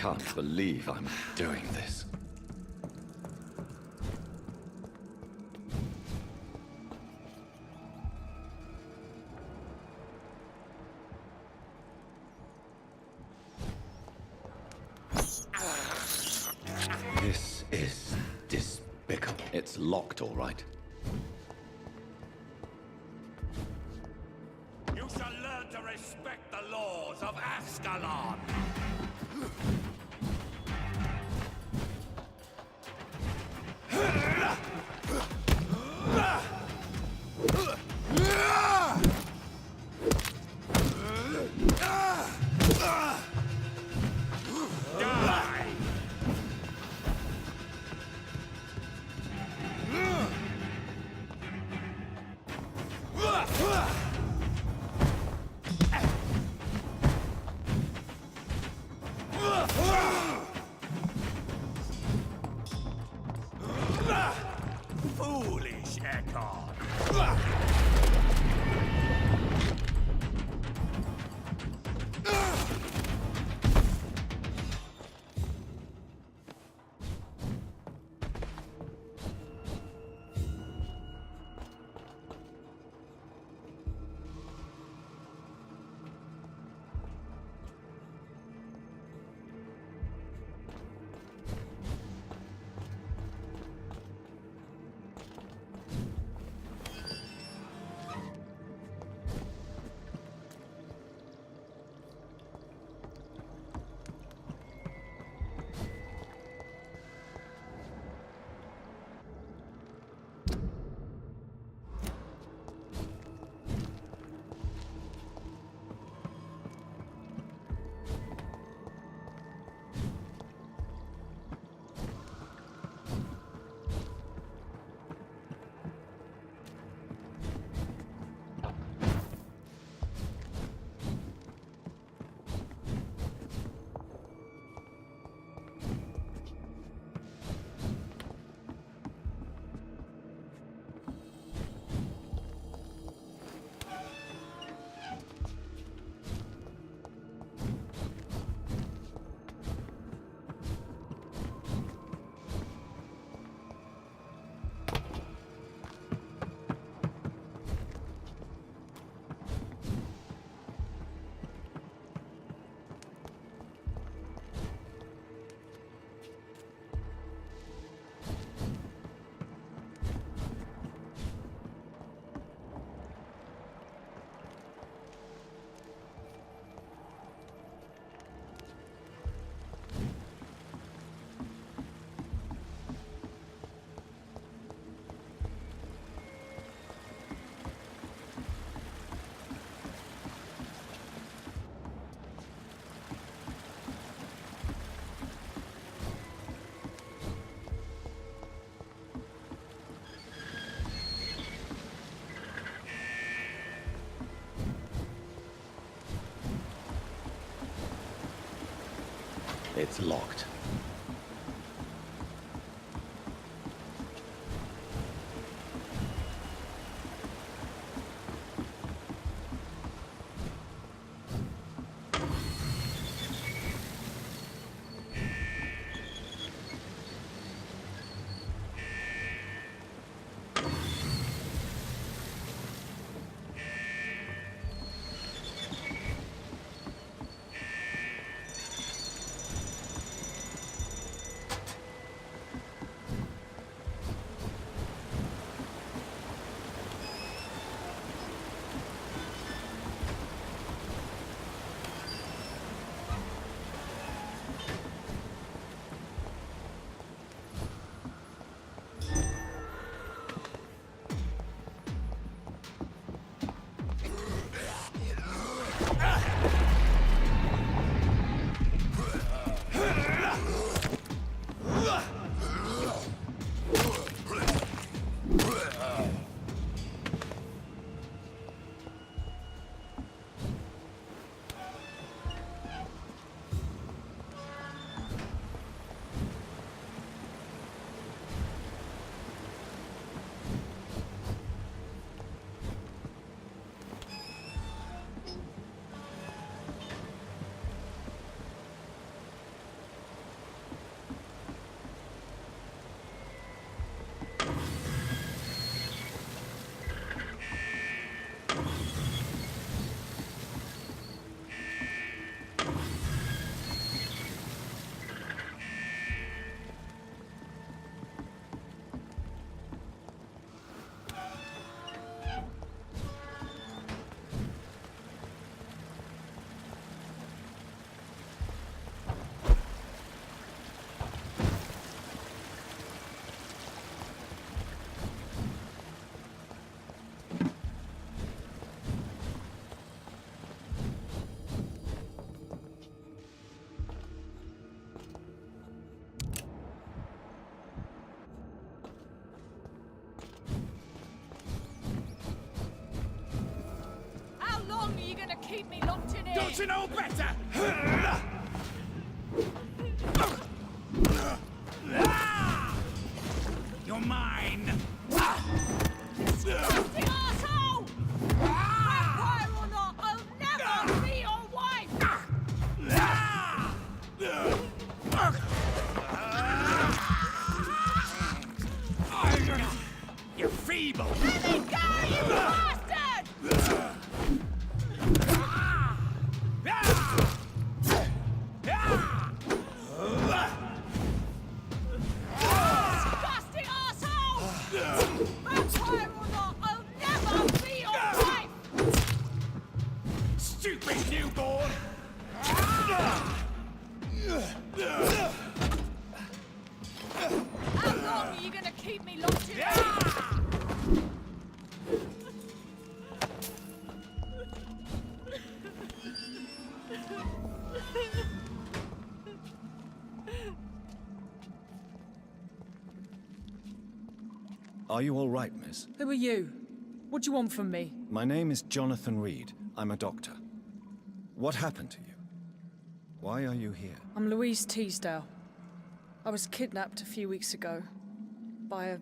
can't believe I'm doing this. This is despicable. It's locked, all right. You shall learn to respect the laws of Ascalon! Foolish Ekon! It's locked. you gonna keep me locked in here? Don't you know better? You're mine. Disgusting asshole! Vampire or not, I'll never be your wife! You're feeble. Let me go, you bastard! Disgusting asshole! Vampire or not, I'll never be your wife! Stupid newborn. How long are you gonna keep me locked in here? Are you all right, miss? Who are you? What do you want from me? My name is Jonathan Reed. I'm a doctor. What happened to you? Why are you here? I'm Louise Teasdale. I was kidnapped a few weeks ago by a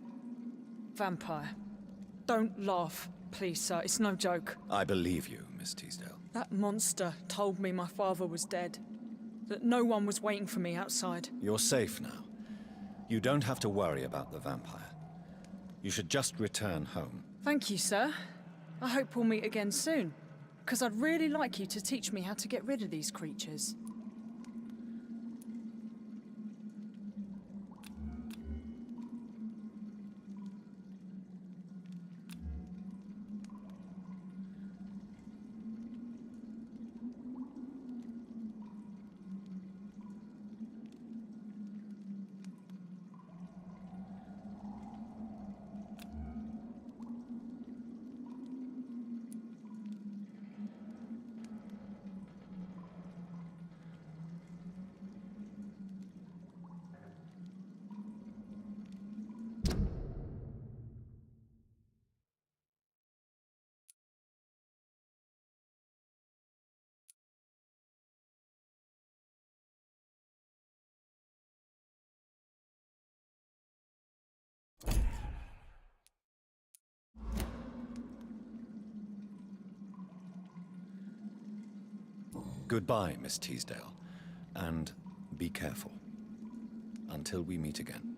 vampire. Don't laugh, please, sir. It's no joke. I believe you, Miss Teasdale. That monster told me my father was dead. That no one was waiting for me outside. You're safe now. You don't have to worry about the vampire. You should just return home. Thank you, sir. I hope we'll meet again soon. Because I'd really like you to teach me how to get rid of these creatures. Goodbye, Miss Teasdale. And be careful. Until we meet again.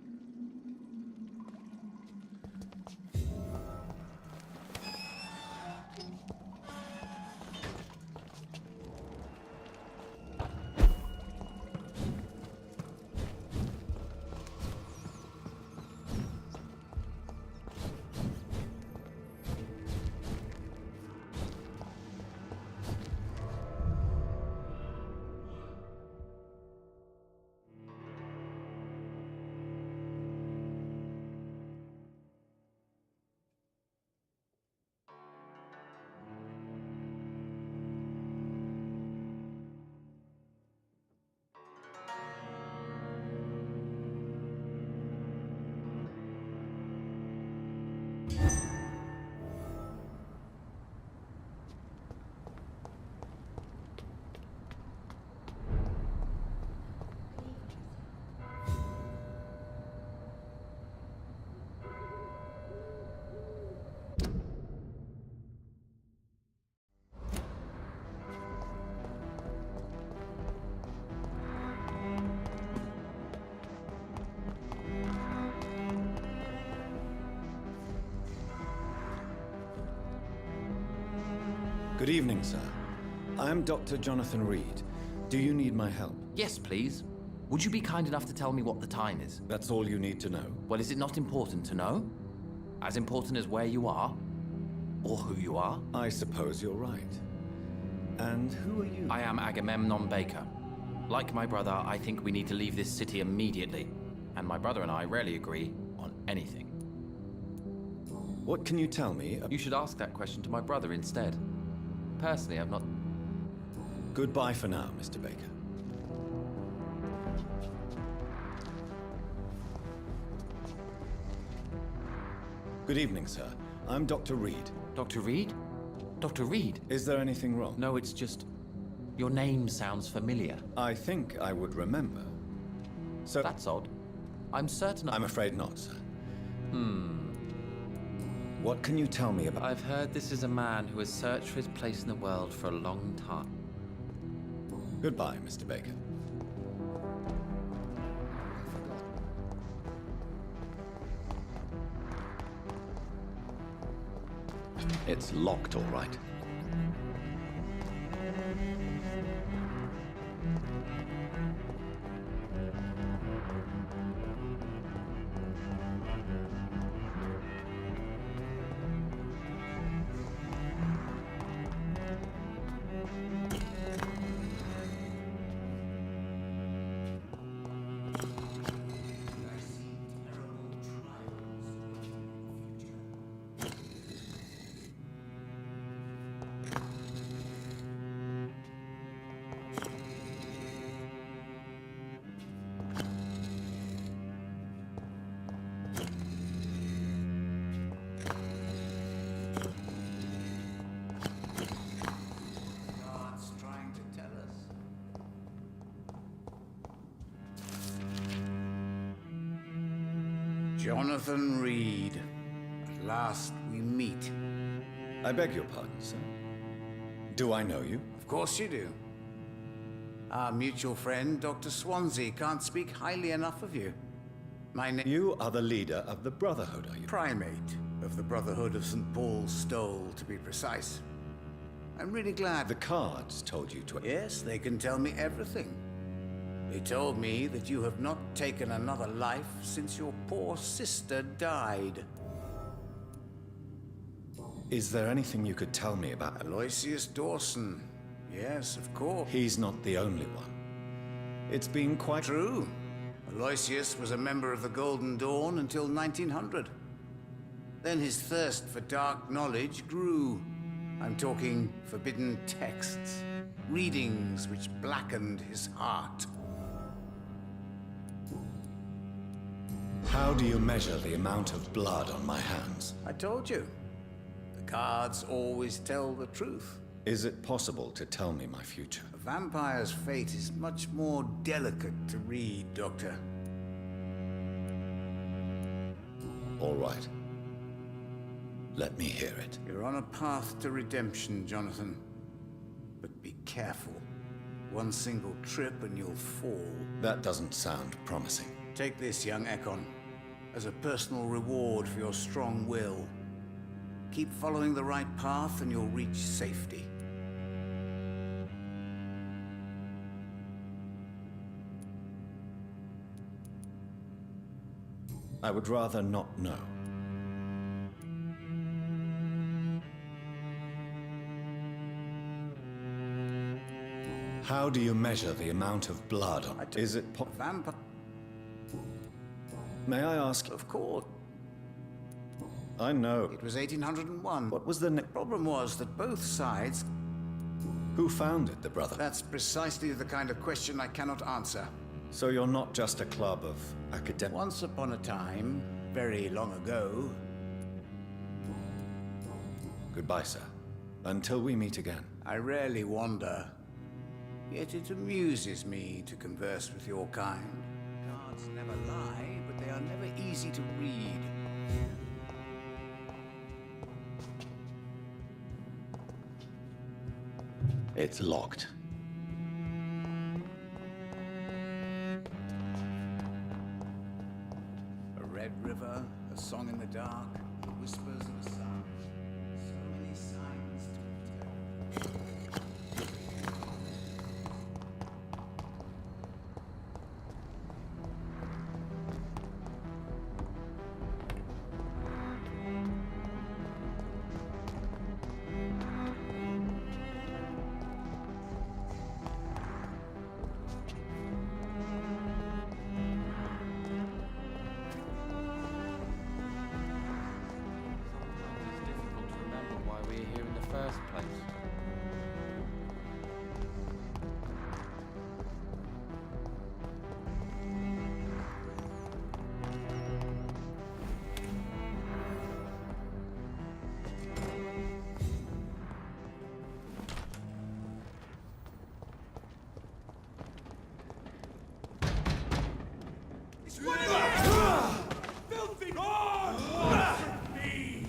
Good evening, sir. I'm Dr. Jonathan Reed. Do you need my help? Yes, please. Would you be kind enough to tell me what the time is? That's all you need to know. Well, is it not important to know? As important as where you are? Or who you are? I suppose you're right. And who are you? I am Agamemnon Baker. Like my brother, I think we need to leave this city immediately. And my brother and I rarely agree on anything. What can you tell me? You should ask that question to my brother instead. Personally, I've not... Goodbye for now, Mr. Baker. Good evening, sir. I'm Dr. Reed. Dr. Reed? Dr. Reed? Is there anything wrong? No, it's just... Your name sounds familiar. I think I would remember. So... That's odd. I'm certain I'm afraid not, sir. What can you tell me about... I've heard this is a man who has searched for his place in the world for a long time. Goodbye, Mr. Baker. It's locked, all right. God's trying to tell us. Jonathan Reed. At last we meet. I beg your pardon, sir. Do I know you? Of course you do. Our mutual friend, Dr. Swansea, can't speak highly enough of you. My name... You are the leader of the Brotherhood, are you? Primate of the Brotherhood of St. Paul's Stole, to be precise. I'm really glad... The cards told you to... Yes, they can tell me everything. They told me that you have not taken another life since your poor sister died. Is there anything you could tell me about... Aloysius Dawson. Yes, of course. He's not the only one. It's been quite... True. Aloysius was a member of the Golden Dawn until 1900. Then his thirst for dark knowledge grew. I'm talking forbidden texts, readings which blackened his heart. How do you measure the amount of blood on my hands? I told you. The cards always tell the truth. Is it possible to tell me my future? A vampire's fate is much more delicate to read, Doctor. All right. Let me hear it. You're on a path to redemption, Jonathan. But be careful. One single trip and you'll fall. That doesn't sound promising. Take this, young Ekon, as a personal reward for your strong will. Keep following the right path and you'll reach safety. I would rather not know. How do you measure the amount of blood on... Is it Vampire... May I ask... Of course. I know. It was 1801. What was the... The problem was that both sides... Who founded the Brotherhood? That's precisely the kind of question I cannot answer. So you're not just a club of academic... Once upon a time, very long ago... Goodbye, sir. Until we meet again. I rarely wander. Yet it amuses me to converse with your kind. Cards never lie, but they are never easy to read. It's locked. A red river, a song in the dark, the whispers of a sun. So many signs to tell. Filthy God! Worship me!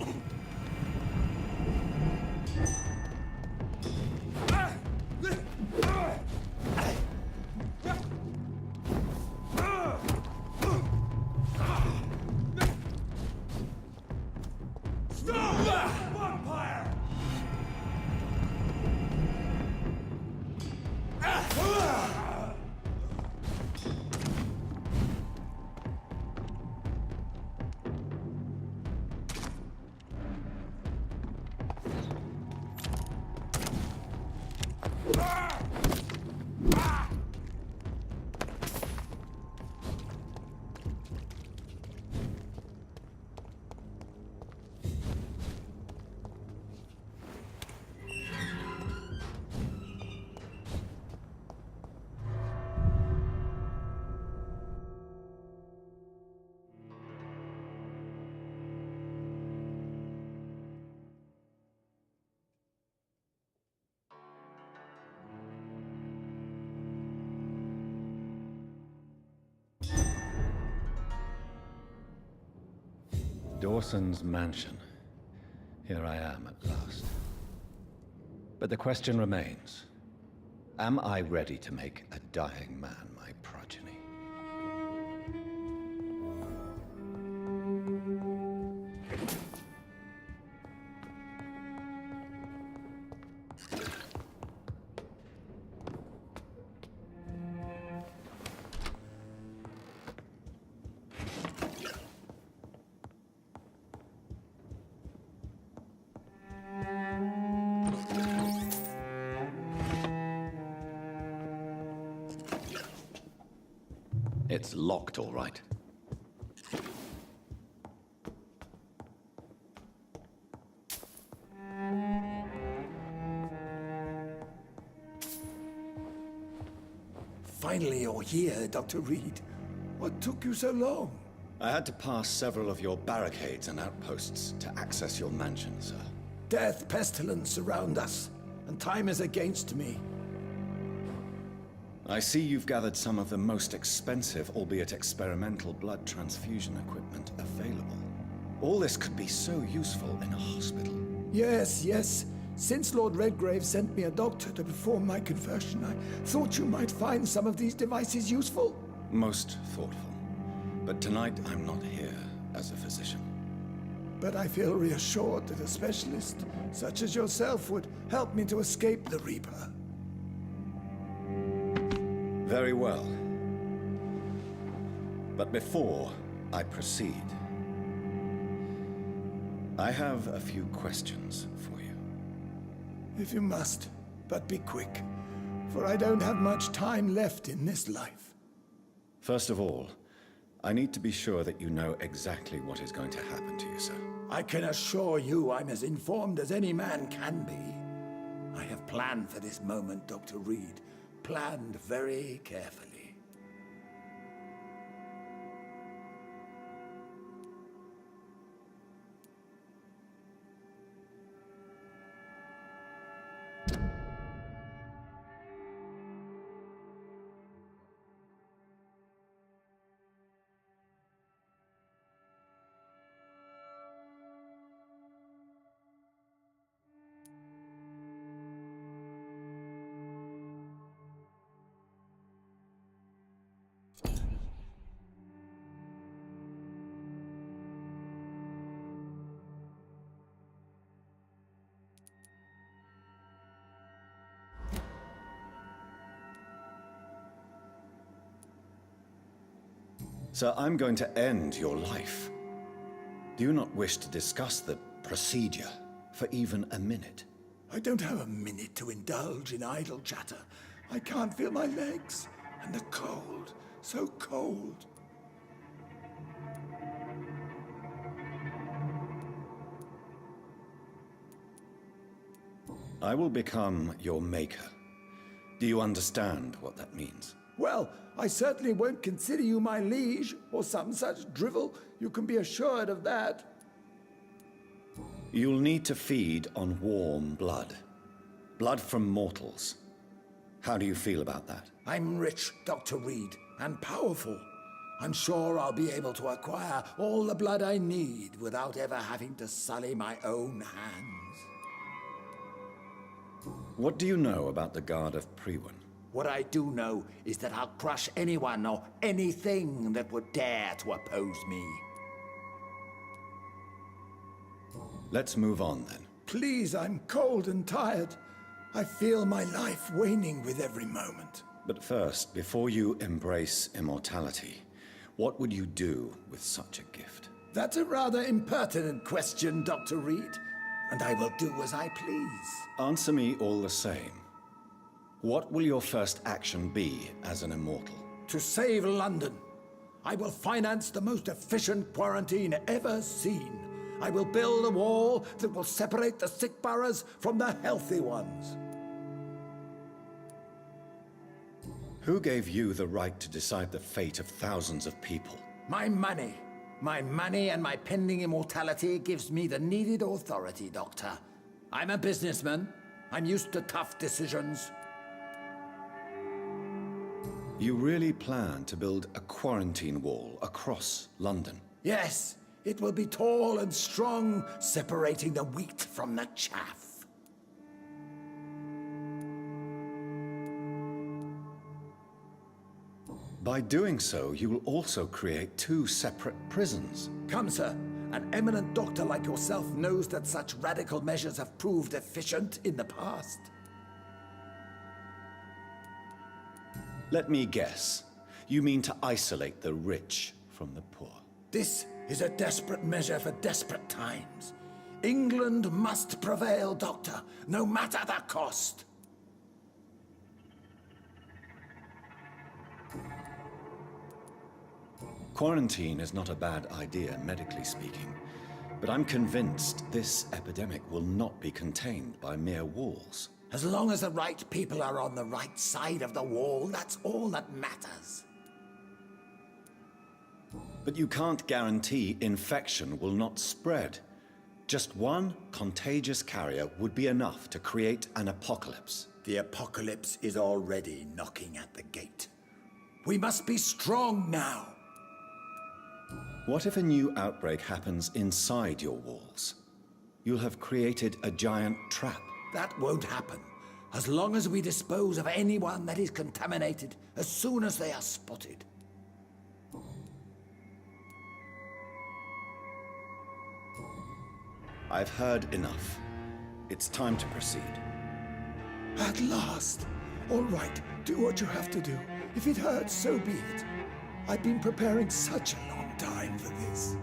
Stop! Vampire! Dawson's mansion. Here I am at last. But the question remains. Am I ready to make a dying man my progeny? It's locked, all right. Finally, you're here, Dr. Reed. What took you so long? I had to pass several of your barricades and outposts to access your mansion, sir. Death, pestilence surround us, and time is against me. I see you've gathered some of the most expensive, albeit experimental, blood transfusion equipment available. All this could be so useful in a hospital. Yes, yes. Since Lord Redgrave sent me a doctor to perform my conversion, I thought you might find some of these devices useful. Most thoughtful. But tonight, I'm not here as a physician. But I feel reassured that a specialist such as yourself would help me to escape the Reaper. Very well. But before I proceed, I have a few questions for you. If you must, but be quick, for I don't have much time left in this life. First of all, I need to be sure that you know exactly what is going to happen to you, sir. I can assure you I'm as informed as any man can be. I have planned for this moment, Dr. Reed. Planned very carefully. Sir, I'm going to end your life. Do you not wish to discuss the procedure for even a minute? I don't have a minute to indulge in idle chatter. I can't feel my legs. And the cold, so cold. I will become your maker. Do you understand what that means? Well, I certainly won't consider you my liege, or some such drivel. You can be assured of that. You'll need to feed on warm blood. Blood from mortals. How do you feel about that? I'm rich, Dr. Reed, and powerful. I'm sure I'll be able to acquire all the blood I need without ever having to sully my own hands. What do you know about the Guard of Priwen? What I do know is that I'll crush anyone or anything that would dare to oppose me. Let's move on then. Please, I'm cold and tired. I feel my life waning with every moment. But first, before you embrace immortality, what would you do with such a gift? That's a rather impertinent question, Dr. Reed. And I will do as I please. Answer me all the same. What will your first action be as an immortal? To save London, I will finance the most efficient quarantine ever seen. I will build a wall that will separate the sick boroughs from the healthy ones. Who gave you the right to decide the fate of thousands of people? My money. My money and my pending immortality gives me the needed authority, Doctor. I'm a businessman. I'm used to tough decisions. You really plan to build a quarantine wall across London? Yes, it will be tall and strong, separating the wheat from the chaff. By doing so, you will also create 2 separate prisons. Come, sir. An eminent doctor like yourself knows that such radical measures have proved efficient in the past. Let me guess. You mean to isolate the rich from the poor? This is a desperate measure for desperate times. England must prevail, Doctor, no matter the cost. Quarantine is not a bad idea, medically speaking. But I'm convinced this epidemic will not be contained by mere walls. As long as the right people are on the right side of the wall, that's all that matters. But you can't guarantee infection will not spread. Just one contagious carrier would be enough to create an apocalypse. The apocalypse is already knocking at the gate. We must be strong now. What if a new outbreak happens inside your walls? You'll have created a giant trap. That won't happen. As long as we dispose of anyone that is contaminated as soon as they are spotted. I've heard enough. It's time to proceed. At last. All right, do what you have to do. If it hurts, so be it. I've been preparing such a long time for this.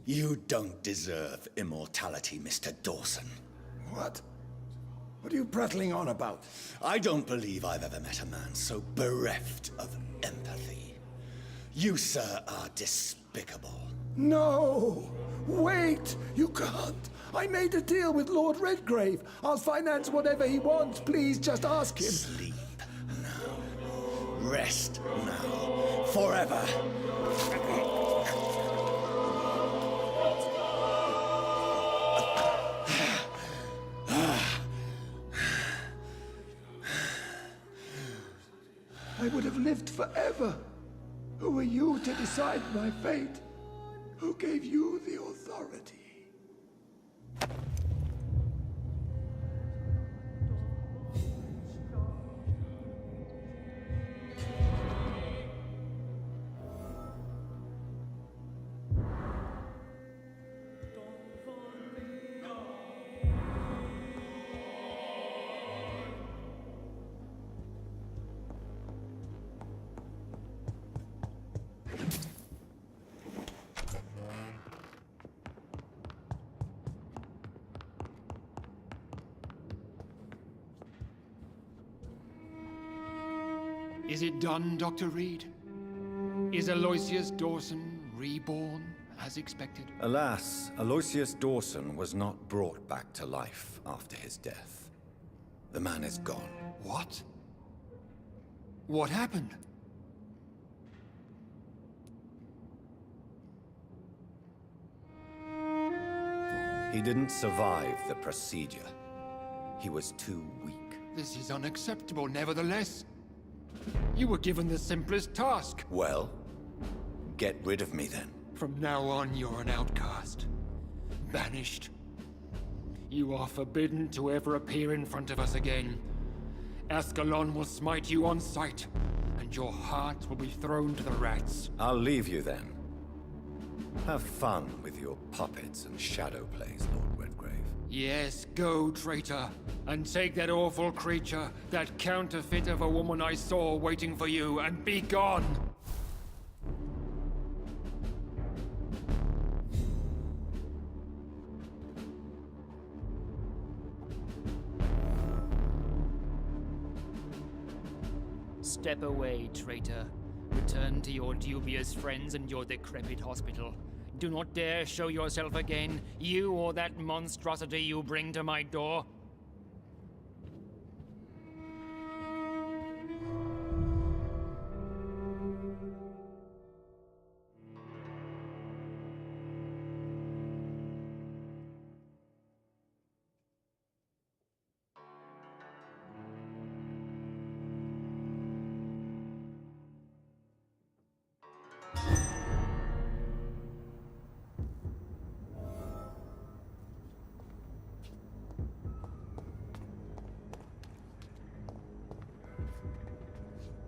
You don't deserve immortality, Mr. Dawson. What? What are you prattling on about? I don't believe I've ever met a man so bereft of empathy. You, sir, are despicable. No! Wait! You can't! I made a deal with Lord Redgrave. I'll finance whatever he wants. Please, just ask him. Sleep now. Rest now. Forever. I would have lived forever. Who are you to decide my fate? Who gave you the authority? Is it done, Dr. Reed? Is Aloysius Dawson reborn as expected? Alas, Aloysius Dawson was not brought back to life after his death. The man is gone. What? What happened? He didn't survive the procedure. He was too weak. This is unacceptable, nevertheless. You were given the simplest task. Well, get rid of me then. From now on, you're an outcast. Banished. You are forbidden to ever appear in front of us again. Ascalon will smite you on sight, and your heart will be thrown to the rats. I'll leave you then. Have fun with your puppets and shadow plays, Lord Redgrave. Yes, go, traitor, and take that awful creature, that counterfeit of a woman I saw waiting for you, and be gone! Step away, traitor. Return to your dubious friends and your decrepit hospital. Do not dare show yourself again, you or that monstrosity you bring to my door.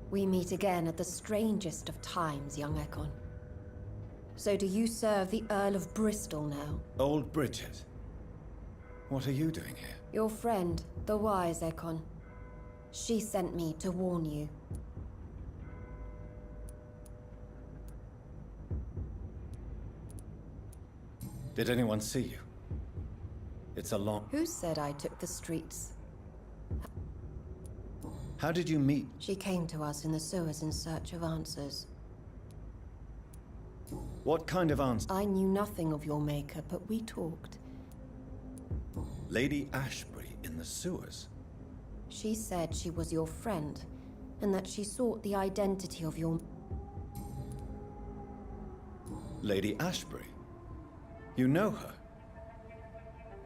We meet again at the strangest of times, young Ekon. So do you serve the Earl of Bristol now? Old Bridget. What are you doing here? Your friend, the wise Ekon. She sent me to warn you. Did anyone see you? It's a long... Who said I took the streets? How did you meet? She came to us in the sewers in search of answers. What kind of answer? I knew nothing of your maker, but we talked. Lady Ashbury in the sewers? She said she was your friend, and that she sought the identity of your... Lady Ashbury? You know her?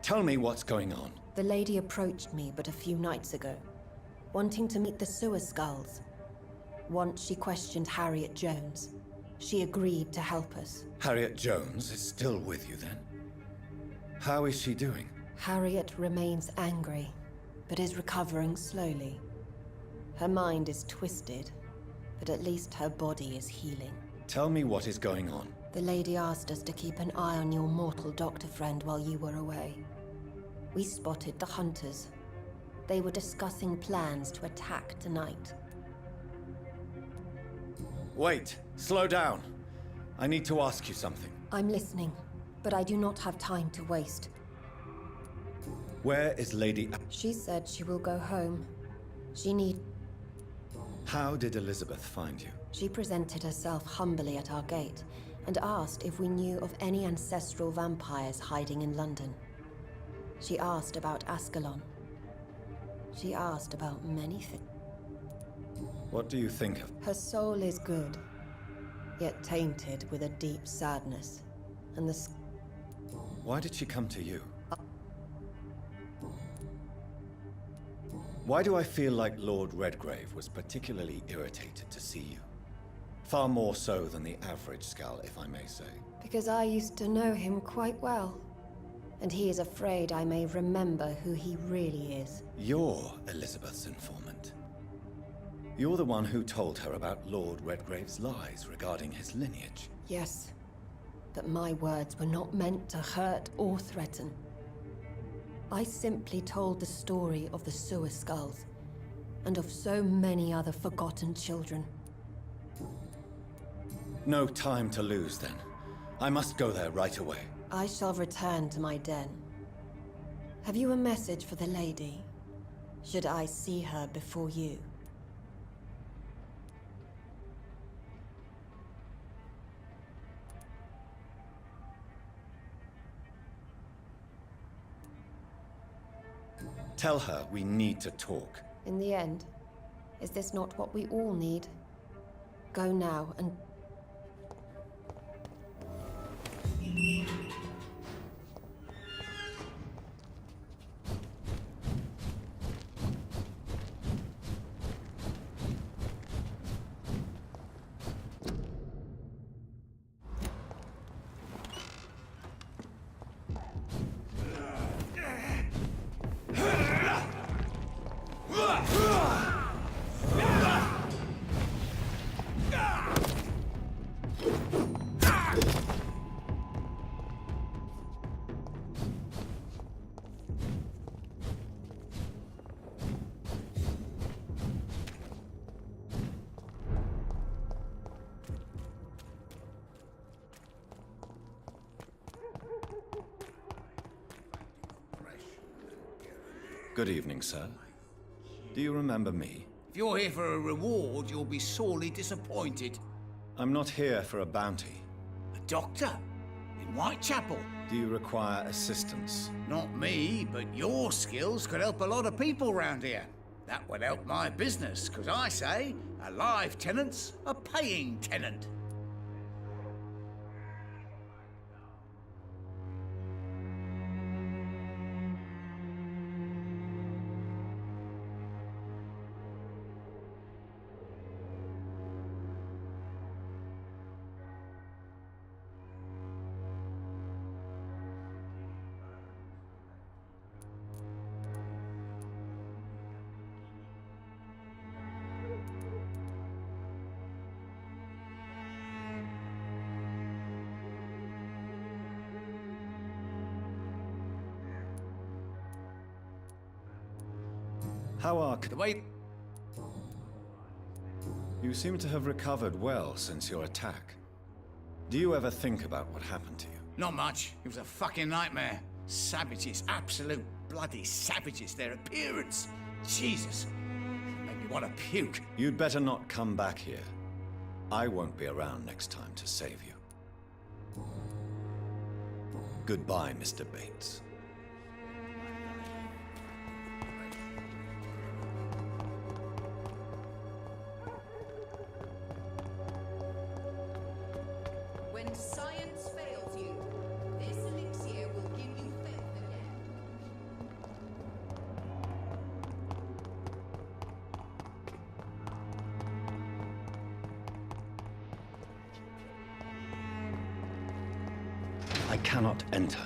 Tell me what's going on. The lady approached me but a few nights ago, wanting to meet the sewer skulls. Once she questioned Harriet Jones. She agreed to help us. Harriet Jones is still with you then? How is she doing? Harriet remains angry, but is recovering slowly. Her mind is twisted, but at least her body is healing. Tell me what is going on. The lady asked us to keep an eye on your mortal doctor friend while you were away. We spotted the hunters. They were discussing plans to attack tonight. Wait, slow down. I need to ask you something. I'm listening. But I do not have time to waste. Where is Lady... She said she will go home. How did Elizabeth find you? She presented herself humbly at our gate and asked if we knew of any ancestral vampires hiding in London. She asked about Ascalon. She asked about many things. What do you think of... Her soul is good, yet tainted with a deep sadness. And Why did she come to you? Why do I feel like Lord Redgrave was particularly irritated to see you? Far more so than the average Skull, if I may say. Because I used to know him quite well. And he is afraid I may remember who he really is. You're Elizabeth's informant. You're the one who told her about Lord Redgrave's lies regarding his lineage. Yes, but my words were not meant to hurt or threaten. I simply told the story of the sewer skulls, and of so many other forgotten children. No time to lose, then. I must go there right away. I shall return to my den. Have you a message for the lady? Should I see her before you? Tell her we need to talk. In the end, is this not what we all need? Go now and... Good evening, sir. Do you remember me? If you're here for a reward, you'll be sorely disappointed. I'm not here for a bounty. A doctor? In Whitechapel? Do you require assistance? Not me, but your skills could help a lot of people round here. That would help my business, because I say, a live tenant's a paying tenant. How are... The way... You seem to have recovered well since your attack. Do you ever think about what happened to you? Not much. It was a fucking nightmare. Savages. Absolute bloody savages. Their appearance. Jesus. Made me want to puke. You'd better not come back here. I won't be around next time to save you. Goodbye, Mr. Bates. When science fails you, this elixir will give you faith again. I cannot enter.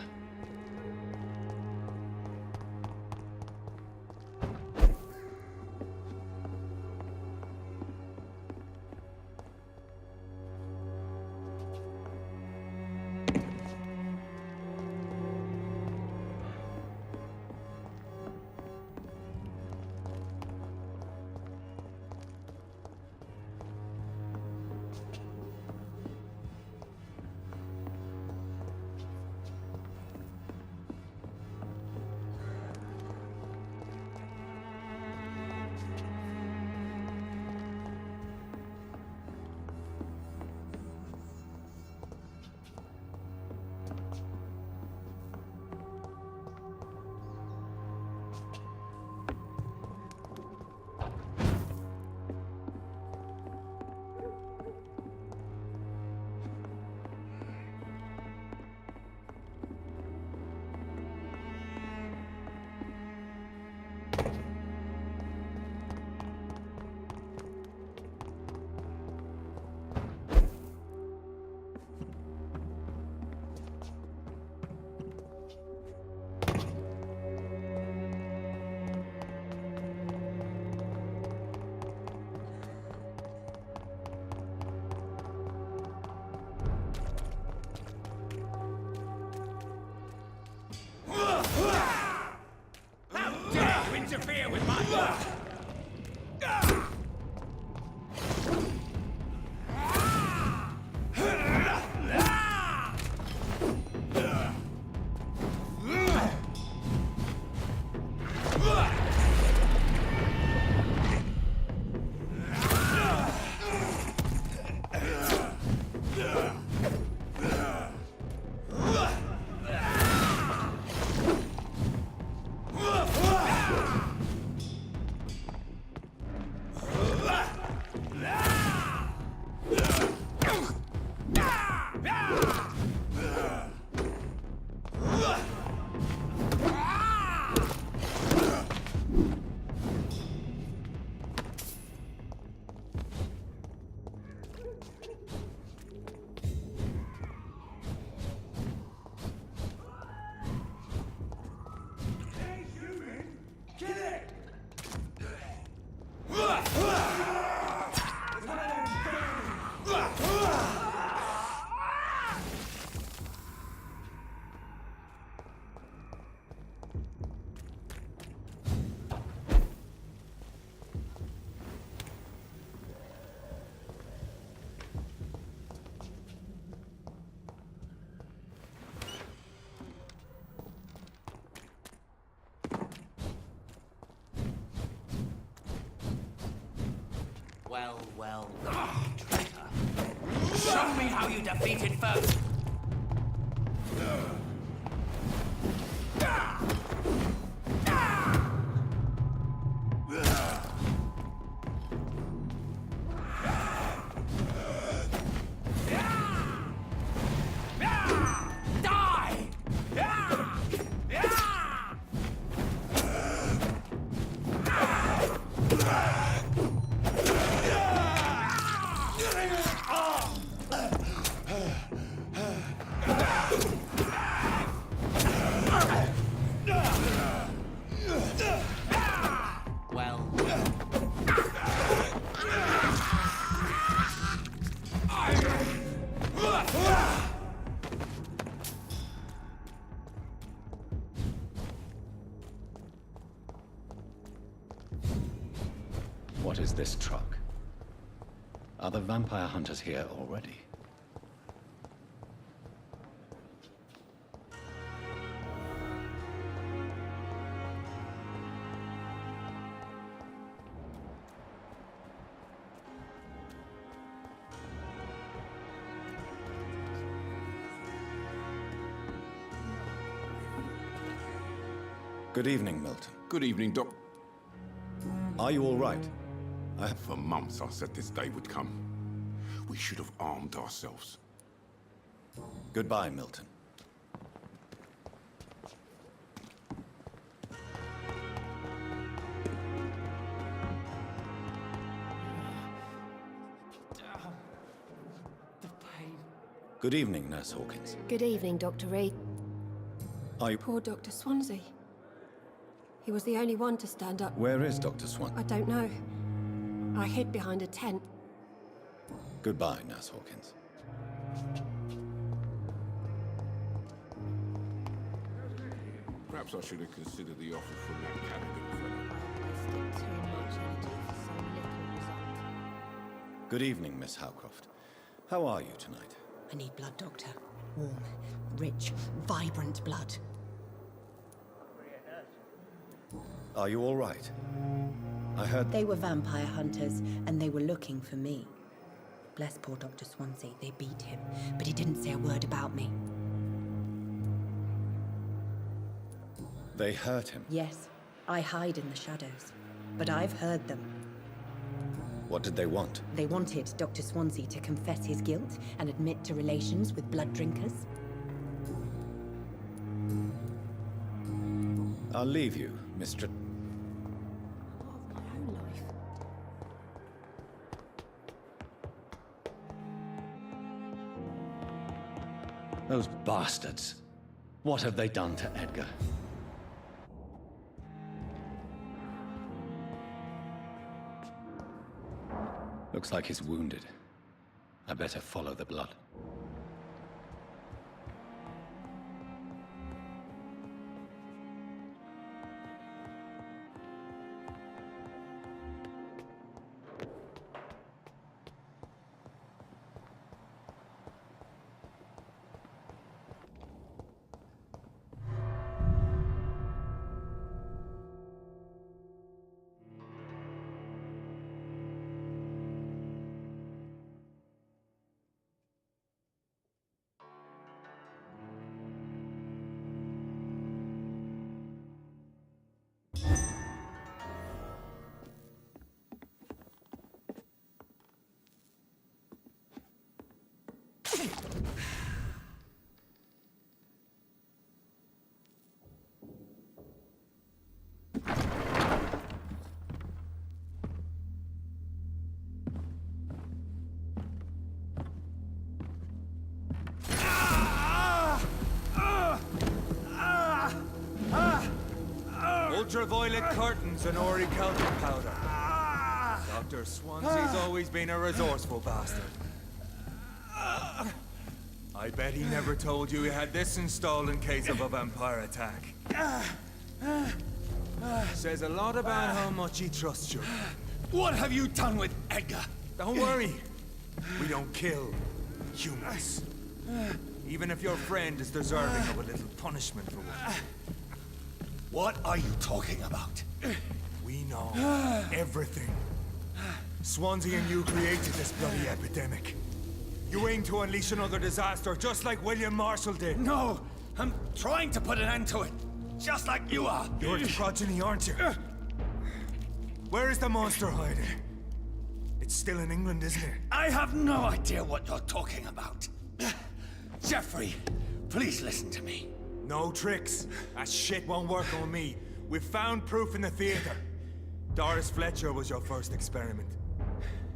Well, traitor. Show me how you defeated foe! What is this truck? Are the vampire hunters here already? Good evening, Milton. Good evening, Doc. Are you all right? For months I said this day would come. We should have armed ourselves. Goodbye, Milton. Good evening, Nurse Hawkins. Good evening, Dr. Reed. Are you... Poor Dr. Swansea. He was the only one to stand up. Where is Dr. Swan? I don't know. I hid behind a tent. Goodbye, Nurse Hawkins. Perhaps I should have considered the offer from that Callaghan fellow. Good evening, Miss Howcroft. How are you tonight? I need blood, Doctor. Warm, rich, vibrant blood. Are you all right? I heard... They were vampire hunters, and they were looking for me. Bless poor Dr. Swansea, they beat him, but he didn't say a word about me. They hurt him? Yes, I hide in the shadows, but I've heard them. What did they want? They wanted Dr. Swansea to confess his guilt and admit to relations with blood drinkers. I'll leave you, Mr. Those bastards. What have they done to Edgar? Looks like he's wounded. I better follow the blood. ultraviolet curtains and orichalcum powder. Dr. Swansea's always been a resourceful bastard. I bet he never told you he had this installed in case of a vampire attack. Says a lot about how much he trusts you. What have you done with Edgar? Don't worry. We don't kill humans. Even if your friend is deserving of a little punishment for one. What are you talking about? We know everything. Swansea and you created this bloody epidemic. You aim to unleash another disaster, just like William Marshall did. No! I'm trying to put an end to it. Just like you are. You're its progeny, aren't you? Where is the monster hiding? It's still in England, isn't it? I have no idea what you're talking about. Jeffrey, please listen to me. No tricks. That shit won't work on me. We've found proof in the theater. Doris Fletcher was your first experiment.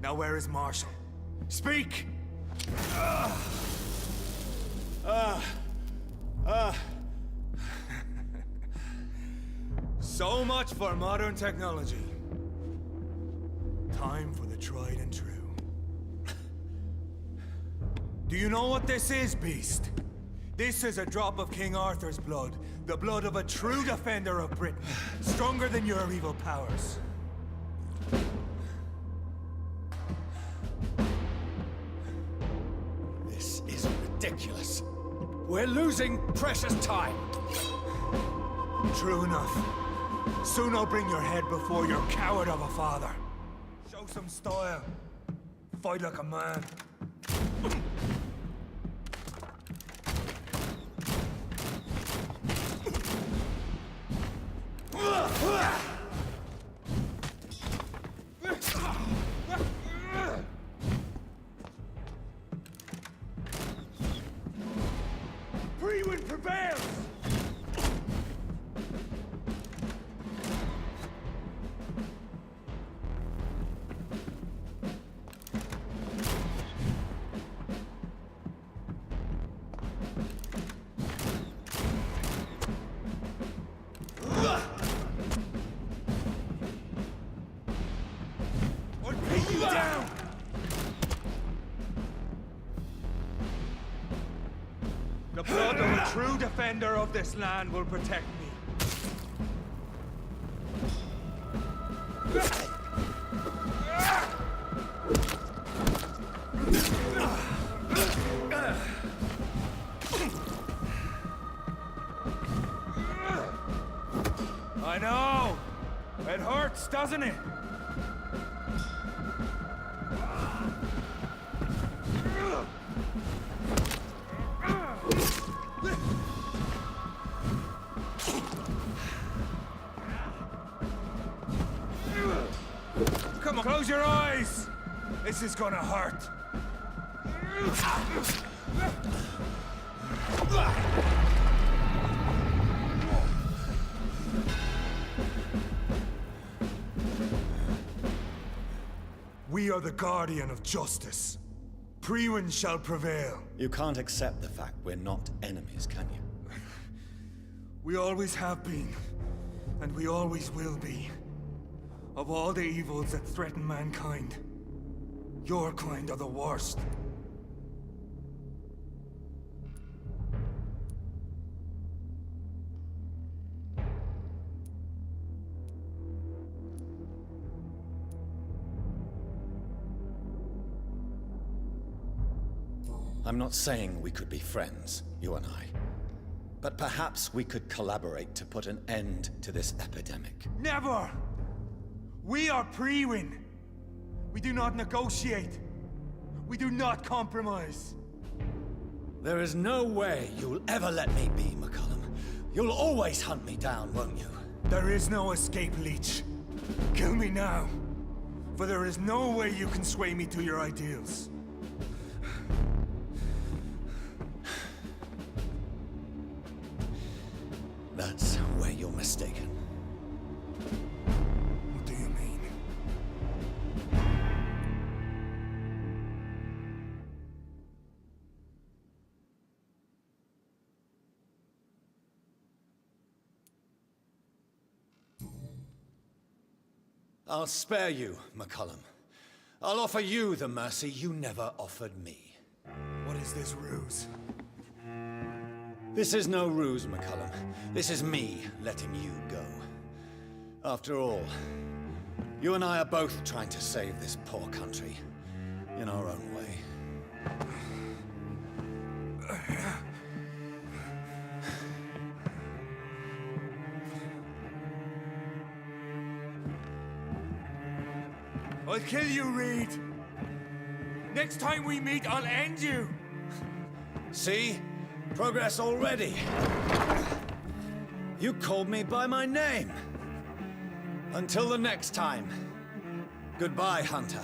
Now where is Marshall? Speak! So much for modern technology. Time for the tried and true. Do you know what this is, Beast? This is a drop of King Arthur's blood. The blood of a true defender of Britain. Stronger than your evil powers. This is ridiculous. We're losing precious time. True enough. Soon I'll bring your head before your coward of a father. Show some style. Fight like a man. Freewind prevails! The blood of a true defender of this land will protect me. I know! It hurts, doesn't it? Come on, close your eyes! This is gonna hurt. We are the guardian of justice. Priwen shall prevail. You can't accept the fact we're not enemies, can you? We always have been, and we always will be. Of all the evils that threaten mankind, your kind are the worst. I'm not saying we could be friends, you and I. But perhaps we could collaborate to put an end to this epidemic. Never! We are Priwen. We do not negotiate. We do not compromise. There is no way you'll ever let me be, McCullum. You'll always hunt me down, won't you? There is no escape, Leech. Kill me now. For there is no way you can sway me to your ideals. That's where you're mistaken. What do you mean? I'll spare you, McCullum. I'll offer you the mercy you never offered me. What is this ruse? This is no ruse, McCullum. This is me letting you go. After all, you and I are both trying to save this poor country in our own way. I'll kill you, Reed! Next time we meet, I'll end you! See? Progress already. You called me by my name. Until the next time. Goodbye, Hunter.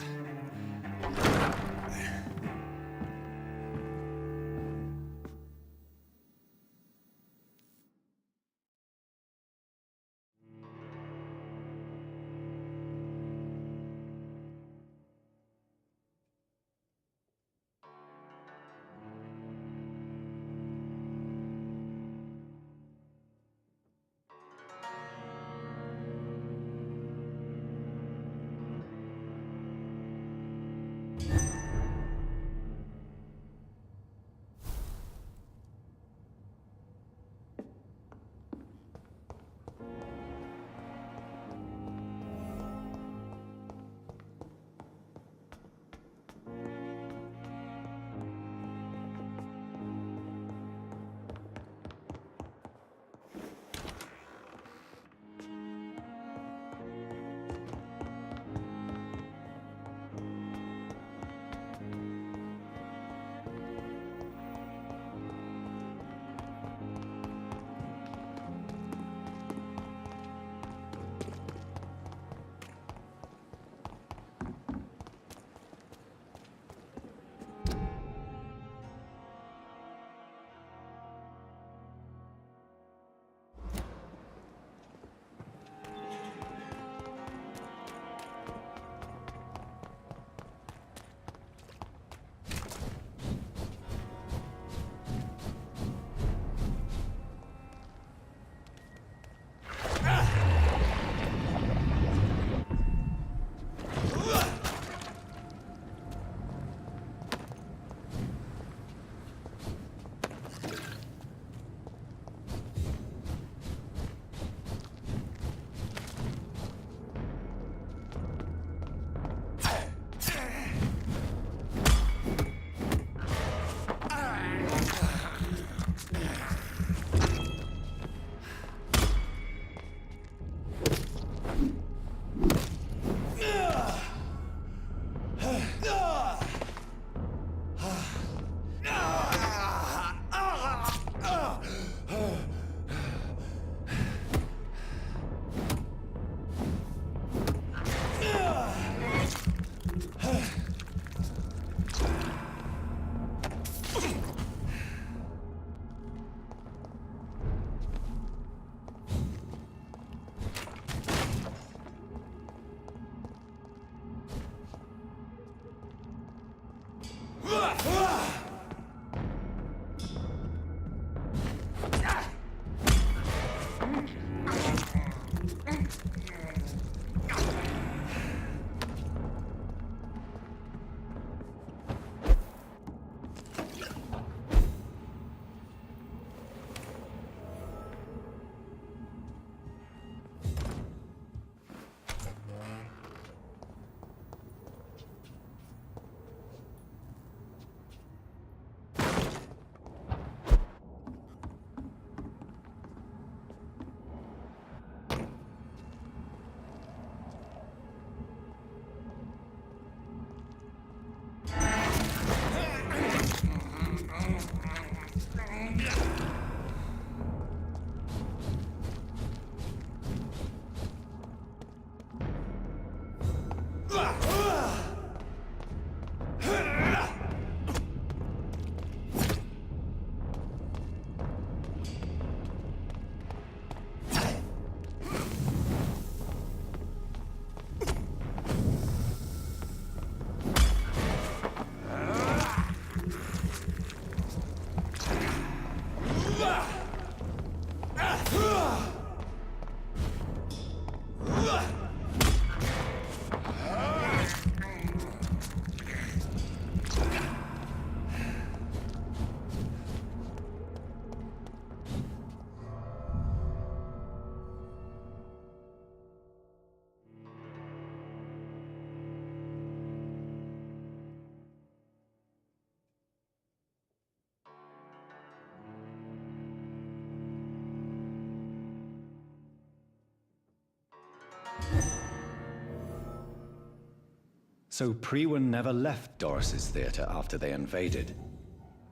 So Priwen never left Doris's theater after they invaded.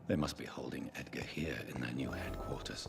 They must be holding Edgar here in their new headquarters.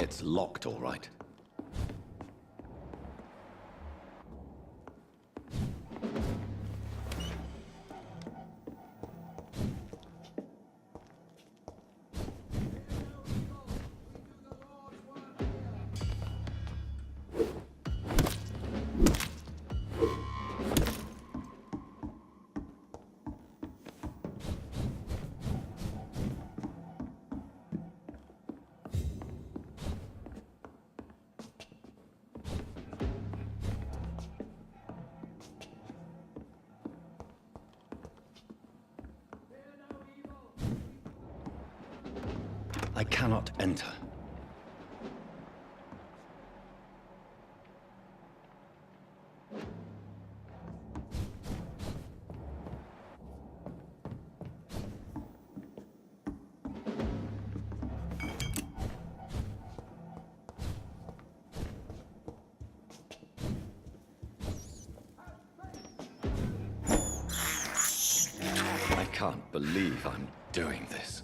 It's locked, all right. I cannot enter. I can't believe I'm doing this.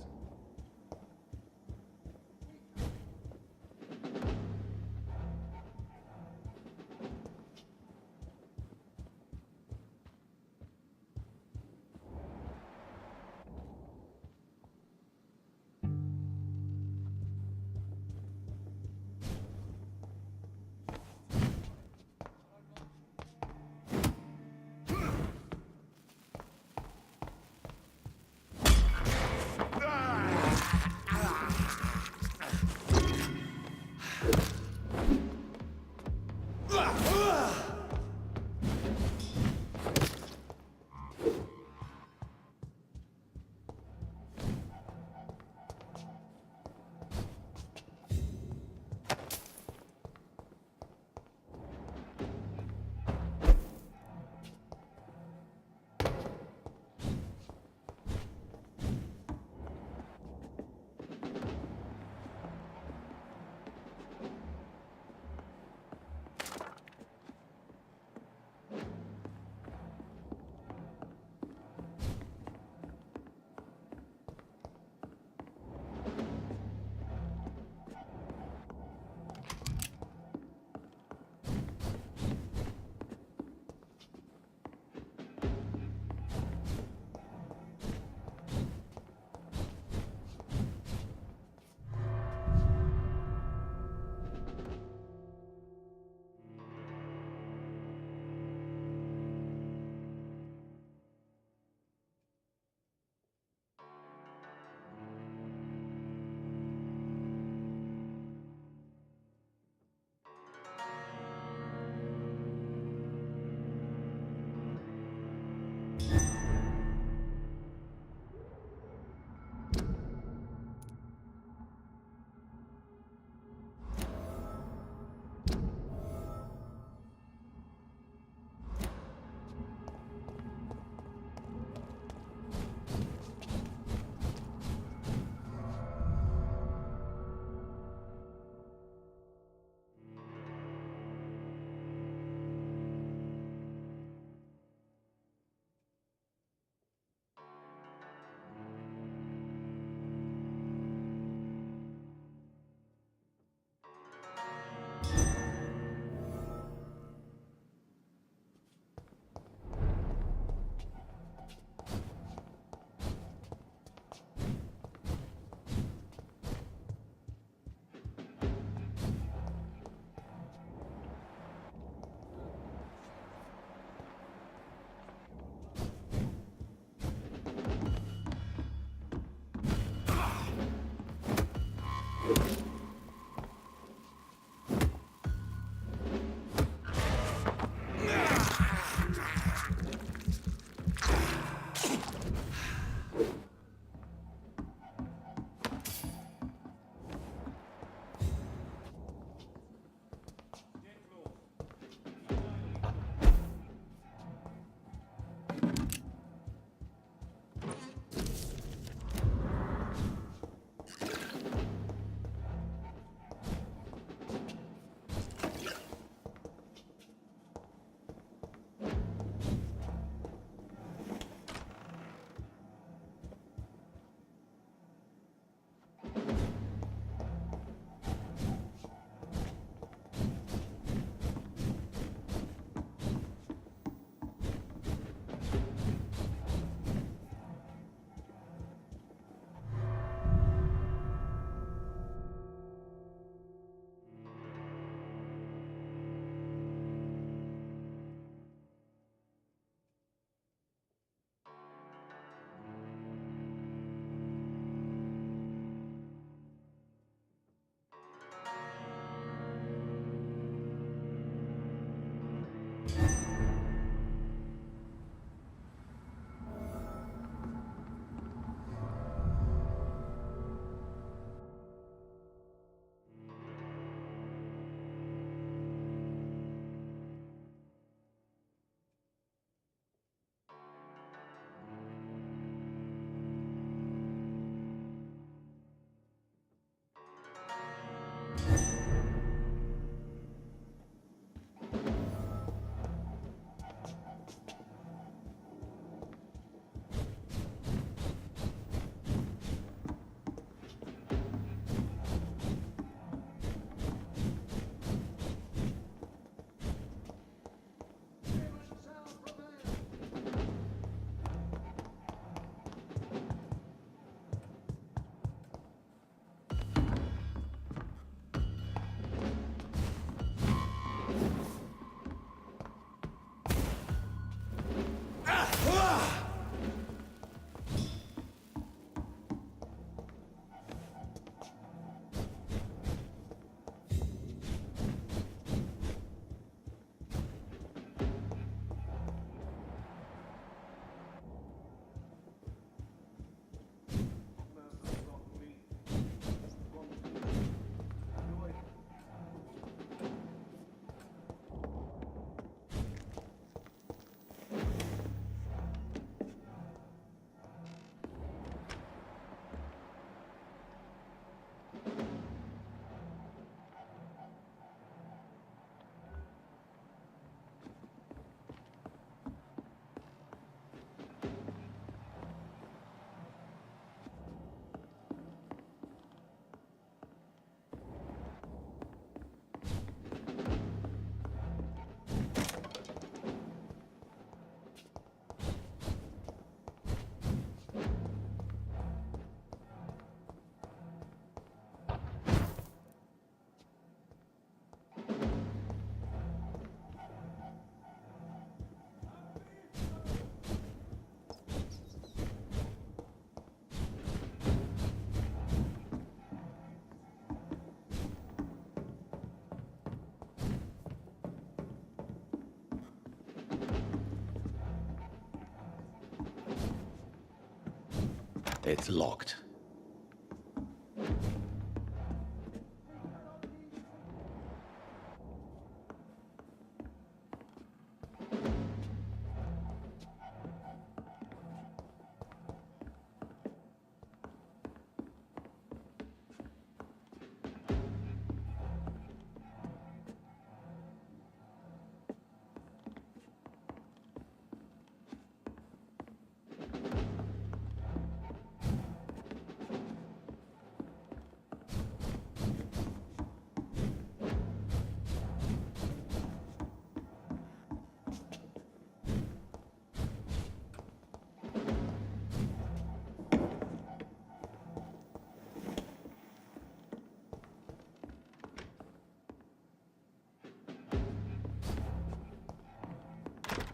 It's locked.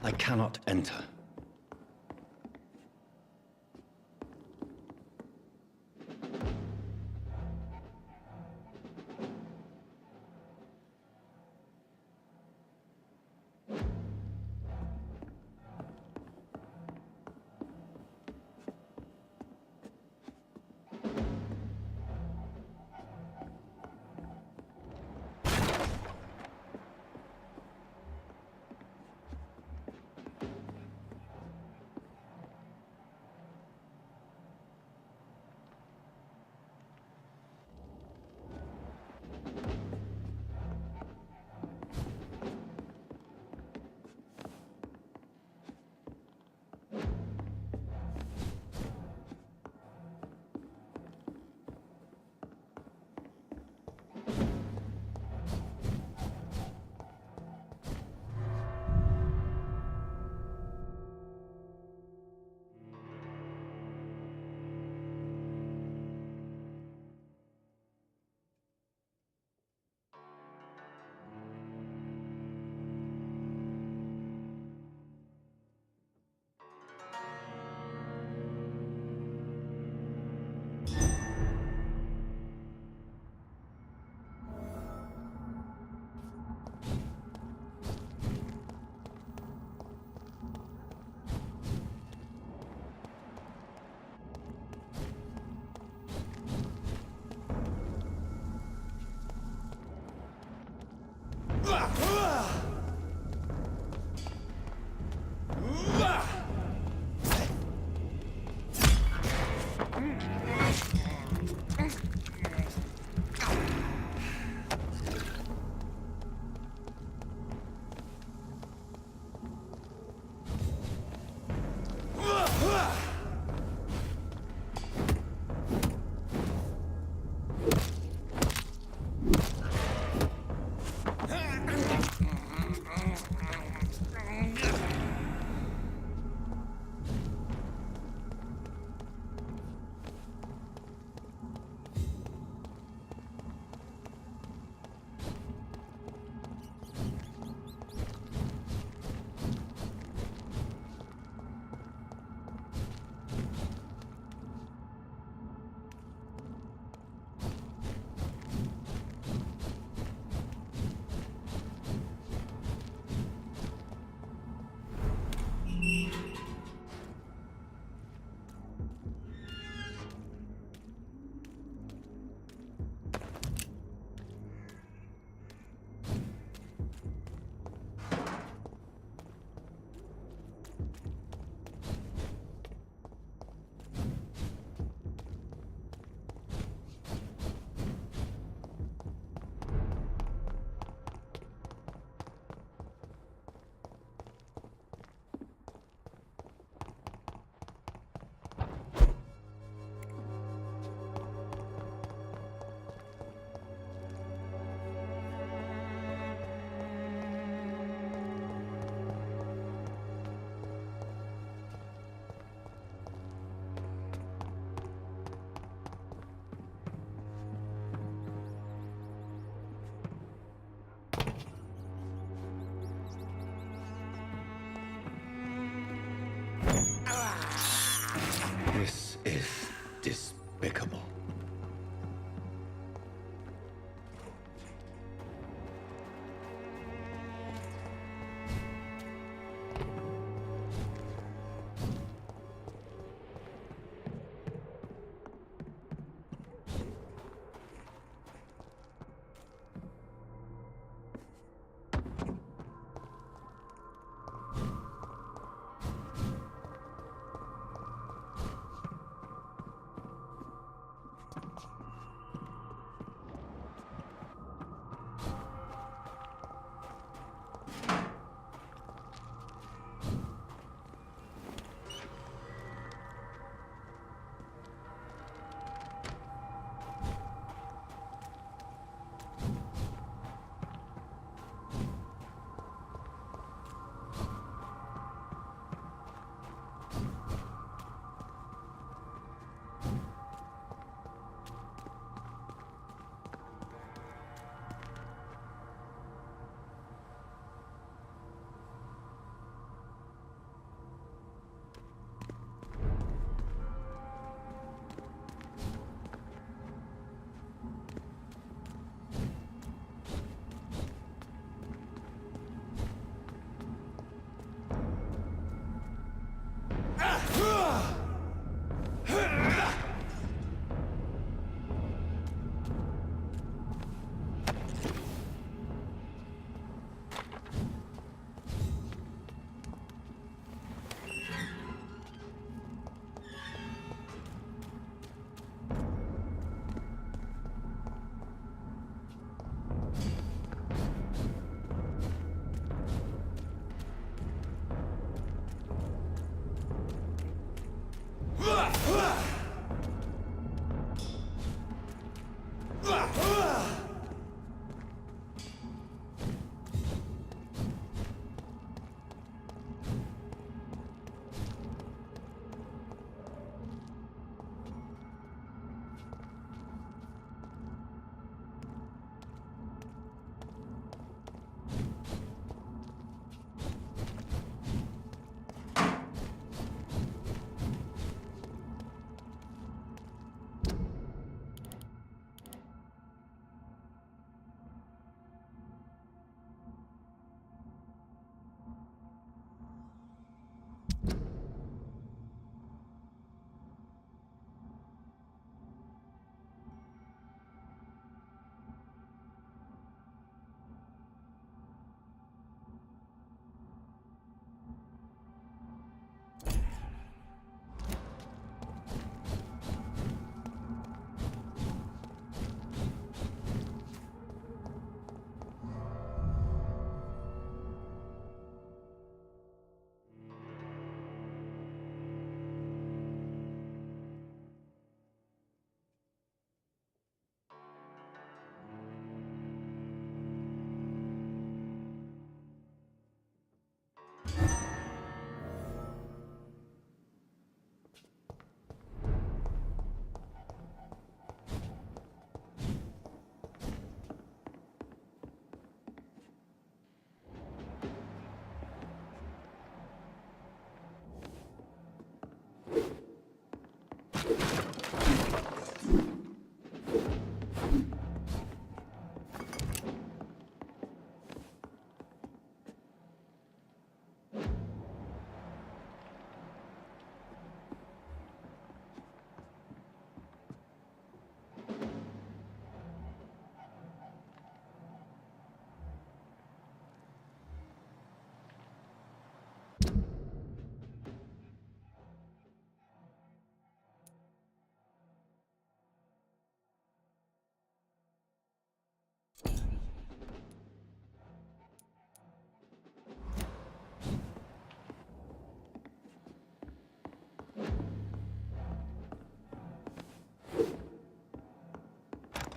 I cannot enter.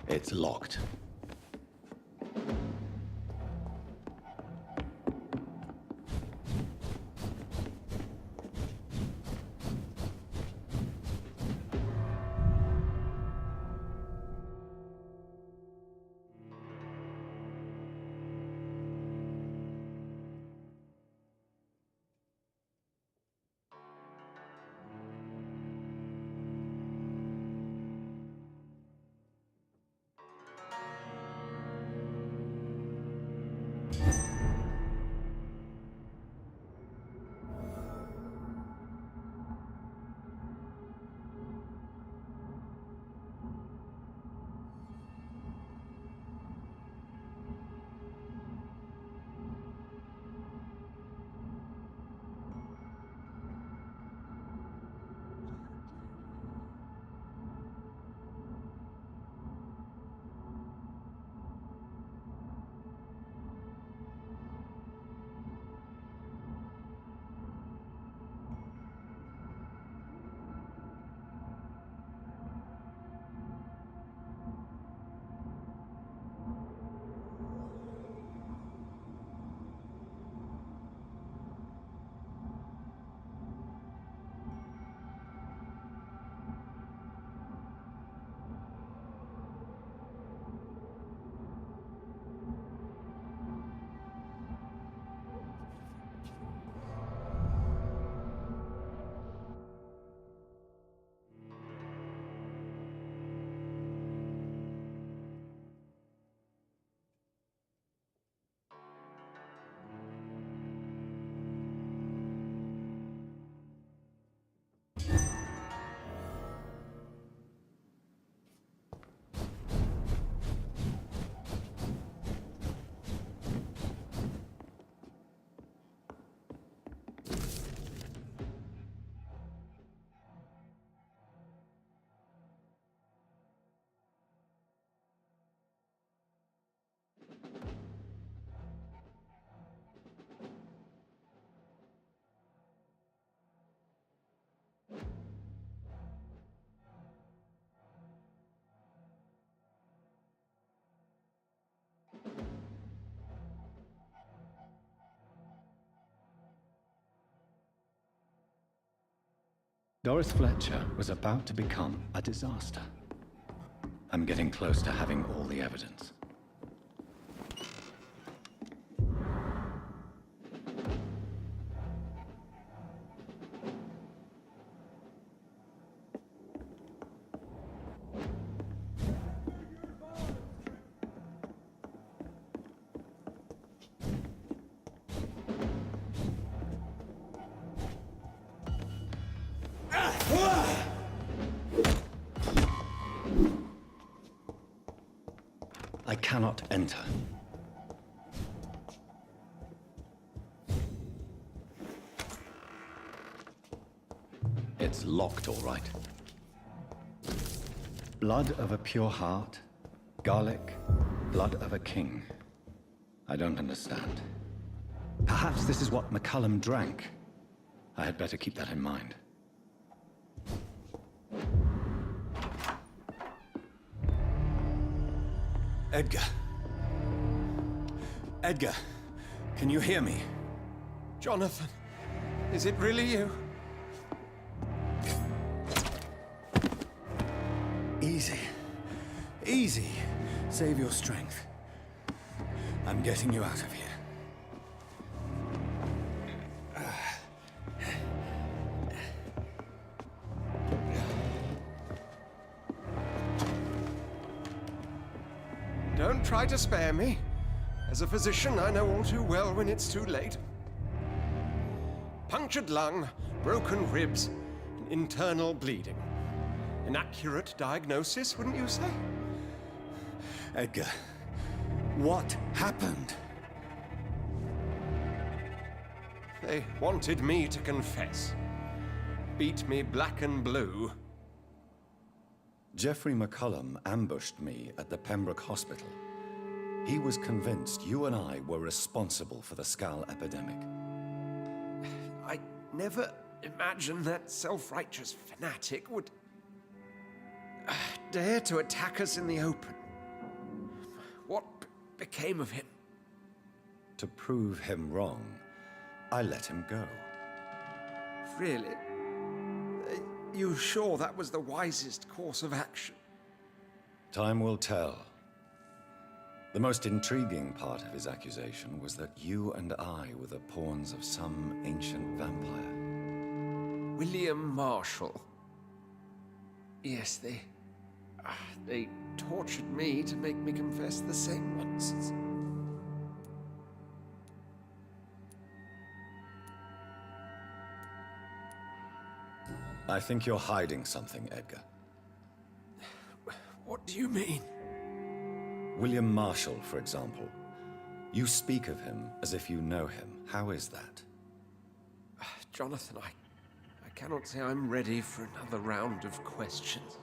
It's locked. Doris Fletcher was about to become a disaster. I'm getting close to having all the evidence. I cannot enter. It's locked, all right. Blood of a pure heart, garlic, blood of a king. I don't understand. Perhaps this is what McCullum drank. I had better keep that in mind. Edgar. Edgar, can you hear me? Jonathan, is it really you? Easy. Easy. Save your strength. I'm getting you out of here. Don't try to spare me. As a physician, I know all too well when it's too late. Punctured lung, broken ribs, and internal bleeding. An accurate diagnosis, wouldn't you say? Edgar, what happened? They wanted me to confess. Beat me black and blue. Jeffrey McCullum ambushed me at the Pembroke Hospital. He was convinced you and I were responsible for the Skal epidemic. I never imagined that self-righteous fanatic would dare to attack us in the open. What became of him? To prove him wrong, I let him go. Really? You sure that was the wisest course of action? Time will tell. The most intriguing part of his accusation was that you and I were the pawns of some ancient vampire. William Marshall. Yes, they tortured me to make me confess the same nonsense. I think you're hiding something, Edgar. What do you mean? William Marshall, for example. You speak of him as if you know him. How is that? Jonathan, I cannot say I'm ready for another round of questions.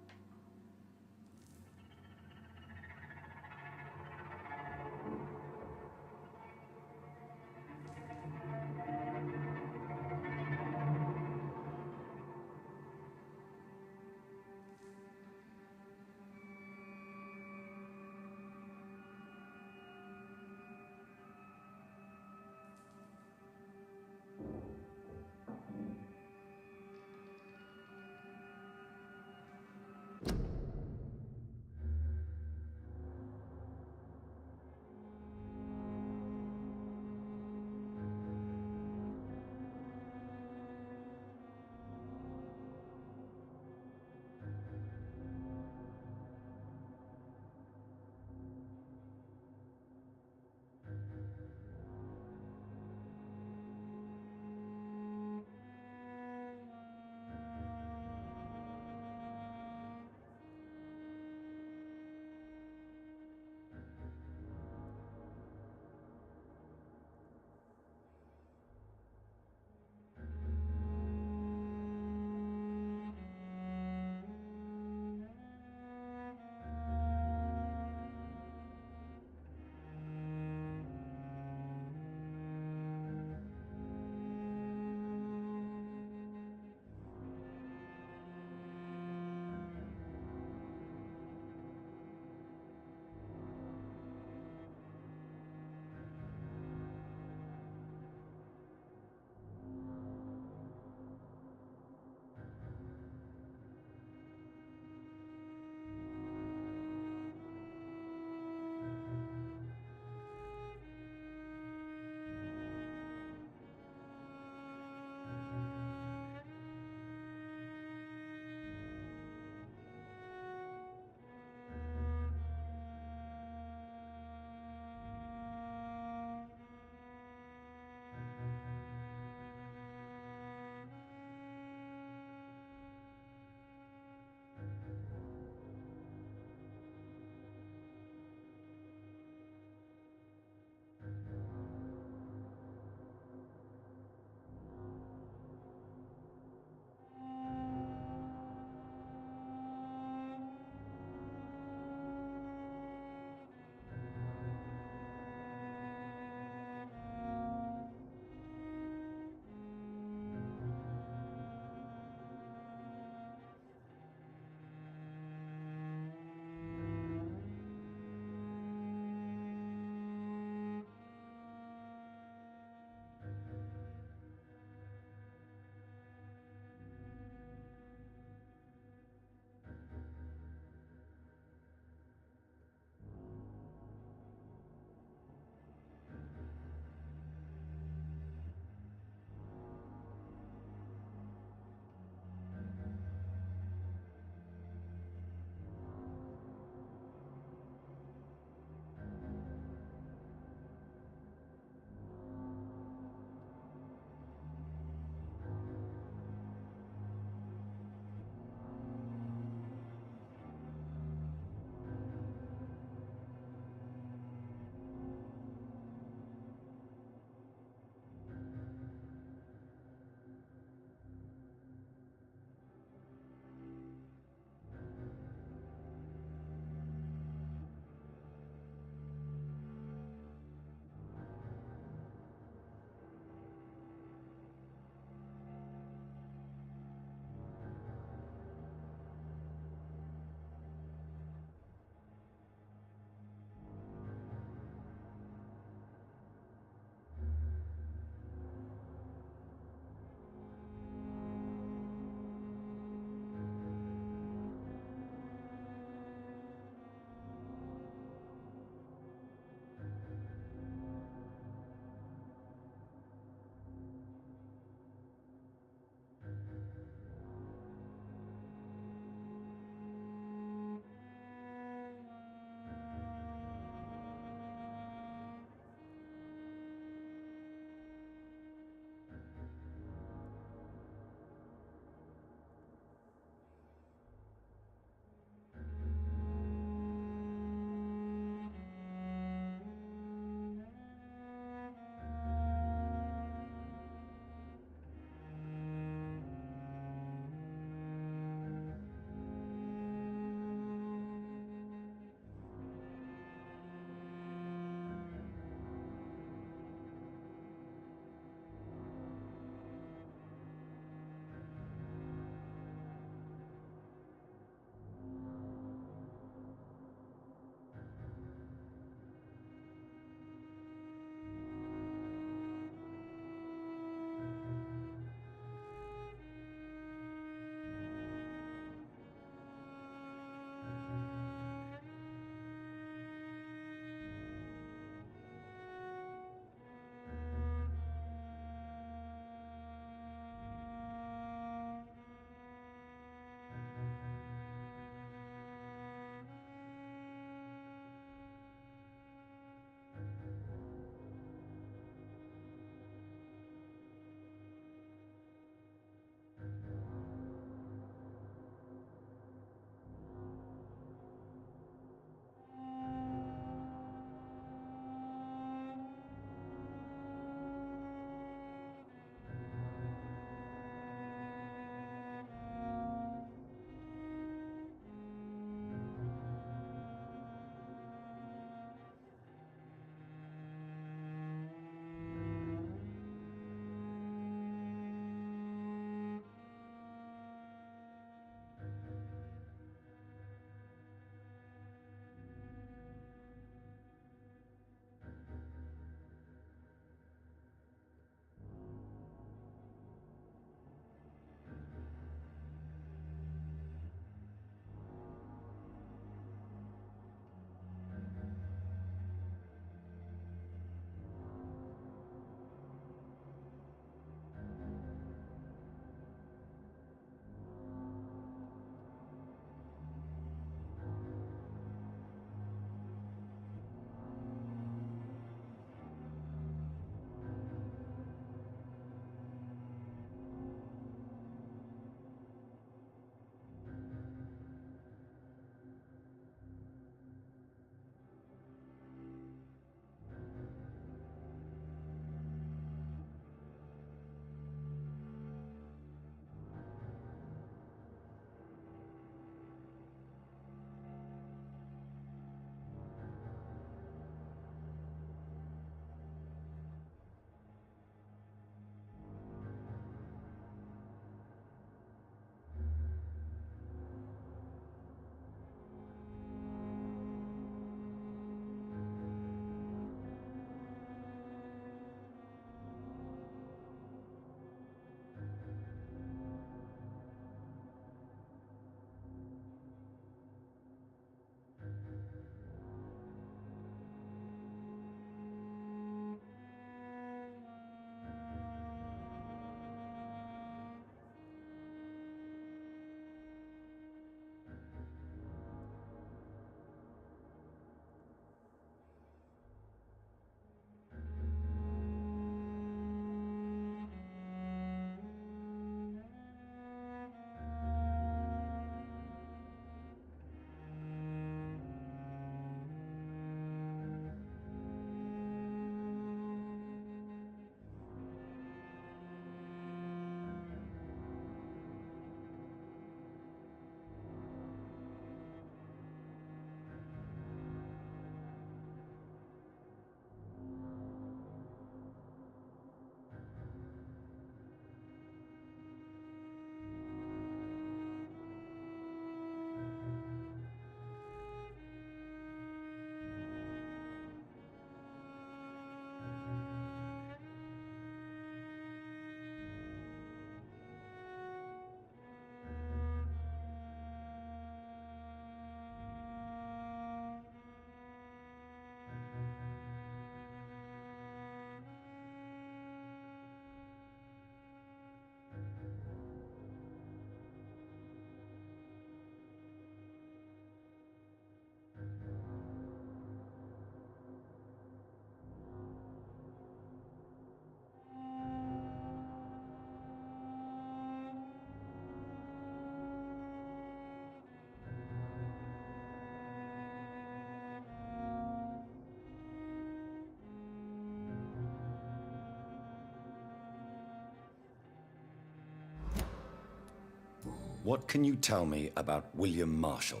What can you tell me about William Marshall?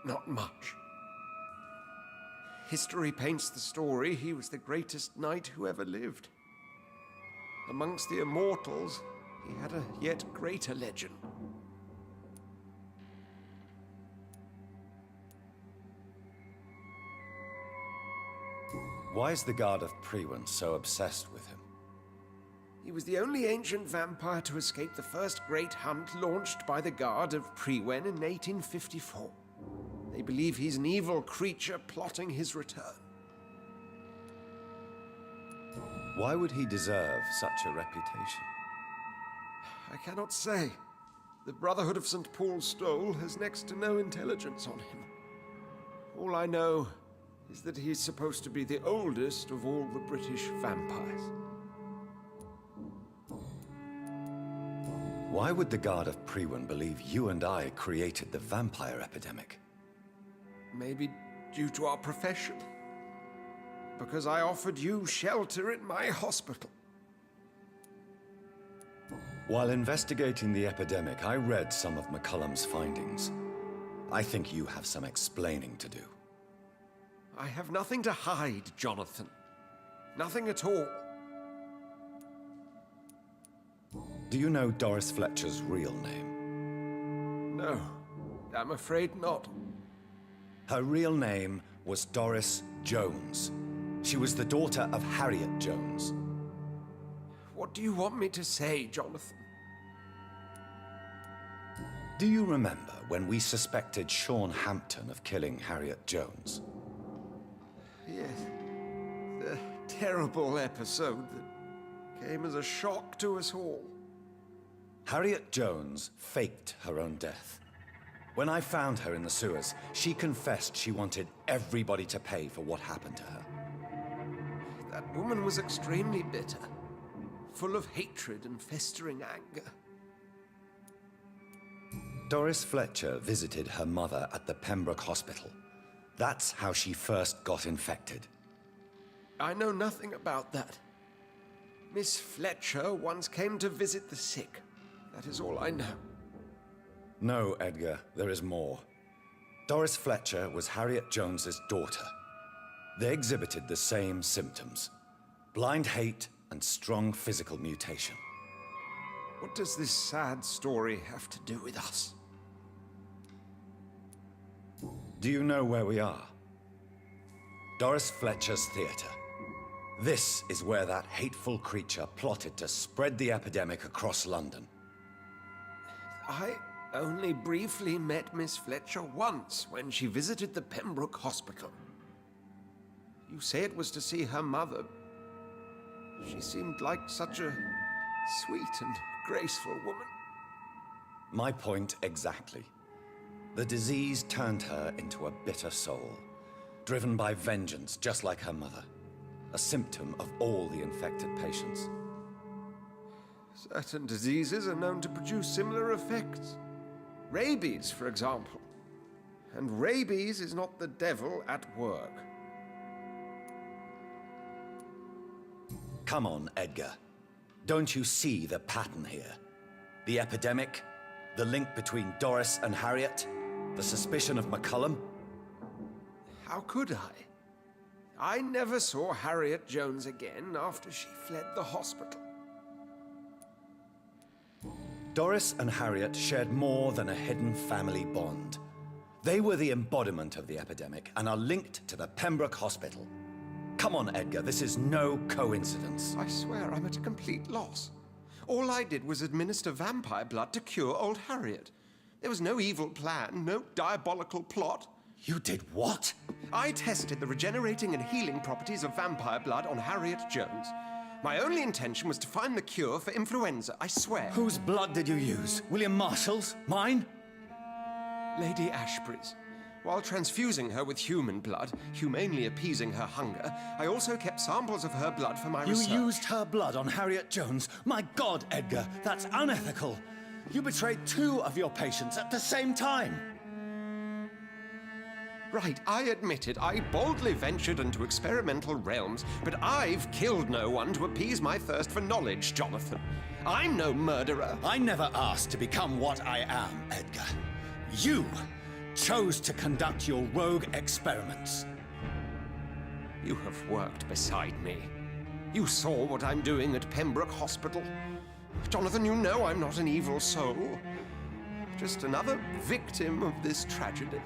Not much. History paints the story he was the greatest knight who ever lived. Amongst the immortals, he had a yet greater legend. Why is the Guard of Priwen so obsessed with him? He was the only ancient vampire to escape the first great hunt launched by the Guard of Priwen in 1854. They believe he's an evil creature plotting his return. Why would he deserve such a reputation? I cannot say. The Brotherhood of St. Paul's Stole has next to no intelligence on him. All I know is that he's supposed to be the oldest of all the British vampires. Why would the Guard of Priwen believe you and I created the vampire epidemic? Maybe due to our profession. Because I offered you shelter in my hospital. While investigating the epidemic, I read some of McCullum's findings. I think you have some explaining to do. I have nothing to hide, Jonathan. Nothing at all. Do you know Doris Fletcher's real name? No, I'm afraid not. Her real name was Doris Jones. She was the daughter of Harriet Jones. What do you want me to say, Jonathan? Do you remember when we suspected Sean Hampton of killing Harriet Jones? Yes. The terrible episode that came as a shock to us all. Harriet Jones faked her own death. When I found her in the sewers, she confessed she wanted everybody to pay for what happened to her. That woman was extremely bitter, full of hatred and festering anger. Doris Fletcher visited her mother at the Pembroke Hospital. That's how she first got infected. I know nothing about that. Miss Fletcher once came to visit the sick. That is all I know. No, Edgar, there is more. Doris Fletcher was Harriet Jones's daughter. They exhibited the same symptoms: blind hate and strong physical mutation. What does this sad story have to do with us? Do you know where we are? Doris Fletcher's theater. This is where that hateful creature plotted to spread the epidemic across London. I only briefly met Miss Fletcher once when she visited the Pembroke Hospital. You say it was to see her mother. She seemed like such a sweet and graceful woman. My point exactly. The disease turned her into a bitter soul, driven by vengeance just like her mother. A symptom of all the infected patients. Certain diseases are known to produce similar effects. Rabies, for example. And rabies is not the devil at work. Come on, Edgar. Don't you see the pattern here? The epidemic, the link between Doris and Harriet, the suspicion of McCullum? How could I? I never saw Harriet Jones again after she fled the hospital. Doris and Harriet shared more than a hidden family bond. They were the embodiment of the epidemic and are linked to the Pembroke Hospital. Come on, Edgar, this is no coincidence. I swear I'm at a complete loss. All I did was administer vampire blood to cure old Harriet. There was no evil plan, no diabolical plot. You did what? I tested the regenerating and healing properties of vampire blood on Harriet Jones. My only intention was to find the cure for influenza, I swear. Whose blood did you use? William Marshall's? Mine? Lady Ashbury's. While transfusing her with human blood, humanely appeasing her hunger, I also kept samples of her blood for my research. You used her blood on Harriet Jones? My God, Edgar, that's unethical. You betrayed 2 of your patients at the same time. Right, I admit it. I boldly ventured into experimental realms, but I've killed no one to appease my thirst for knowledge, Jonathan. I'm no murderer. I never asked to become what I am, Edgar. You chose to conduct your rogue experiments. You have worked beside me. You saw what I'm doing at Pembroke Hospital. Jonathan, you know I'm not an evil soul. Just another victim of this tragedy.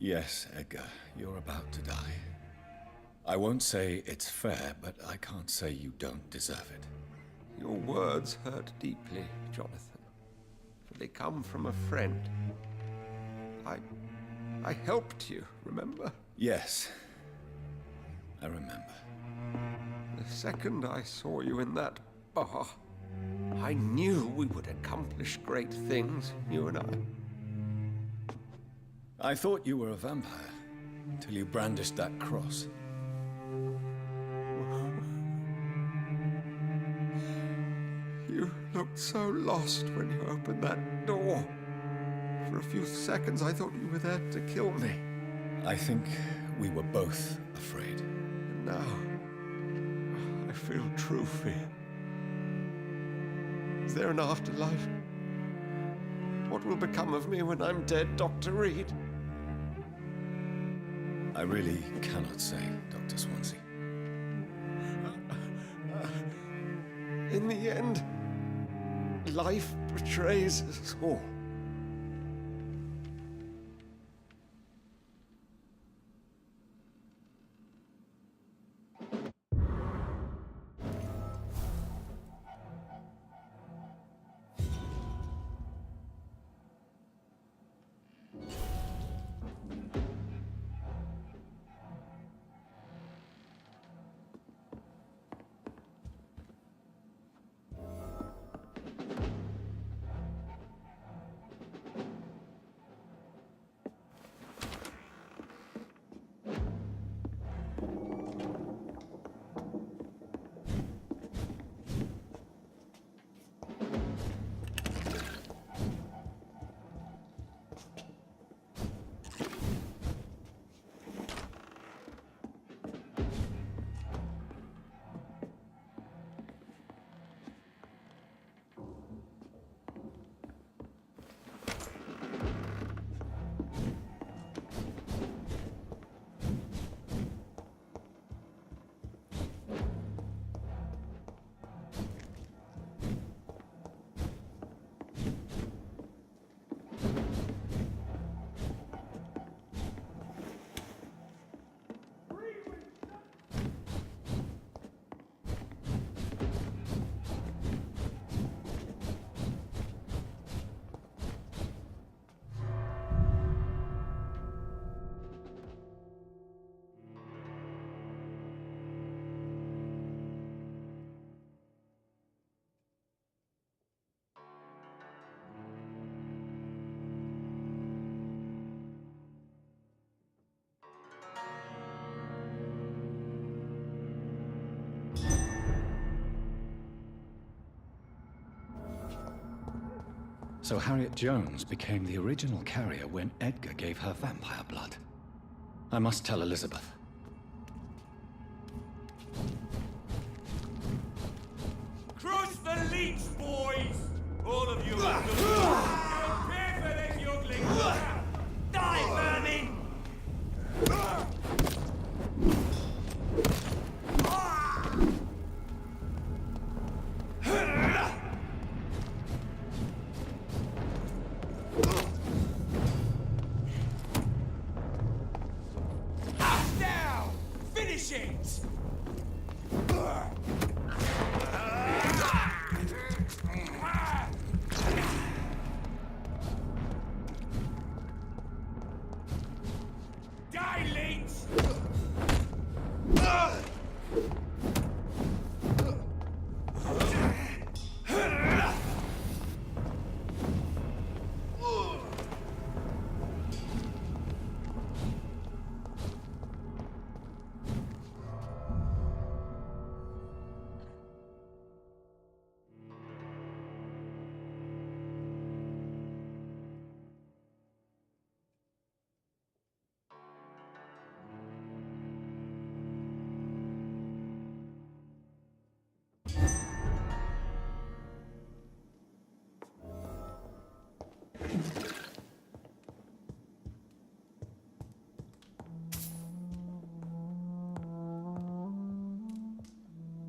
Yes, Edgar, you're about to die. I won't say it's fair, but I can't say you don't deserve it. Your words hurt deeply, Jonathan, for they come from a friend. I helped you, remember? Yes, I remember. The second I saw you in that bar, I knew we would accomplish great things, you and I. I thought you were a vampire, till you brandished that cross. You looked so lost when you opened that door. For a few seconds, I thought you were there to kill me. I think we were both afraid. And now, I feel true fear. Is there an afterlife? What will become of me when I'm dead, Dr. Reed? I really cannot say, Dr. Swansea. In the end, life betrays us all. So Harriet Jones became the original carrier when Edgar gave her vampire blood. I must tell Elizabeth. Crush the leech, boys! All of you are good. Prepare for them younglings! Die, vermin! Down! Finish it! Die, leech!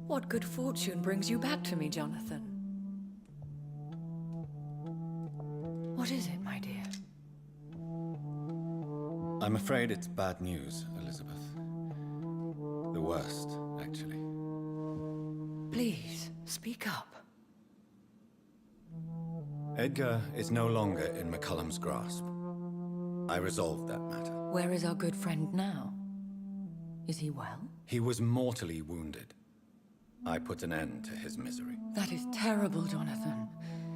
What good fortune brings you back to me, Jonathan? What is it, my dear? I'm afraid it's bad news, Elizabeth. The worst, actually. Please, speak up. Edgar is no longer in McCullum's grasp. I resolved that matter. Where is our good friend now? Is he well? He was mortally wounded. I put an end to his misery. That is terrible, Jonathan.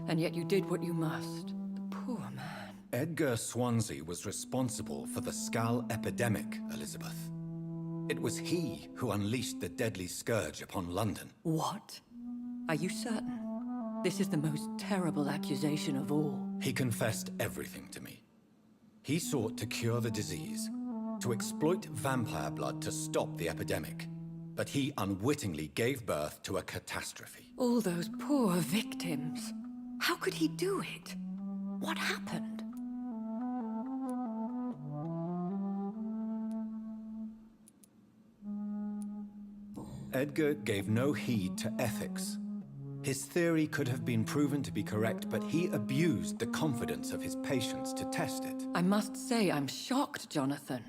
And yet you did what you must. The poor man. Edgar Swansea was responsible for the Skull epidemic, Elizabeth. It was he who unleashed the deadly scourge upon London. What? Are you certain? This is the most terrible accusation of all. He confessed everything to me. He sought to cure the disease, to exploit vampire blood to stop the epidemic. But he unwittingly gave birth to a catastrophe. All those poor victims. How could he do it? What happened? Edgar gave no heed to ethics. His theory could have been proven to be correct, but he abused the confidence of his patients to test it. I must say, I'm shocked, Jonathan.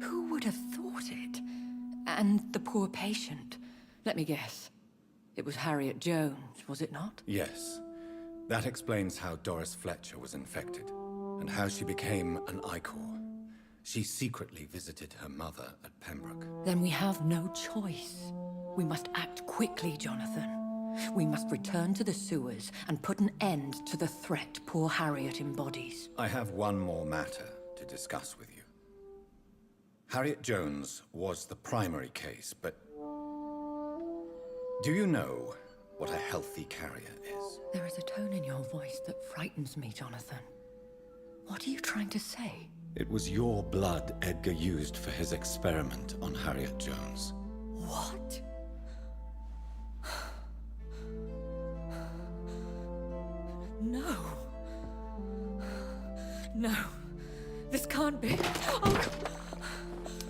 Who would have thought it? And the poor patient. Let me guess. It was Harriet Jones, was it not? Yes. That explains how Doris Fletcher was infected, and how she became an Ichor. She secretly visited her mother at Pembroke. Then we have no choice. We must act quickly, Jonathan. We must return to the sewers and put an end to the threat poor Harriet embodies. I have one more matter to discuss with you. Harriet Jones was the primary case, but do you know what a healthy carrier is? There is a tone in your voice that frightens me, Jonathan. What are you trying to say? It was your blood Edgar used for his experiment on Harriet Jones. What? No. No. This can't be. Oh.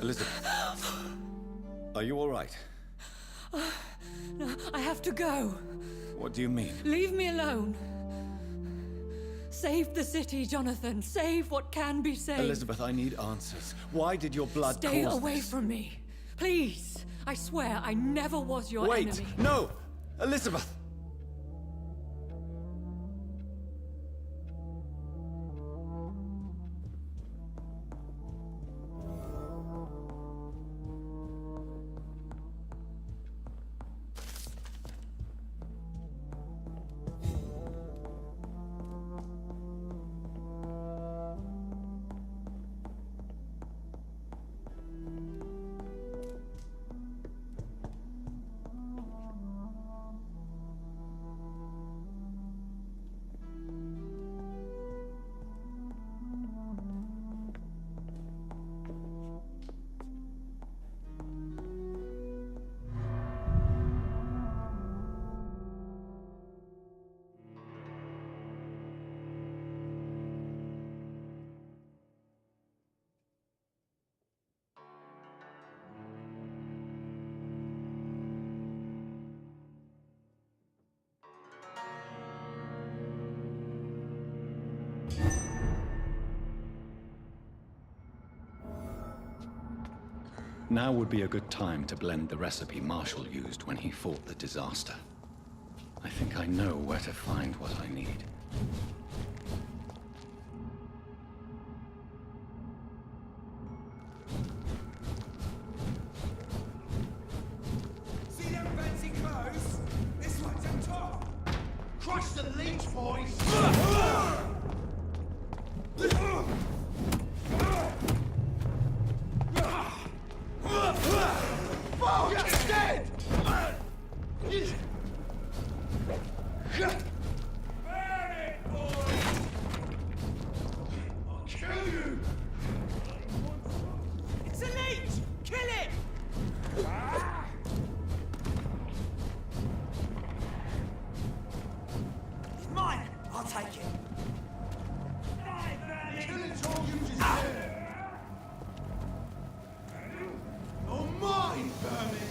Elizabeth, are you all right? No, I have to go. What do you mean? Leave me alone. Save the city, Jonathan. Save what can be saved. Elizabeth, I need answers. Why did your blood Stay cause away this? from me. Please. I swear I never was your Wait! enemy. No! Elizabeth! Now would be a good time to blend the recipe Marshall used when he fought the disaster. I think I know where to find what I need. See them fancy clothes? This one's on top. Crush the leech, boys! Oh, you're dead! Burn it, boys! I'll kill you! It's a leech! Kill it! It's mine! I'll take it! Kill it all you deserve! Oh, mine, vermin!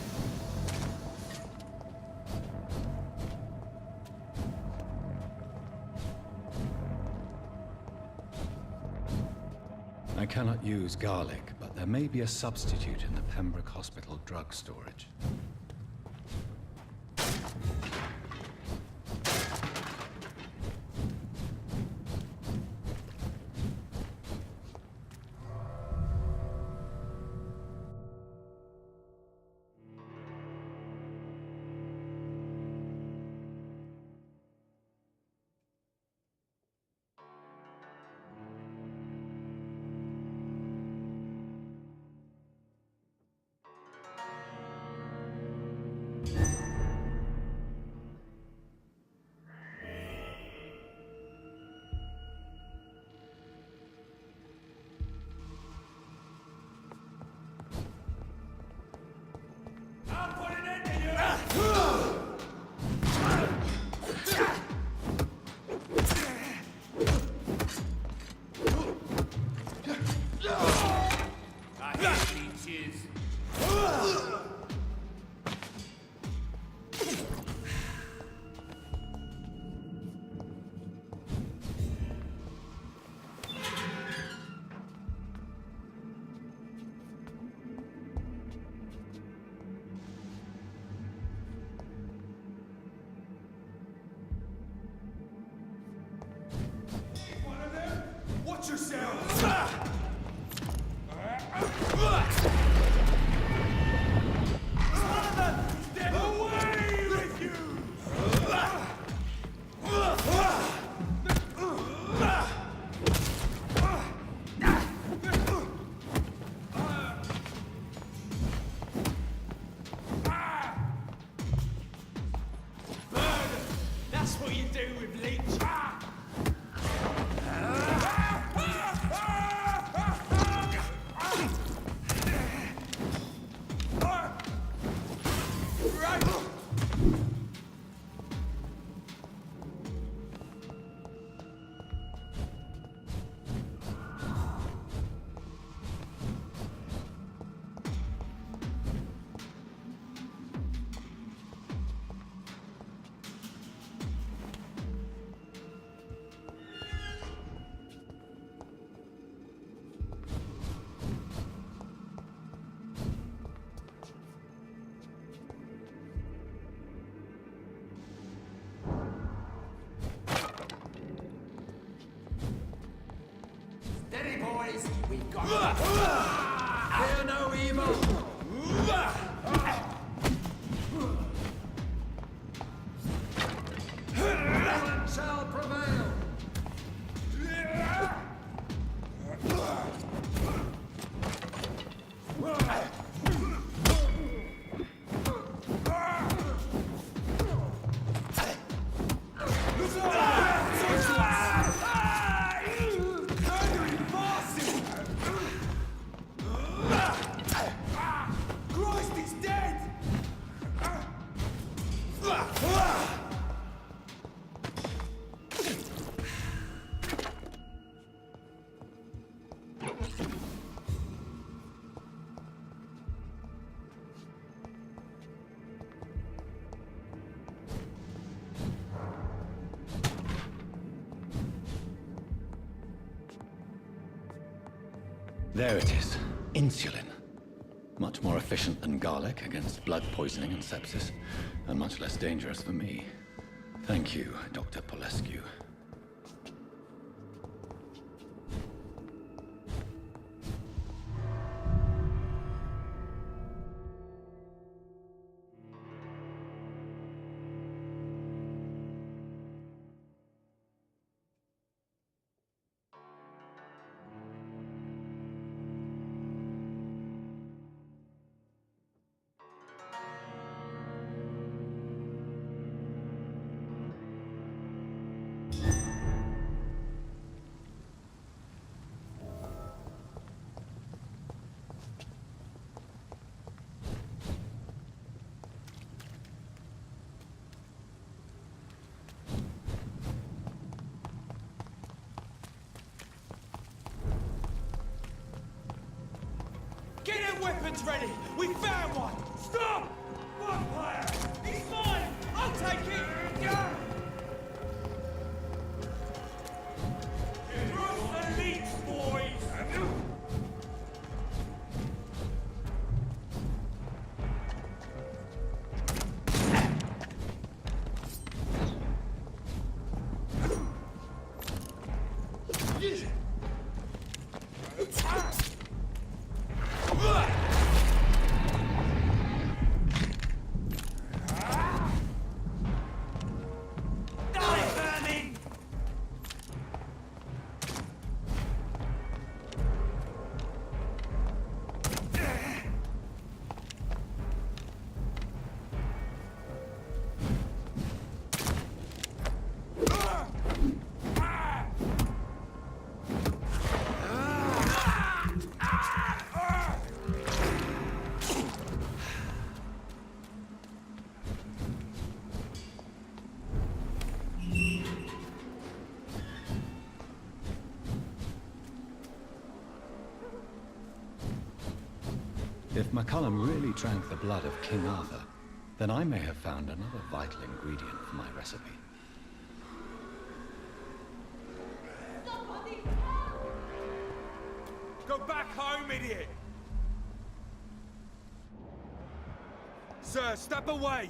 I cannot use garlic, but there may be a substitute in the Pembroke Hospital drug storage. Watch yourself! Step away with you! That's what you do with Leech. Steady, boys! We've got Fear no evil! Violence shall prevail! Christ, he's dead! There it is. Insulin. Much more efficient than garlic against blood poisoning and sepsis, and much less dangerous for me. Thank you, Dr. Polescu. Get your weapons ready! We found one! Stop! Vampire! He's mine! I'll take it! Cross the Leech, boys! If McCullum really drank the blood of King Arthur, then I may have found another vital ingredient for my recipe. Go back home, idiot! Sir, step away!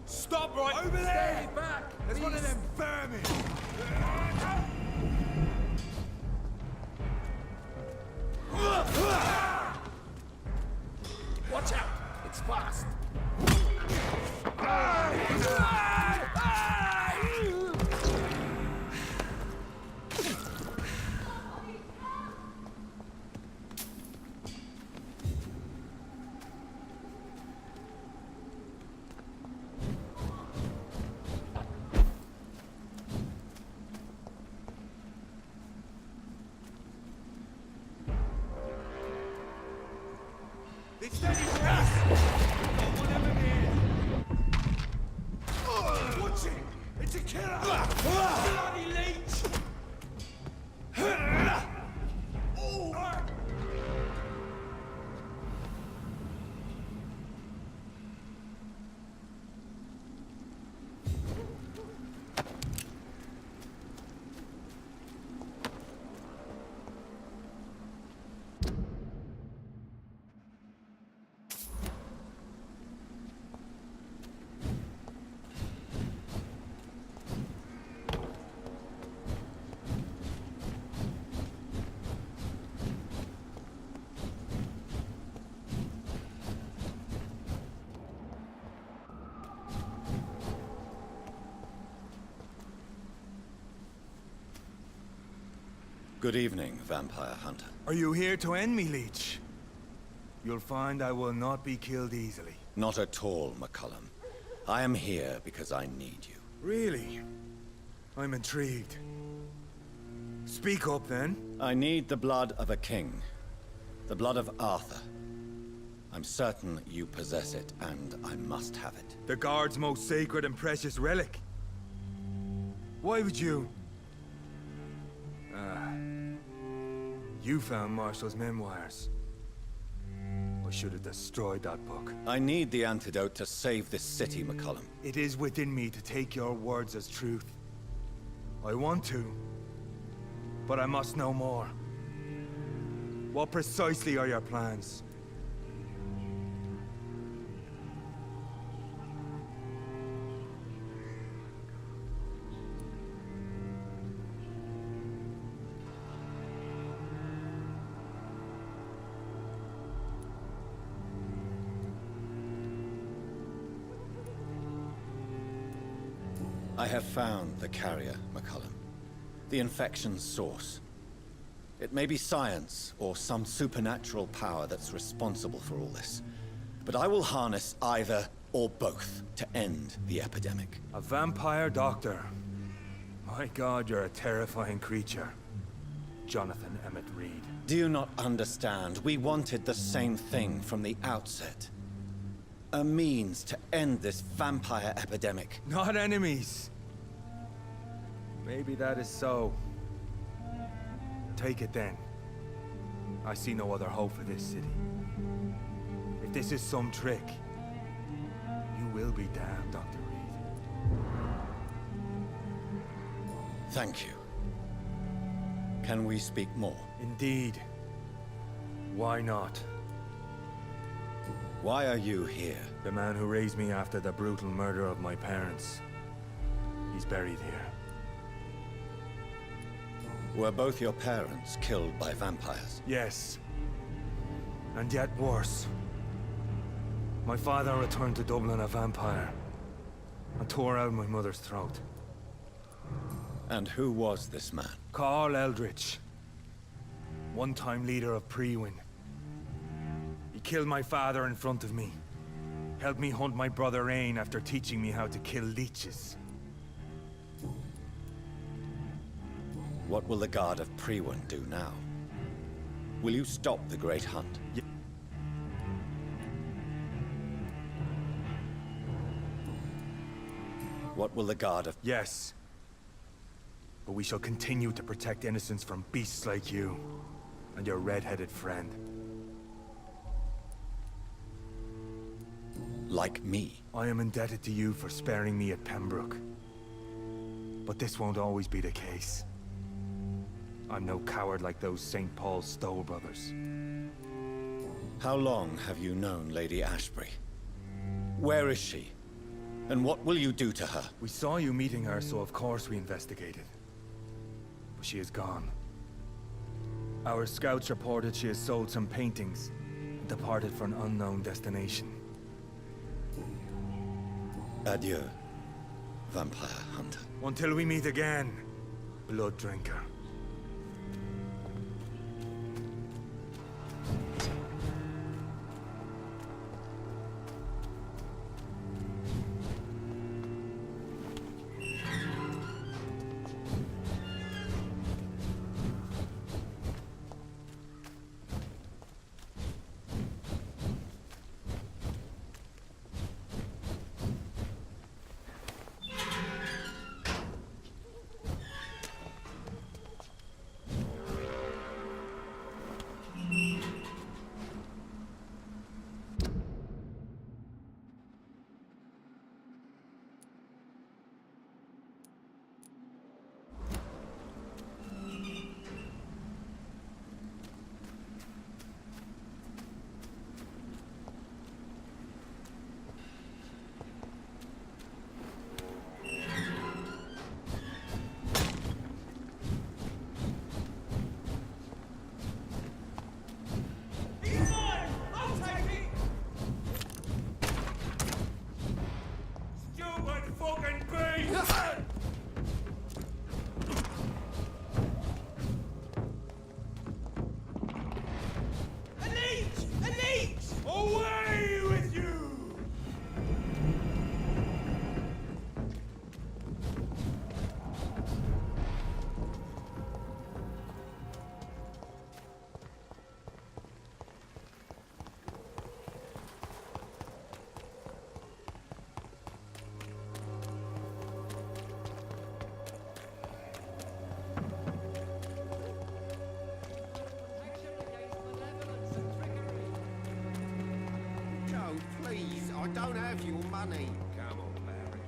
Stop right over there! Stay back! There's one of them vermin! Watch out! It's fast! It's steady, Trace! Got one of them here! Watch it! It's a killer! Bloody leech! Good evening, vampire hunter. Are you here to end me, Leech? You'll find I will not be killed easily. Not at all, McCullum. I am here because I need you. Really? I'm intrigued. Speak up, then. I need the blood of a king. The blood of Arthur. I'm certain you possess it, and I must have it. The Guard's most sacred and precious relic. Why would you... You found Marshall's memoirs. I should have destroyed that book. I need the antidote to save this city, McCullum. It is within me to take your words as truth. I want to, but I must know more. What precisely are your plans? I have found the carrier, McCullum. The infection's source. It may be science or some supernatural power that's responsible for all this. But I will harness either or both to end the epidemic. A vampire doctor. My God, you're a terrifying creature. Jonathan Emmett Reed. Do you not understand? We wanted the same thing from the outset. A means to end this vampire epidemic. Not enemies. Maybe that is so. Take it then. I see no other hope for this city. If this is some trick, you will be damned, Dr. Reed. Thank you. Can we speak more? Indeed. Why not? Why are you here? The man who raised me after the brutal murder of my parents. He's buried here. Were both your parents killed by vampires? Yes. And yet worse. My father returned to Dublin a vampire and tore out my mother's throat. And who was this man? Carl Eldritch. One-time leader of Prewin. He killed my father in front of me. Helped me hunt my brother Ain after teaching me how to kill leeches. What will the Guard of Prewin do now? Will you stop the Great Hunt? What will the Guard of... Yes. But we shall continue to protect innocents from beasts like you and your red-headed friend. Like me? I am indebted to you for sparing me at Pembroke. But this won't always be the case. I'm no coward like those St. Paul Stowe brothers. How long have you known Lady Ashbury? Where is she? And what will you do to her? We saw you meeting her, so of course we investigated. But she is gone. Our scouts reported she has sold some paintings and departed for an unknown destination. Adieu, vampire hunter. Until we meet again, blood drinker. Please, I don't have your money. Come on, Larry.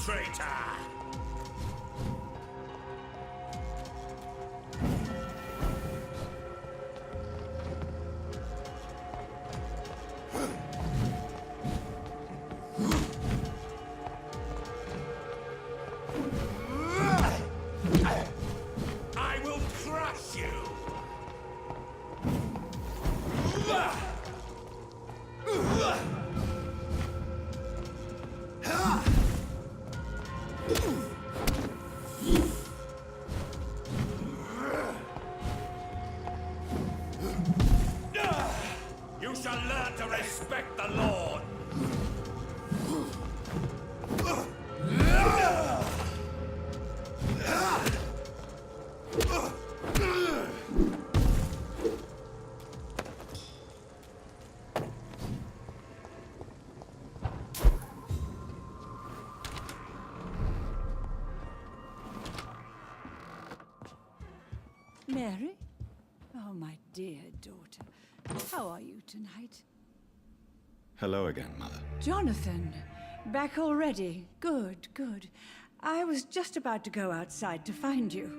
Traitor! I will crush you! You shall learn to respect the Lord! Mary? Oh, my dear daughter. How are you tonight? Hello again, Mother. Jonathan, back already. Good, good. I was just about to go outside to find you.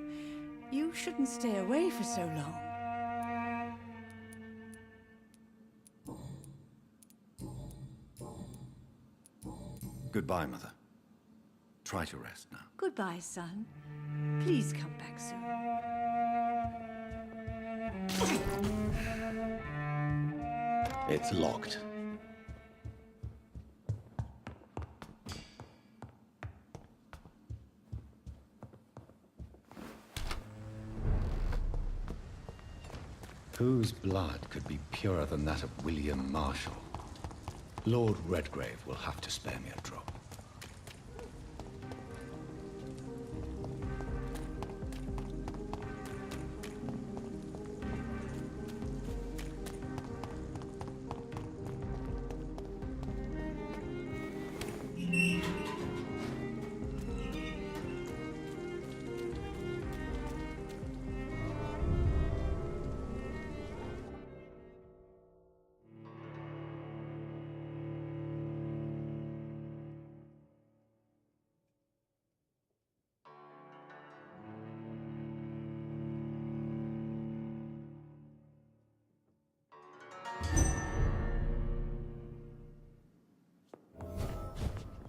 You shouldn't stay away for so long. Goodbye, Mother. Try to rest now. Goodbye, son. Please come back soon. It's locked. Whose blood could be purer than that of William Marshall? Lord Redgrave will have to spare me a drop.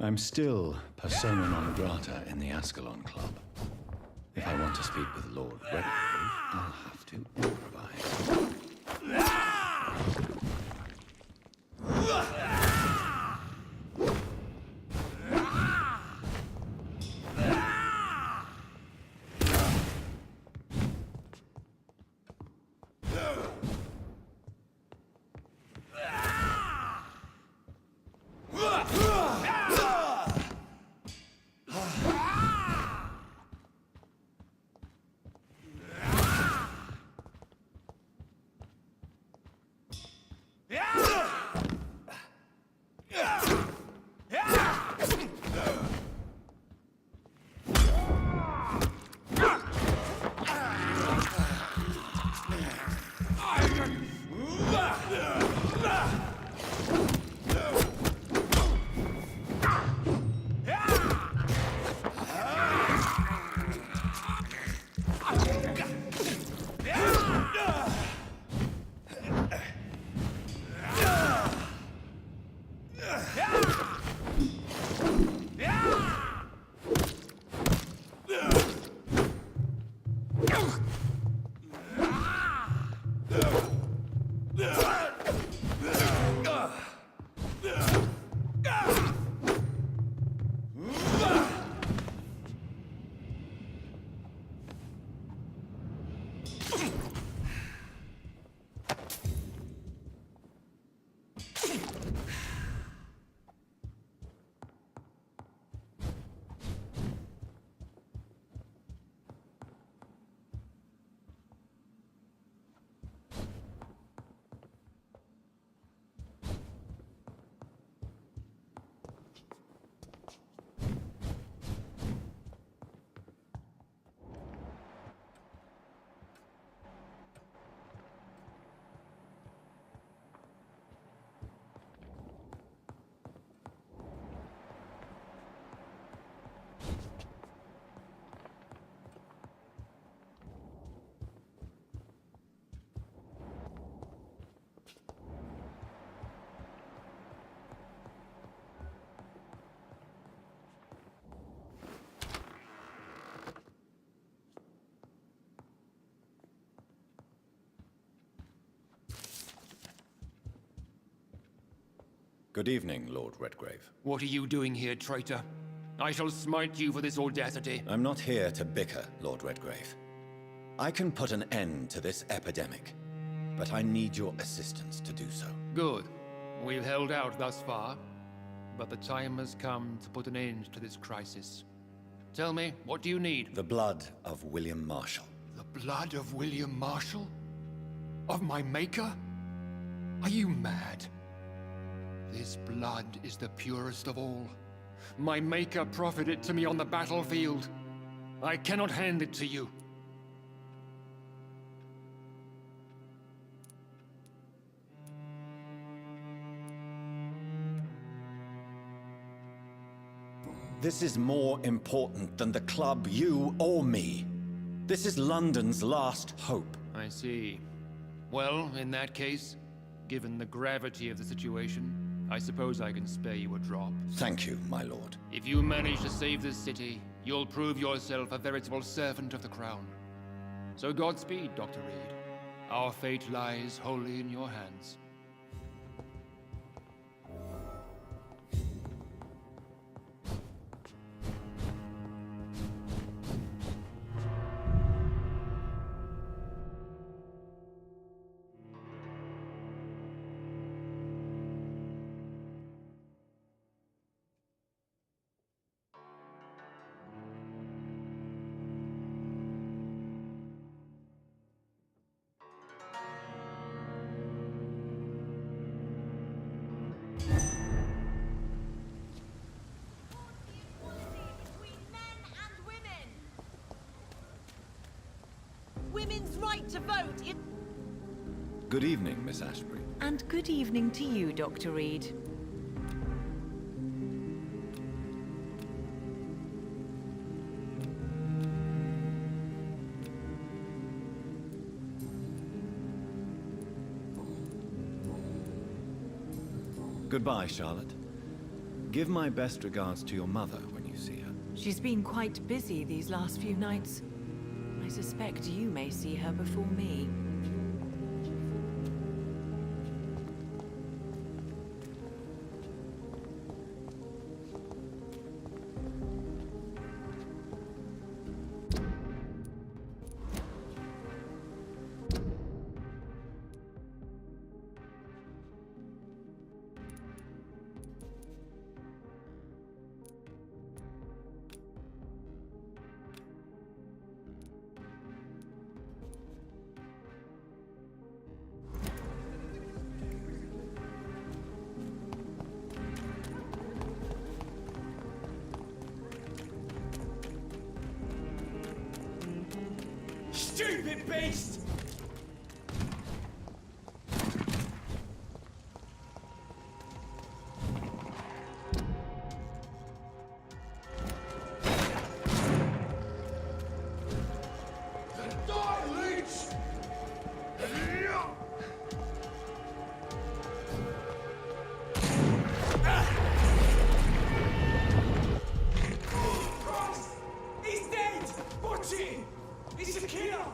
I'm still persona non grata in the Ascalon Club. If I want to speak with Lord Redgrave, I'll have to improvise. Good evening, Lord Redgrave. What are you doing here, traitor? I shall smite you for this audacity. I'm not here to bicker, Lord Redgrave. I can put an end to this epidemic, but I need your assistance to do so. Good. We've held out thus far, but the time has come to put an end to this crisis. Tell me, what do you need? The blood of William Marshall. The blood of William Marshall? Of my maker? Are you mad? This blood is the purest of all. My maker proffered it to me on the battlefield. I cannot hand it to you. This is more important than the club, you or me. This is London's last hope. I see. Well, in that case, given the gravity of the situation, I suppose I can spare you a drop. Thank you, my lord. If you manage to save this city, you'll prove yourself a veritable servant of the crown. So Godspeed, Dr. Reed. Our fate lies wholly in your hands. Women's right to vote in... Good evening, Miss Ashbury. And good evening to you, Dr. Reed. Goodbye, Charlotte. Give my best regards to your mother when you see her. She's been quite busy these last few nights. I suspect you may see her before me. Stupid beast! Die, leech! Christ! He's dead! Watch him! He's a killer!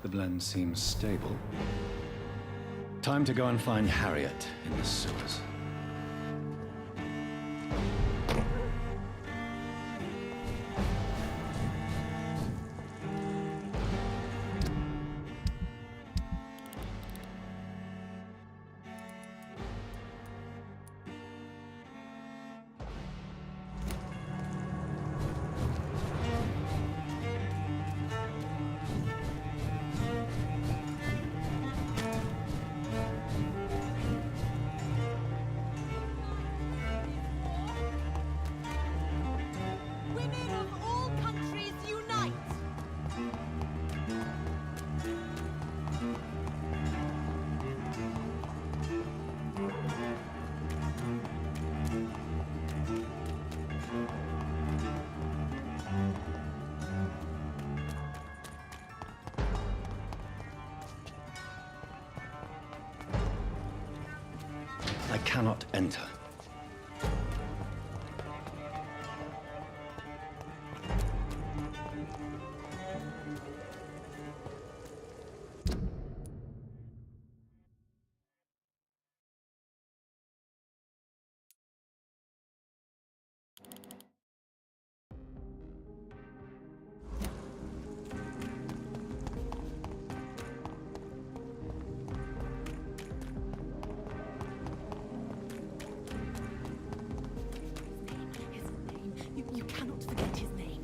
The blend seems stable. Time to go and find Harriet in the sewers. cannot enter. You cannot forget his name.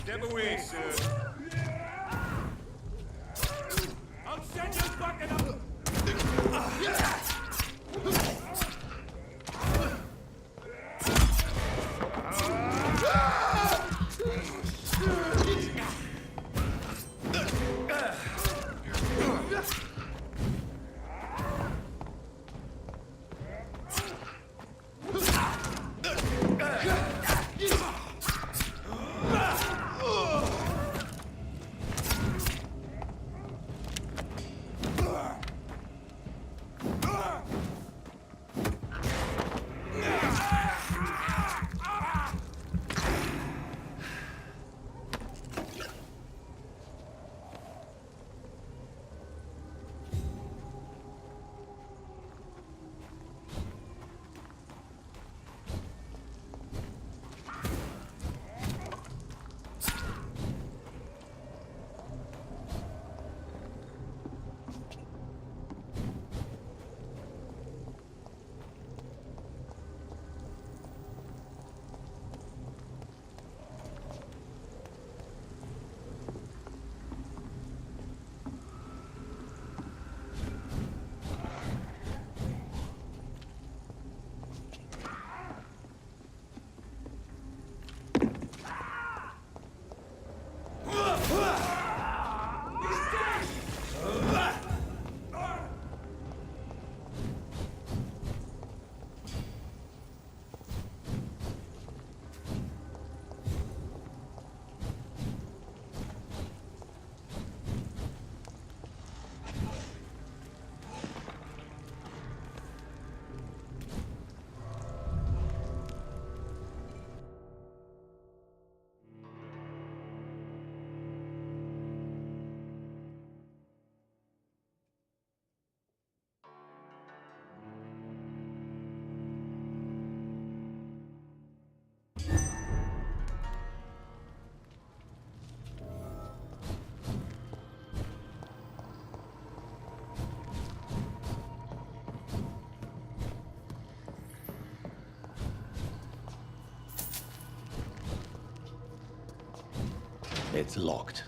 Step away, sir. I'll send you fucking up. It's locked.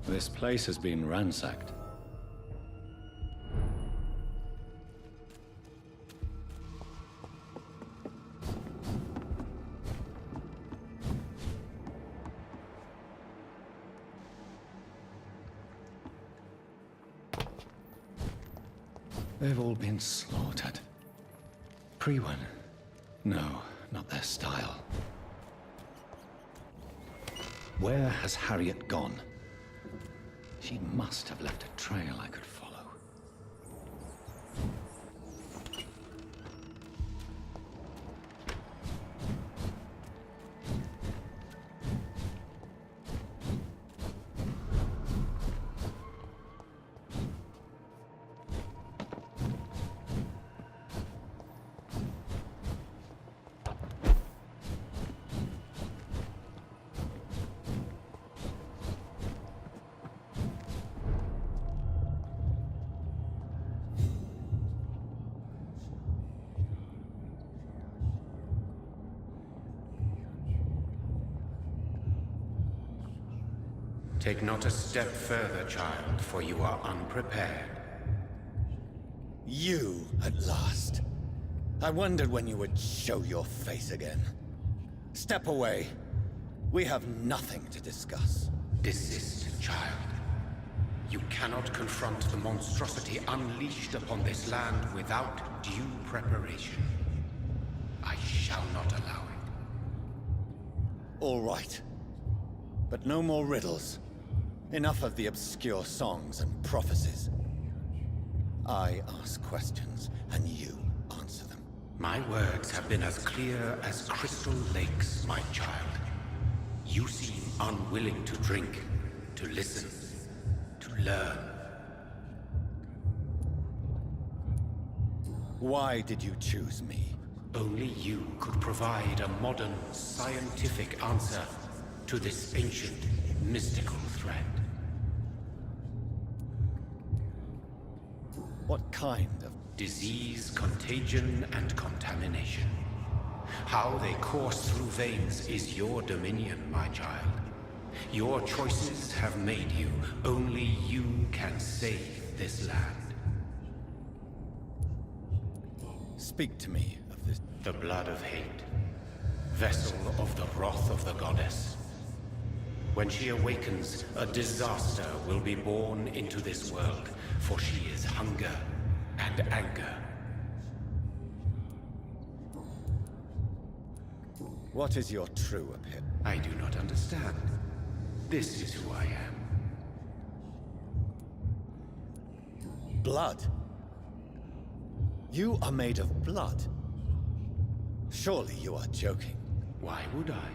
This place has been ransacked. They've all been slaughtered. Pre-one? No, not their style. Where has Harriet gone? She must have left a trail I could follow. Take not a step further, child, for you are unprepared. You, at last. I wondered when you would show your face again. Step away. We have nothing to discuss. Desist, child. You cannot confront the monstrosity unleashed upon this land without due preparation. I shall not allow it. All right. But no more riddles. Enough of the obscure songs and prophecies. I ask questions, and you answer them. My words have been as clear as crystal lakes, my child. You seem unwilling to drink, to listen, to learn. Why did you choose me? Only you could provide a modern, scientific answer to this ancient, mystical threat. What kind of... Disease, contagion, and contamination. How they course through veins is your dominion, my child. Your choices have made you. Only you can save this land. Speak to me of this... The blood of hate. Vessel of the wrath of the goddess. When she awakens, a disaster will be born into this world, for she is hunger and anger. What is your true opinion? I do not understand. This is who I am. Blood? You are made of blood. Surely you are joking. Why would I?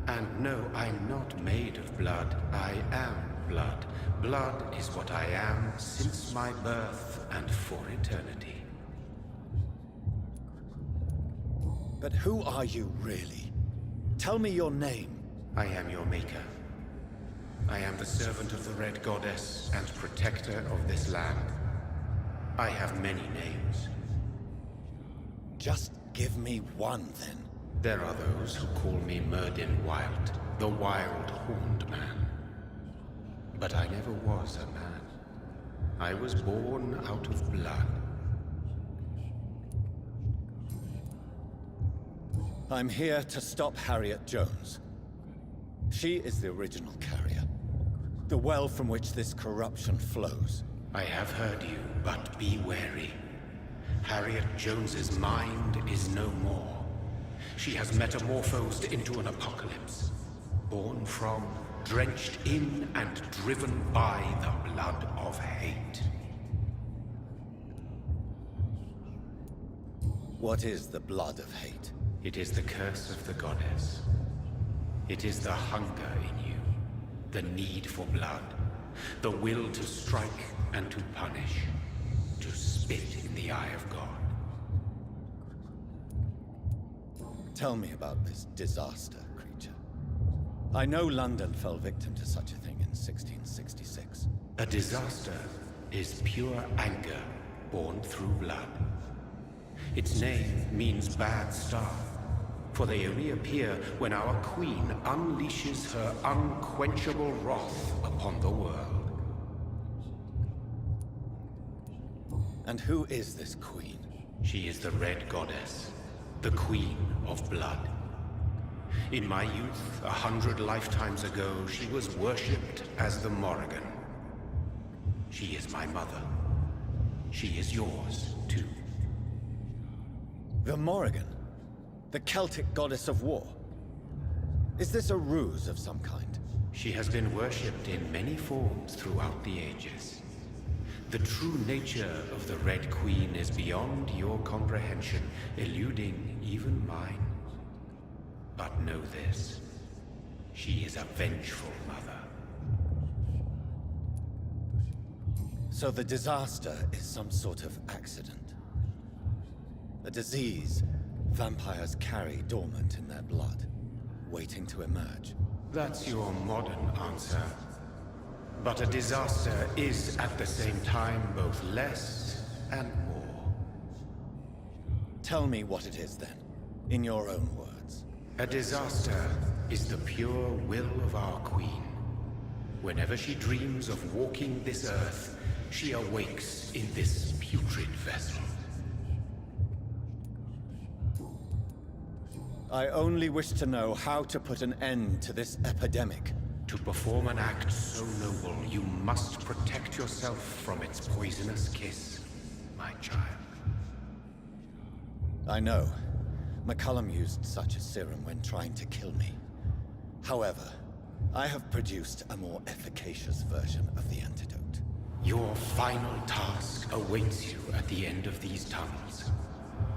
And no, I'm not made of blood. I am blood. Blood is what I am since my birth and for eternity. But who are you really? Tell me your name. I am your maker. I am the servant of the Red Goddess and protector of this land. I have many names. Just give me one, then. There are those who call me Myrddin Wild, the Wild Horned Man. But I never was a man. I was born out of blood. I'm here to stop Harriet Jones. She is the original carrier. The well from which this corruption flows. I have heard you, but be wary. Harriet Jones's mind is no more. She has metamorphosed into an apocalypse. Born from, drenched in, and driven by the blood of hate. What is the blood of hate? It is the curse of the goddess. It is the hunger in you, the need for blood, the will to strike and to punish, to spit in the eye of God. Tell me about this disaster, creature. I know London fell victim to such a thing in 1666. A disaster is pure anger born through blood. Its name means bad star, for they only appear when our queen unleashes her unquenchable wrath upon the world. And who is this queen? She is the Red Goddess, the Queen of Blood. In my youth, 100 lifetimes ago, she was worshipped as the Morrigan. She is my mother. She is yours, too. The Morrigan? The Celtic goddess of war? Is this a ruse of some kind? She has been worshipped in many forms throughout the ages. The true nature of the Red Queen is beyond your comprehension, eluding even mine. But know this, she is a vengeful mother. So the disaster is some sort of accident. A disease vampires carry dormant in their blood, waiting to emerge. That's your modern answer. But a disaster is at the same time both less and more. Tell me what it is then, in your own words. A disaster is the pure will of our queen. Whenever she dreams of walking this earth, she awakes in this putrid vessel. I only wish to know how to put an end to this epidemic. To perform an act so noble, you must protect yourself from its poisonous kiss, my child. I know. McCullum used such a serum when trying to kill me. However, I have produced a more efficacious version of the antidote. Your final task awaits you at the end of these tunnels.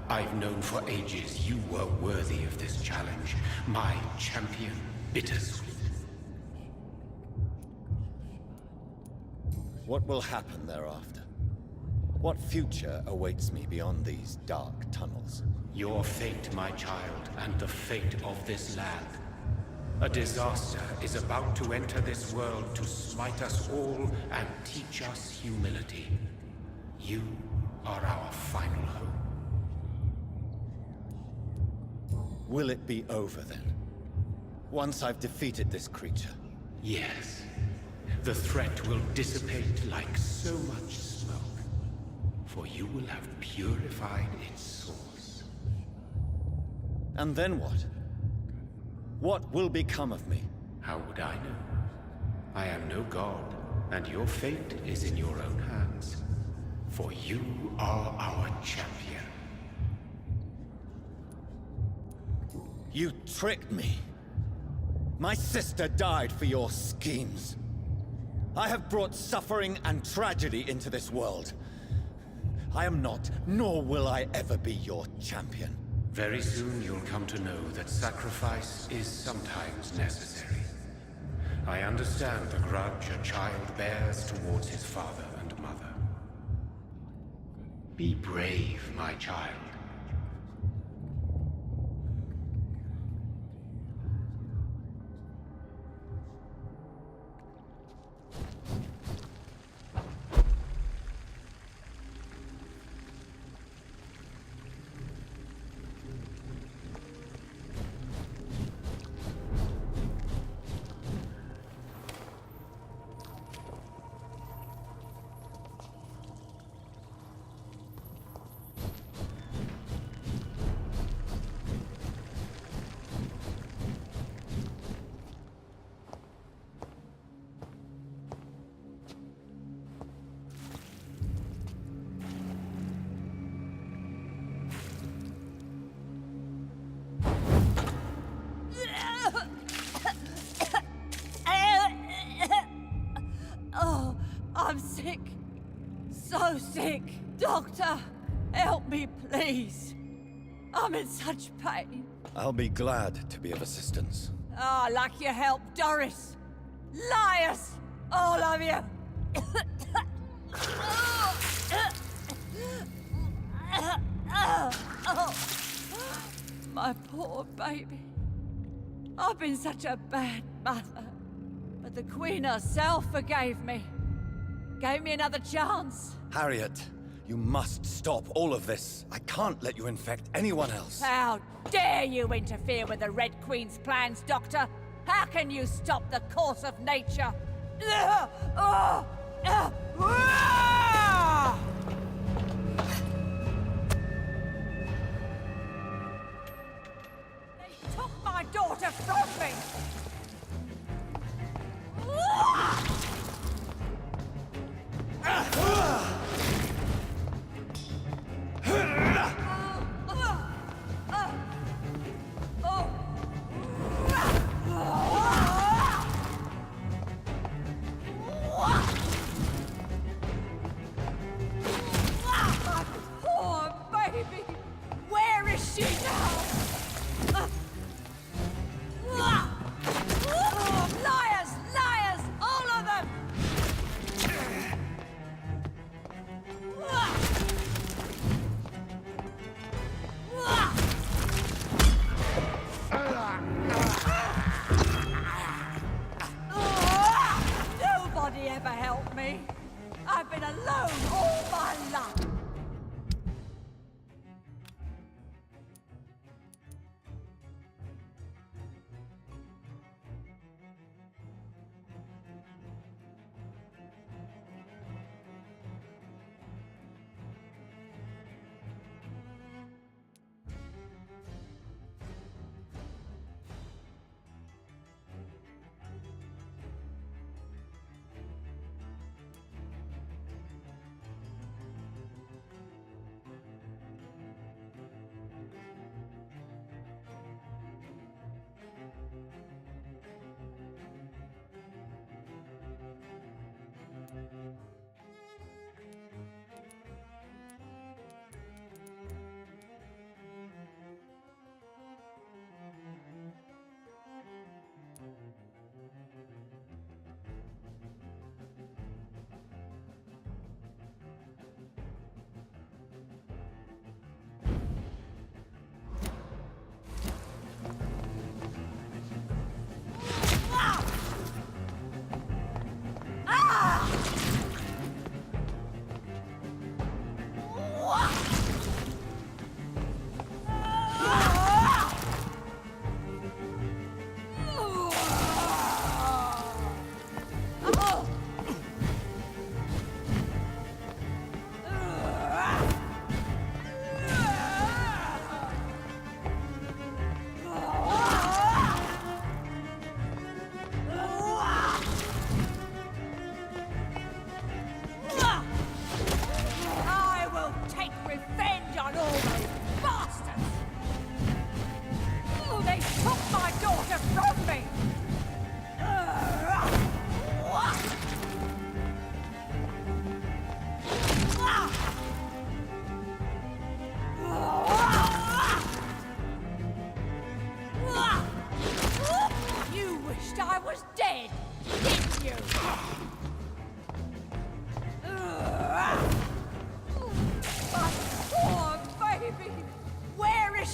I've known for ages you were worthy of this challenge, my champion, Bittersweet. What will happen thereafter? What future awaits me beyond these dark tunnels? Your fate, my child, and the fate of this land. A disaster is about to enter this world to smite us all and teach us humility. You are our final hope. Will it be over then? Once I've defeated this creature? Yes. The threat will dissipate like so much smoke, for you will have purified its source. And then what? What will become of me? How would I know? I am no god, and your fate is in your own hands. For you are our champion. You tricked me. My sister died for your schemes. I have brought suffering and tragedy into this world. I am not, nor will I ever be your champion. Very soon you'll come to know that sacrifice is sometimes necessary. I understand the grudge a child bears towards his father and mother. Be brave, my child. Oh, I'm sick. So sick. Doctor, help me, please. I'm in such pain. I'll be glad to be of assistance. Ah, like your help, Doris. Liars! All of you! My poor baby. I've been such a bad mother. But the Queen herself forgave me. Gave me another chance. Harriet, you must stop all of this. I can't let you infect anyone else. How dare you interfere with the Red Queen's plans, Doctor? How can you stop the course of nature? They took my daughter from me!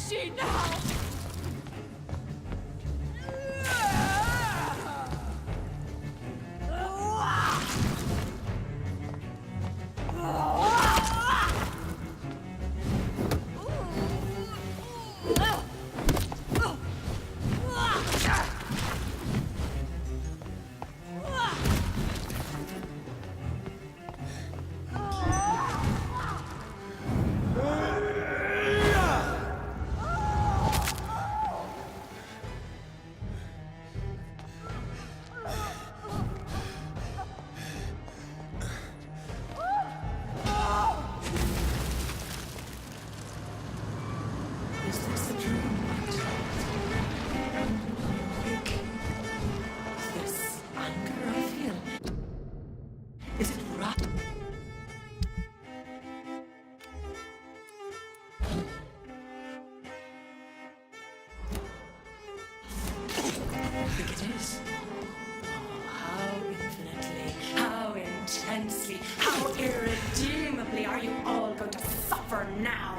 is she now? How irredeemably are you all going to suffer now?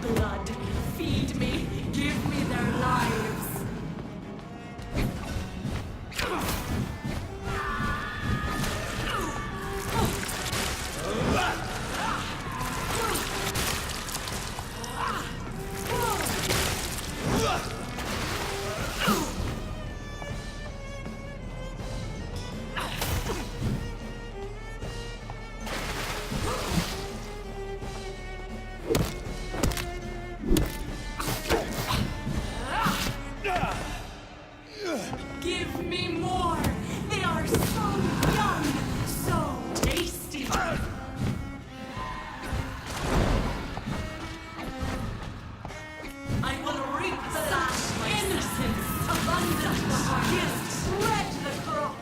Blood, feed me, give me their lives. Give me more! They are so young, so tasty! I will reap the last innocence abundant! Yes, tread the crop!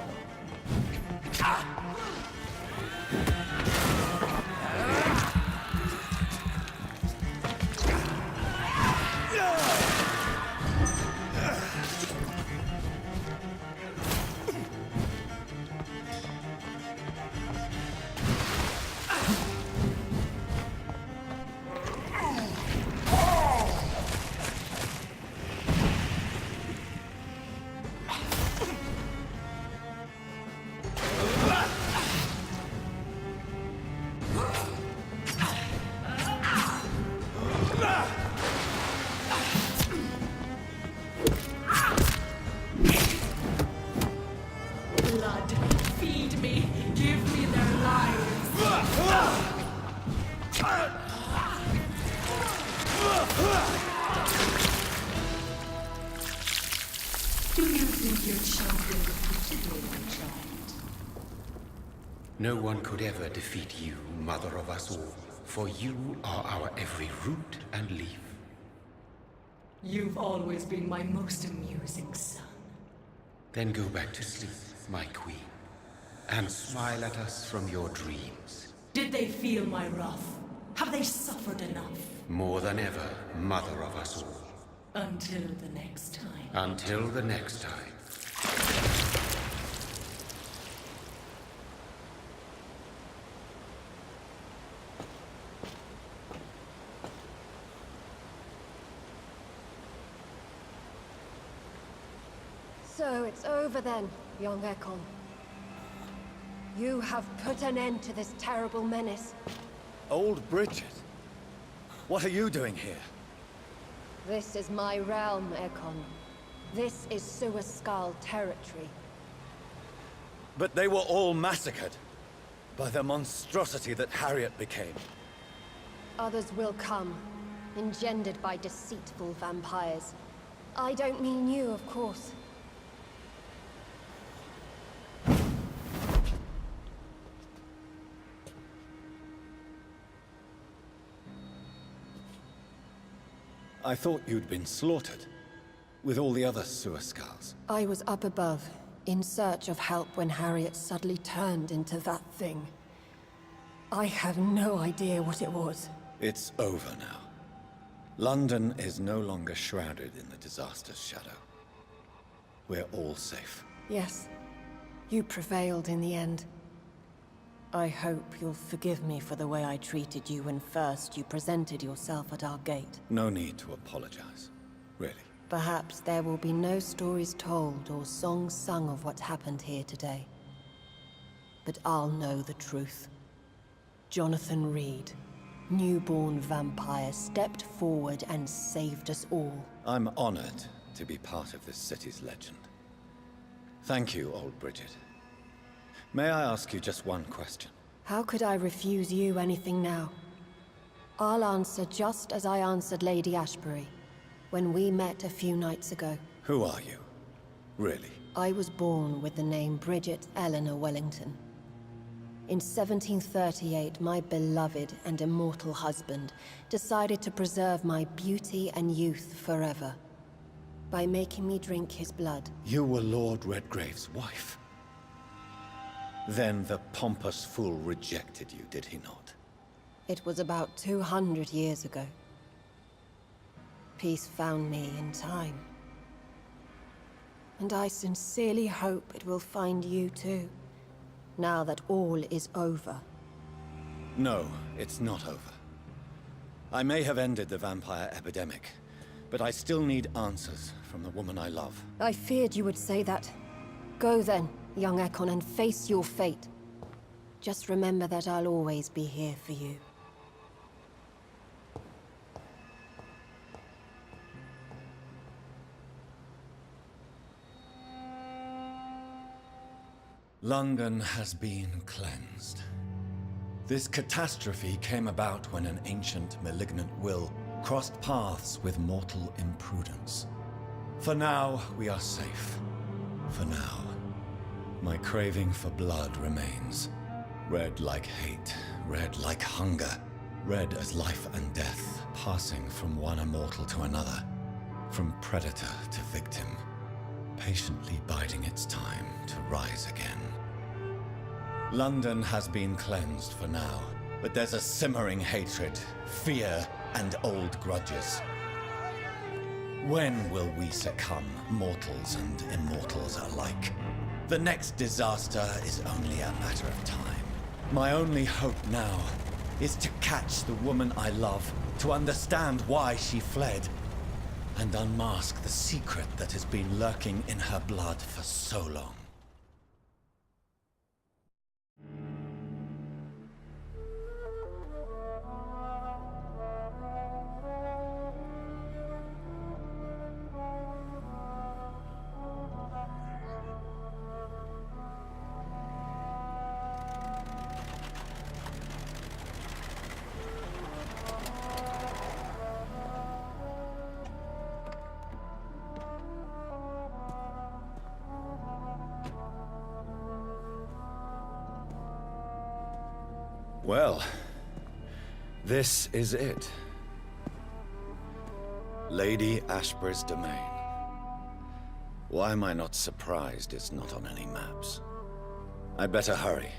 Blood, feed me, give me their lives. Do you think your champion will defeat you, my child? No one could ever defeat you, mother of us all, for you are our every root and leaf. You've always been my most amusing son. Then go back to sleep, my queen, and smile at us from your dreams. Did they feel my wrath? Have they suffered enough? More than ever, mother of us all. Until the next time. Until the next time. So it's over then, young Ekon. You have put an end to this terrible menace. Old Bridget? What are you doing here? This is my realm, Ekon. This is Suaskal territory. But they were all massacred by the monstrosity that Harriet became. Others will come, engendered by deceitful vampires. I don't mean you, of course. I thought you'd been slaughtered, with all the other Suaskals. I was up above, in search of help when Harriet suddenly turned into that thing. I have no idea what it was. It's over now. London is no longer shrouded in the disaster's shadow. We're all safe. Yes, you prevailed in the end. I hope you'll forgive me for the way I treated you when first you presented yourself at our gate. No need to apologize, really. Perhaps there will be no stories told or songs sung of what happened here today. But I'll know the truth. Jonathan Reed, newborn vampire, stepped forward and saved us all. I'm honored to be part of this city's legend. Thank you, old Bridget. May I ask you just one question? How could I refuse you anything now? I'll answer just as I answered Lady Ashbury when we met a few nights ago. Who are you? Really? I was born with the name Bridget Eleanor Wellington. In 1738, my beloved and immortal husband decided to preserve my beauty and youth forever by making me drink his blood. You were Lord Redgrave's wife. Then the pompous fool rejected you, did he not? It was about 200 years ago. Peace found me in time. And I sincerely hope it will find you too, now that all is over. No, it's not over. I may have ended the vampire epidemic, but I still need answers from the woman I love. I feared you would say that. Go then, young Ekon, and face your fate. Just remember that I'll always be here for you. London has been cleansed. This catastrophe came about when an ancient, malignant will crossed paths with mortal imprudence. For now, we are safe. For now. My craving for blood remains. Red like hate, red like hunger. Red as life and death, passing from one immortal to another. From predator to victim. Patiently biding its time to rise again. London has been cleansed for now, but there's a simmering hatred, fear, and old grudges. When will we succumb, mortals and immortals alike? The next disaster is only a matter of time. My only hope now is to catch the woman I love, to understand why she fled, and unmask the secret that has been lurking in her blood for so long. Well, this is it. Lady Ashbury's domain. Why am I not surprised it's not on any maps? I'd better hurry.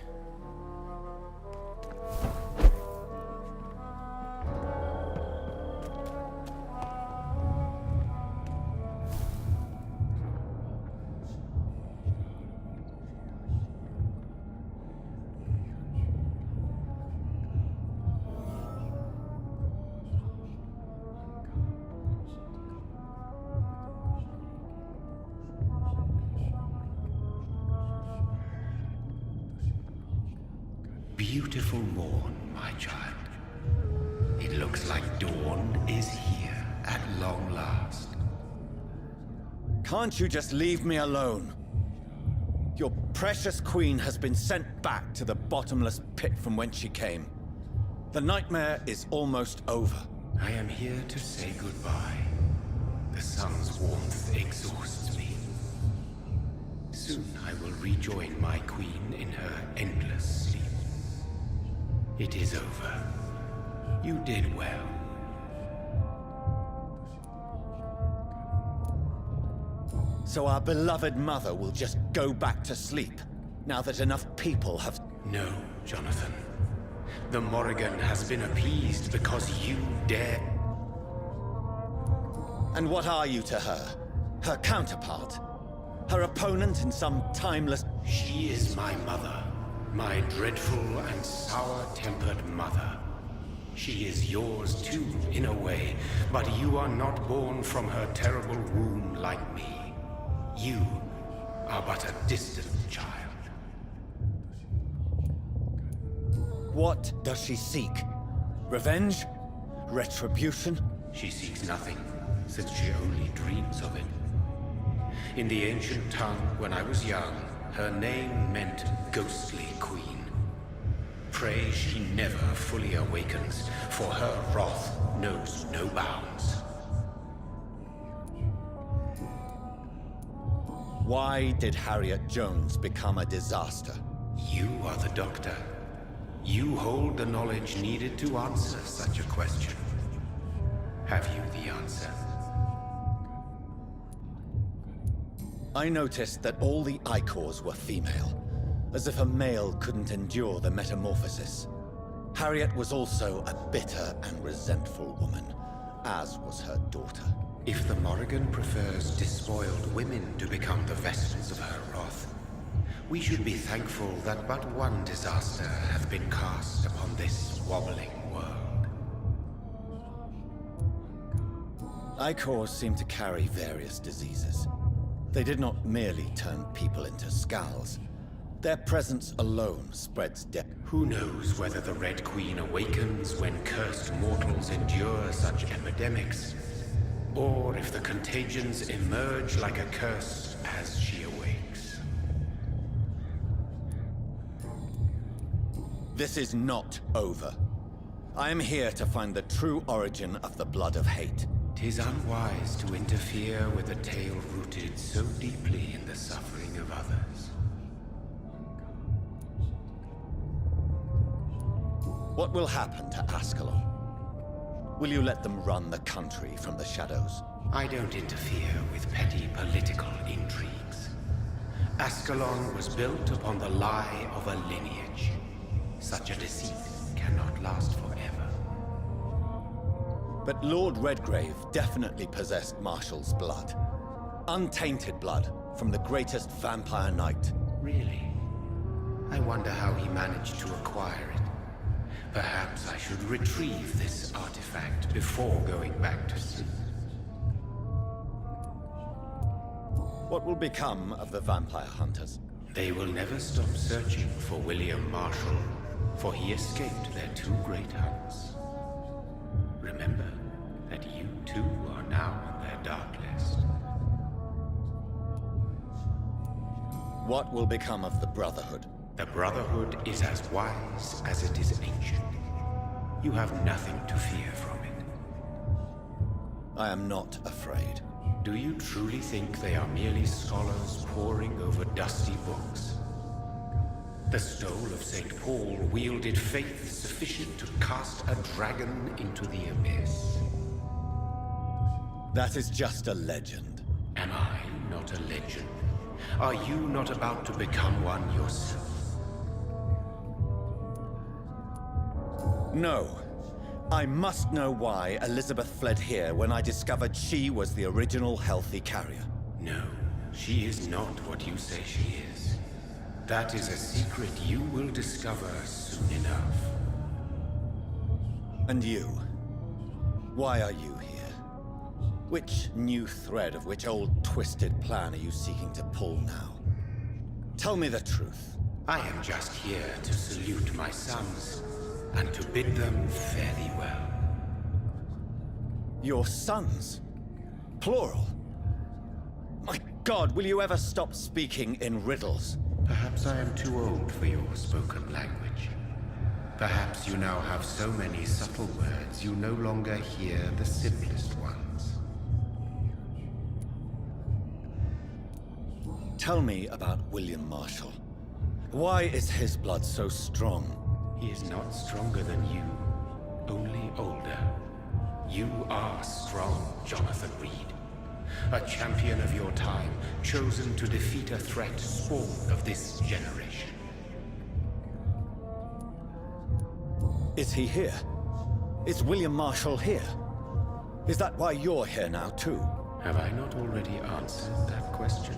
Beautiful morn, my child. It looks like dawn is here at long last. Can't you just leave me alone? Your precious queen has been sent back to the bottomless pit from whence she came. The nightmare is almost over. I am here to say goodbye. The sun's warmth exhausts me. Soon I will rejoin my queen in her endless sleep. It is over. You did well. So our beloved mother will just go back to sleep, now that enough people have... No, Jonathan. The Morrigan has been appeased because you dare... And what are you to her? Her counterpart? Her opponent in some timeless... She is my mother. My dreadful and sour-tempered mother. She is yours too, in a way, but you are not born from her terrible womb like me. You are but a distant child. What does she seek? Revenge? Retribution? She seeks nothing, since she only dreams of it. In the ancient tongue, when I was young, her name meant ghostly queen. Pray she never fully awakens, for her wrath knows no bounds. Why did Harriet Jones become a disaster? You are the doctor. You hold the knowledge needed to answer such a question. Have you the answer? I noticed that all the Icors were female, as if a male couldn't endure the metamorphosis. Harriet was also a bitter and resentful woman, as was her daughter. If the Morrigan prefers despoiled women to become the vessels of her wrath, we should be thankful that but one disaster hath been cast upon this wobbling world. Icors seem to carry various diseases. They did not merely turn people into skulls. Their presence alone spreads death. Who knows whether the Red Queen awakens when cursed mortals endure such epidemics, or if the contagions emerge like a curse as she awakes. This is not over. I am here to find the true origin of the blood of hate. 'Tis unwise to interfere with a tale rooted so deeply in the suffering of others. What will happen to Ascalon? Will you let them run the country from the shadows? I don't interfere with petty political intrigues. Ascalon was built upon the lie of a lineage. Such a deceit cannot last forever. But Lord Redgrave definitely possessed Marshall's blood. Untainted blood from the greatest vampire knight. Really? I wonder how he managed to acquire it. Perhaps I should retrieve this artifact before going back to sleep. What will become of the vampire hunters? They will never stop searching for William Marshall, for he escaped their two great hunts. Remember that you too are now on their dark list. What will become of the Brotherhood? The Brotherhood is as wise as it is ancient. You have nothing to fear from it. I am not afraid. Do you truly think they are merely scholars poring over dusty books? The stole of St. Paul wielded faith sufficient to cast a dragon into the abyss. That is just a legend. Am I not a legend? Are you not about to become one yourself? No. I must know why Elizabeth fled here when I discovered she was the original healthy carrier. No, she is not what you say she is. That is a secret you will discover soon enough. And you? Why are you here? Which new thread of which old twisted plan are you seeking to pull now? Tell me the truth. I am just here to salute my sons, and to bid them fare thee well. Your sons? Plural? My God, will you ever stop speaking in riddles? Perhaps I am too old for your spoken language. Perhaps you now have so many subtle words you no longer hear the simplest ones. Tell me about William Marshall. Why is his blood so strong? He is not stronger than you, only older. You are strong, Jonathan Reed. A champion of your time, chosen to defeat a threat spawn of this generation. Is he here? Is William Marshall here? Is that why you're here now, too? Have I not already answered that question?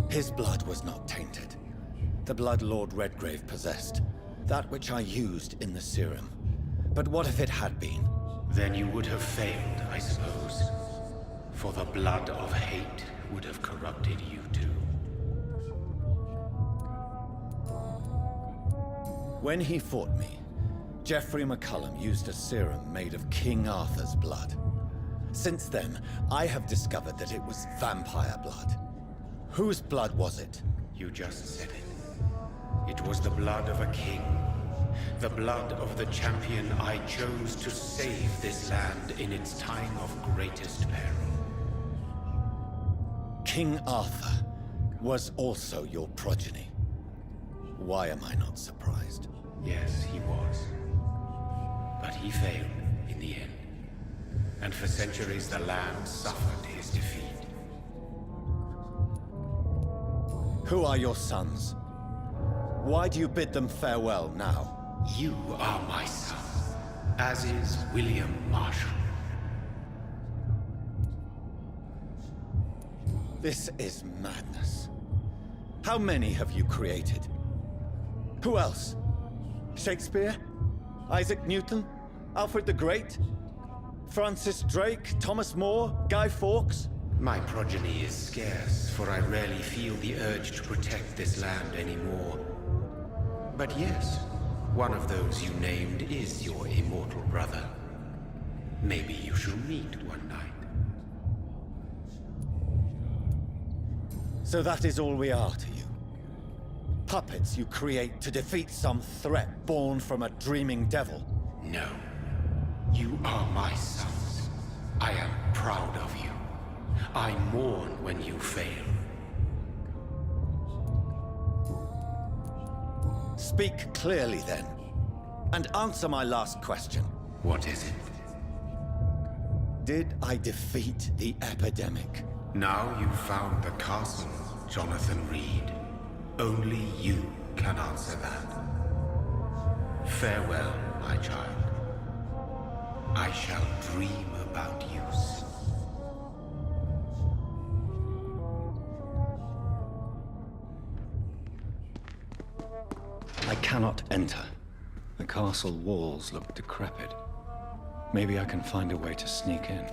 His blood was not tainted. The blood Lord Redgrave possessed. That which I used in the serum. But what if it had been? Then you would have failed, I suppose. For the blood of hate would have corrupted you too. When he fought me, Geoffrey McCullum used a serum made of King Arthur's blood. Since then, I have discovered that it was vampire blood. Whose blood was it? You just said it. It was the blood of a king. The blood of the champion I chose to save this land in its time of greatest peril. King Arthur was also your progeny. Why am I not surprised? Yes, he was. But he failed in the end. And for centuries the land suffered his defeat. Who are your sons? Why do you bid them farewell now? You are my son, as is William Marshall. This is madness. How many have you created? Who else? Shakespeare? Isaac Newton? Alfred the Great? Francis Drake? Thomas More? Guy Fawkes? My progeny is scarce, for I rarely feel the urge to protect this land anymore. But yes, one of those you named is your immortal brother. Maybe you shall meet one night. So that is all we are to you? Puppets you create to defeat some threat born from a dreaming devil? No. You are my sons. I am proud of you. I mourn when you fail. Speak clearly then, and answer my last question. What is it? Did I defeat the epidemic? Now you've found the castle, Jonathan Reed. Only you can answer that. Farewell, my child. I shall dream about you soon. I cannot enter. The castle walls look decrepit. Maybe I can find a way to sneak in.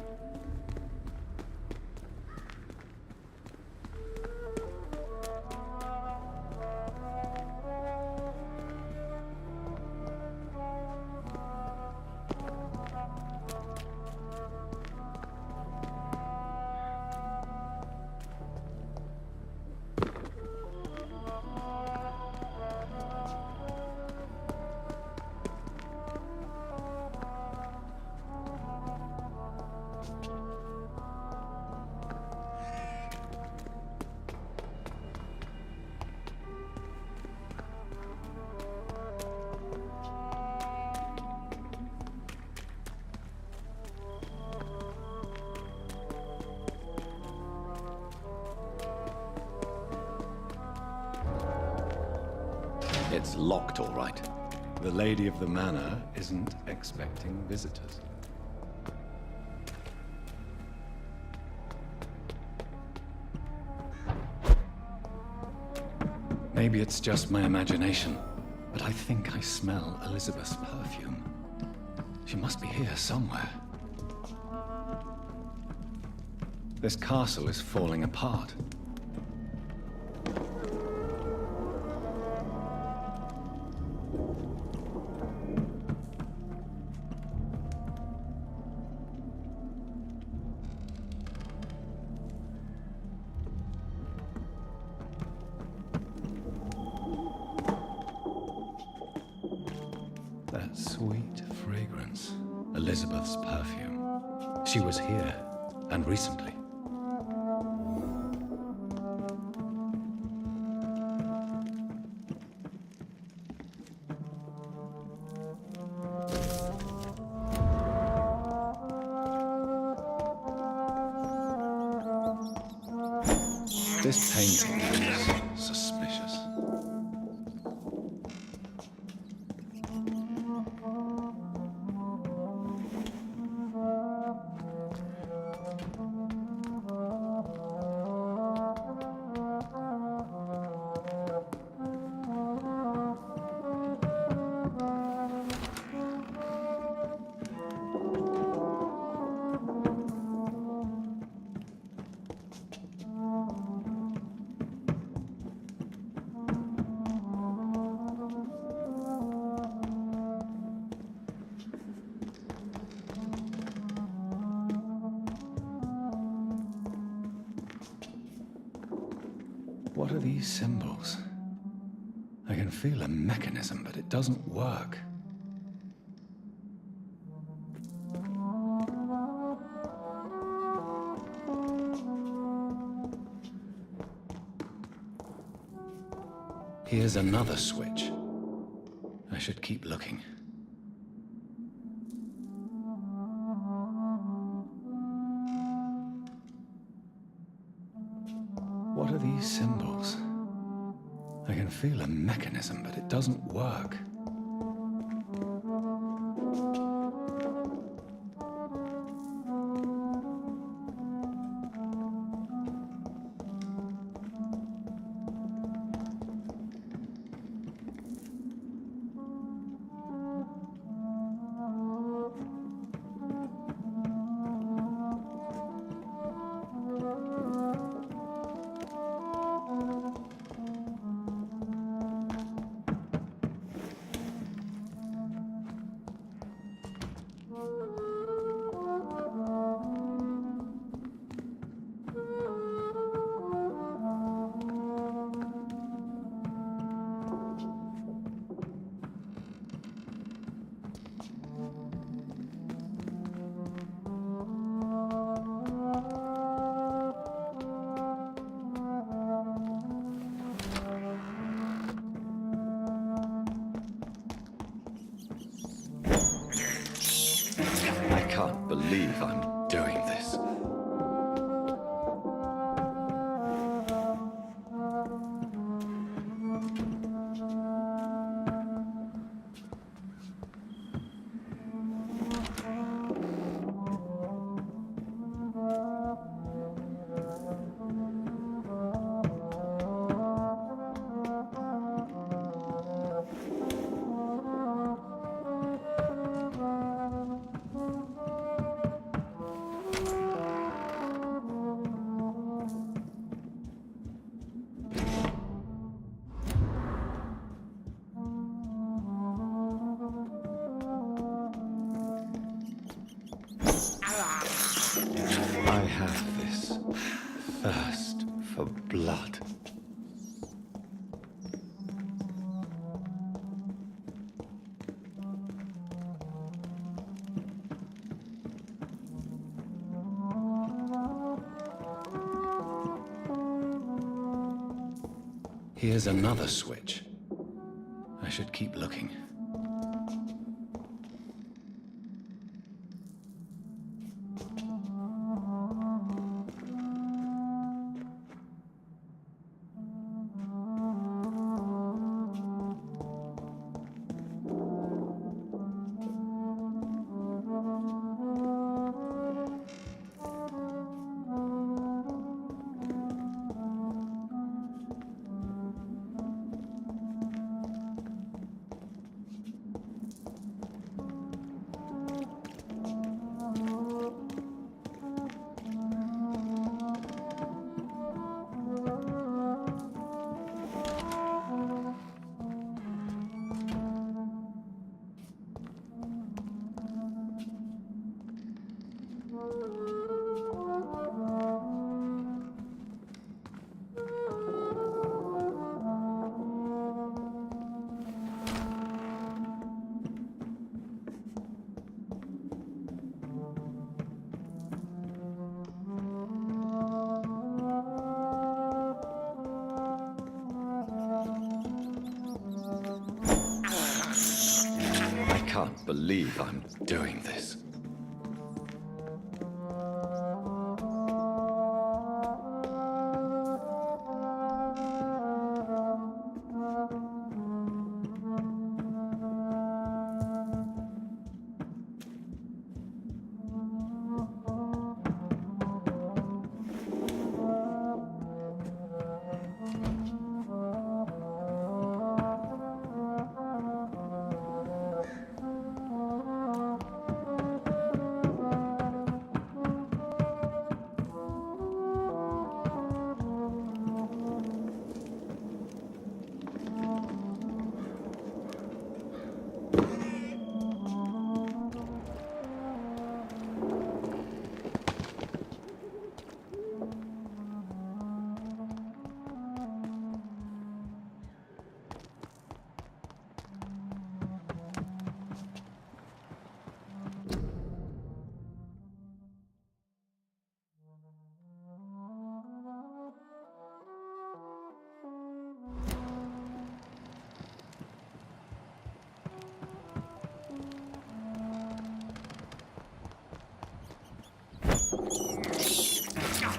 It's locked, all right. The lady of the manor isn't expecting visitors. Maybe it's just my imagination, but I think I smell Elizabeth's perfume. She must be here somewhere. This castle is falling apart. That sweet fragrance. Elizabeth's perfume. She was here, and recently. This painting is suspicious. What are these symbols? I can feel a mechanism, but it doesn't work. Here's another switch. I should keep looking. What are these symbols? I can feel a mechanism, but it doesn't work. I can't believe I'm doing this. I have this thirst for blood. Here's another switch. I should keep looking. I can't believe I'm doing this.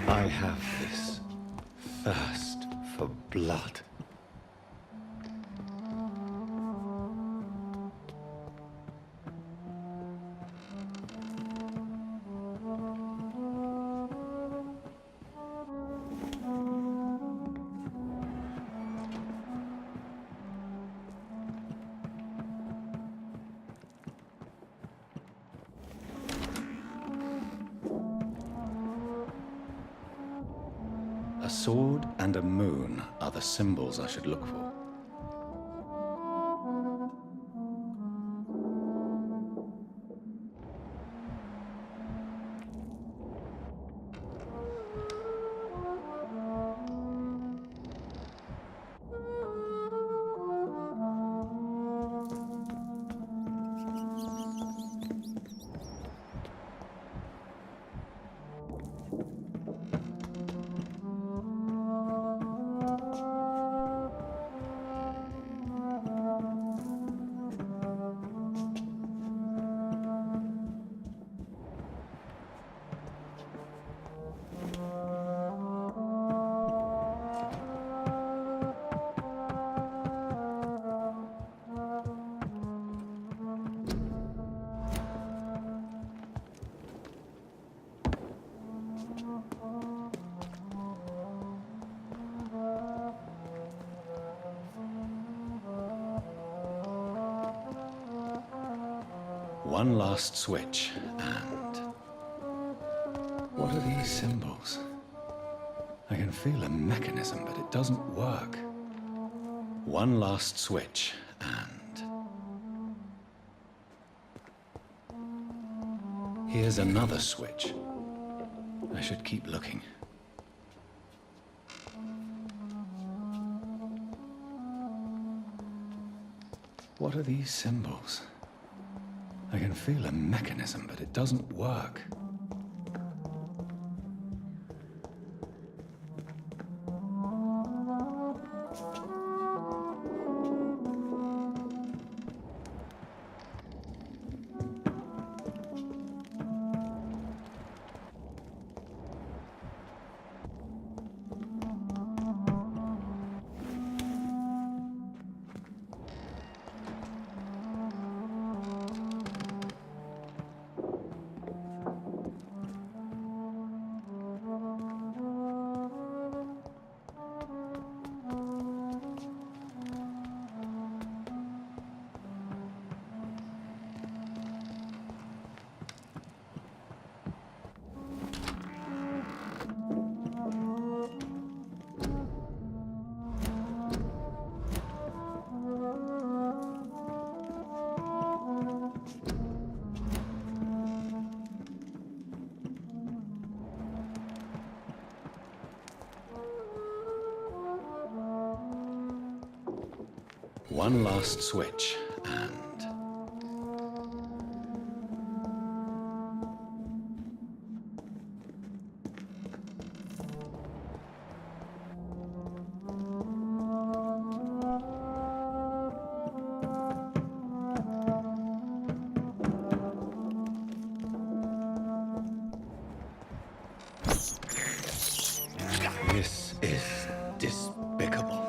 I have this thirst for blood. A sword and a moon are the symbols I should look for. One last switch, and... what are these symbols? I can feel a mechanism, but it doesn't work. One last switch, and... here's another switch. I should keep looking. What are these symbols? I can feel a mechanism, but it doesn't work. One last switch, and... this is despicable.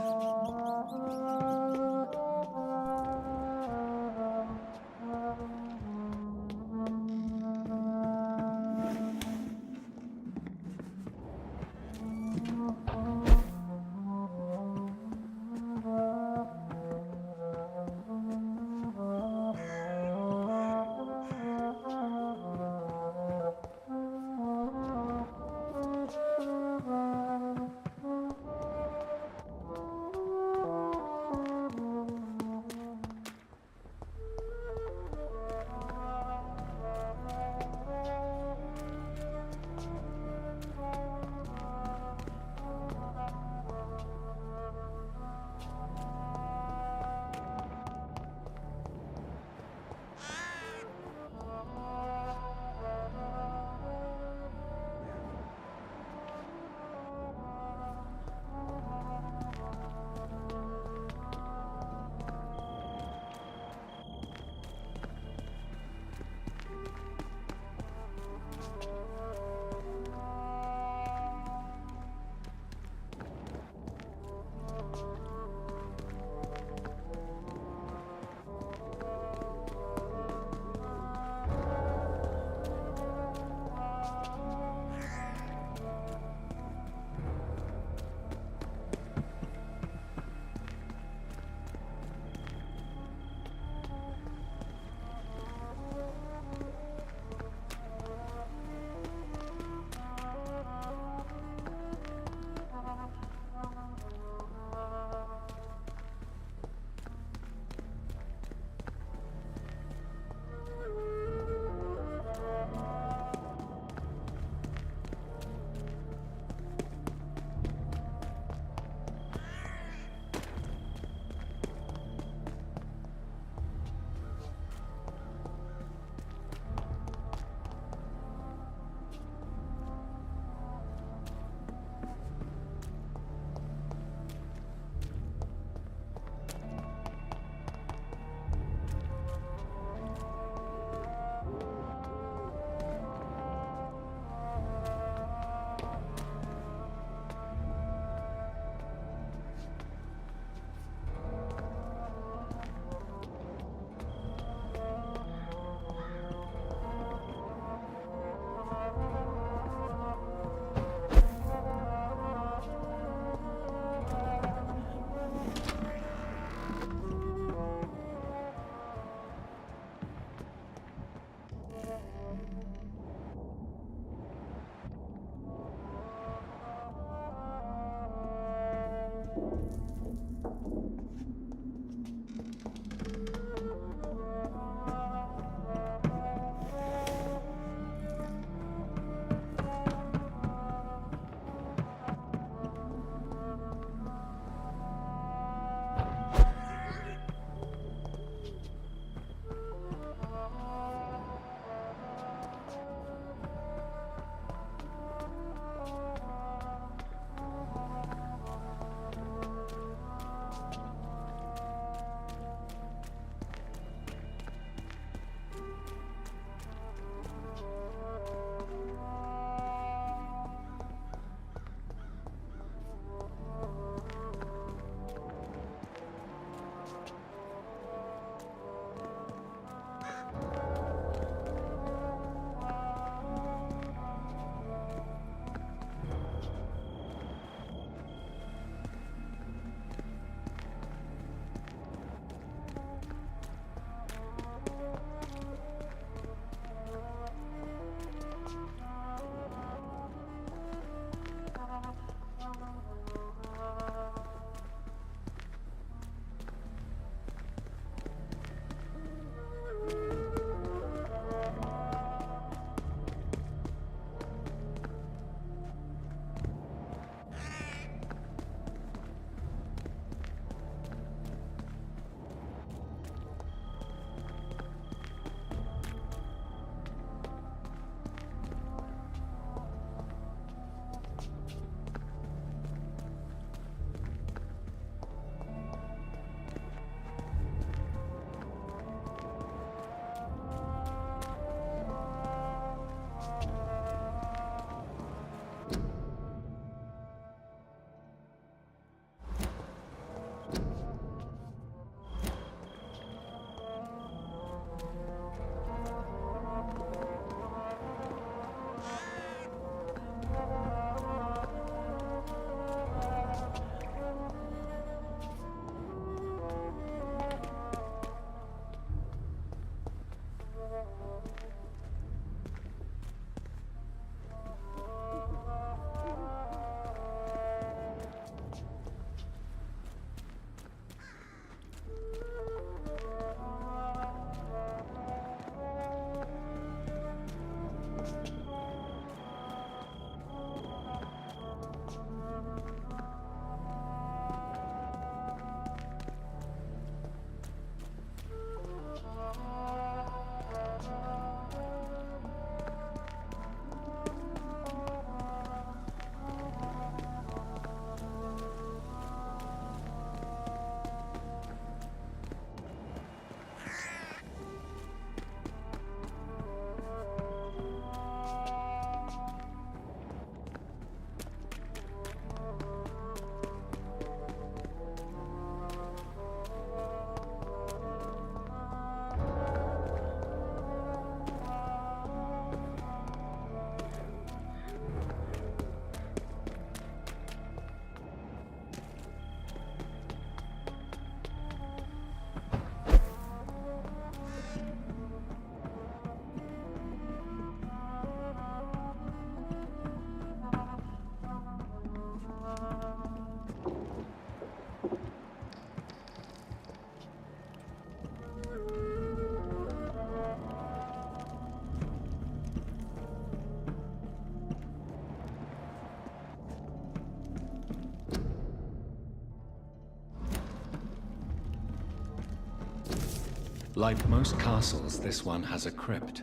Like most castles, this one has a crypt,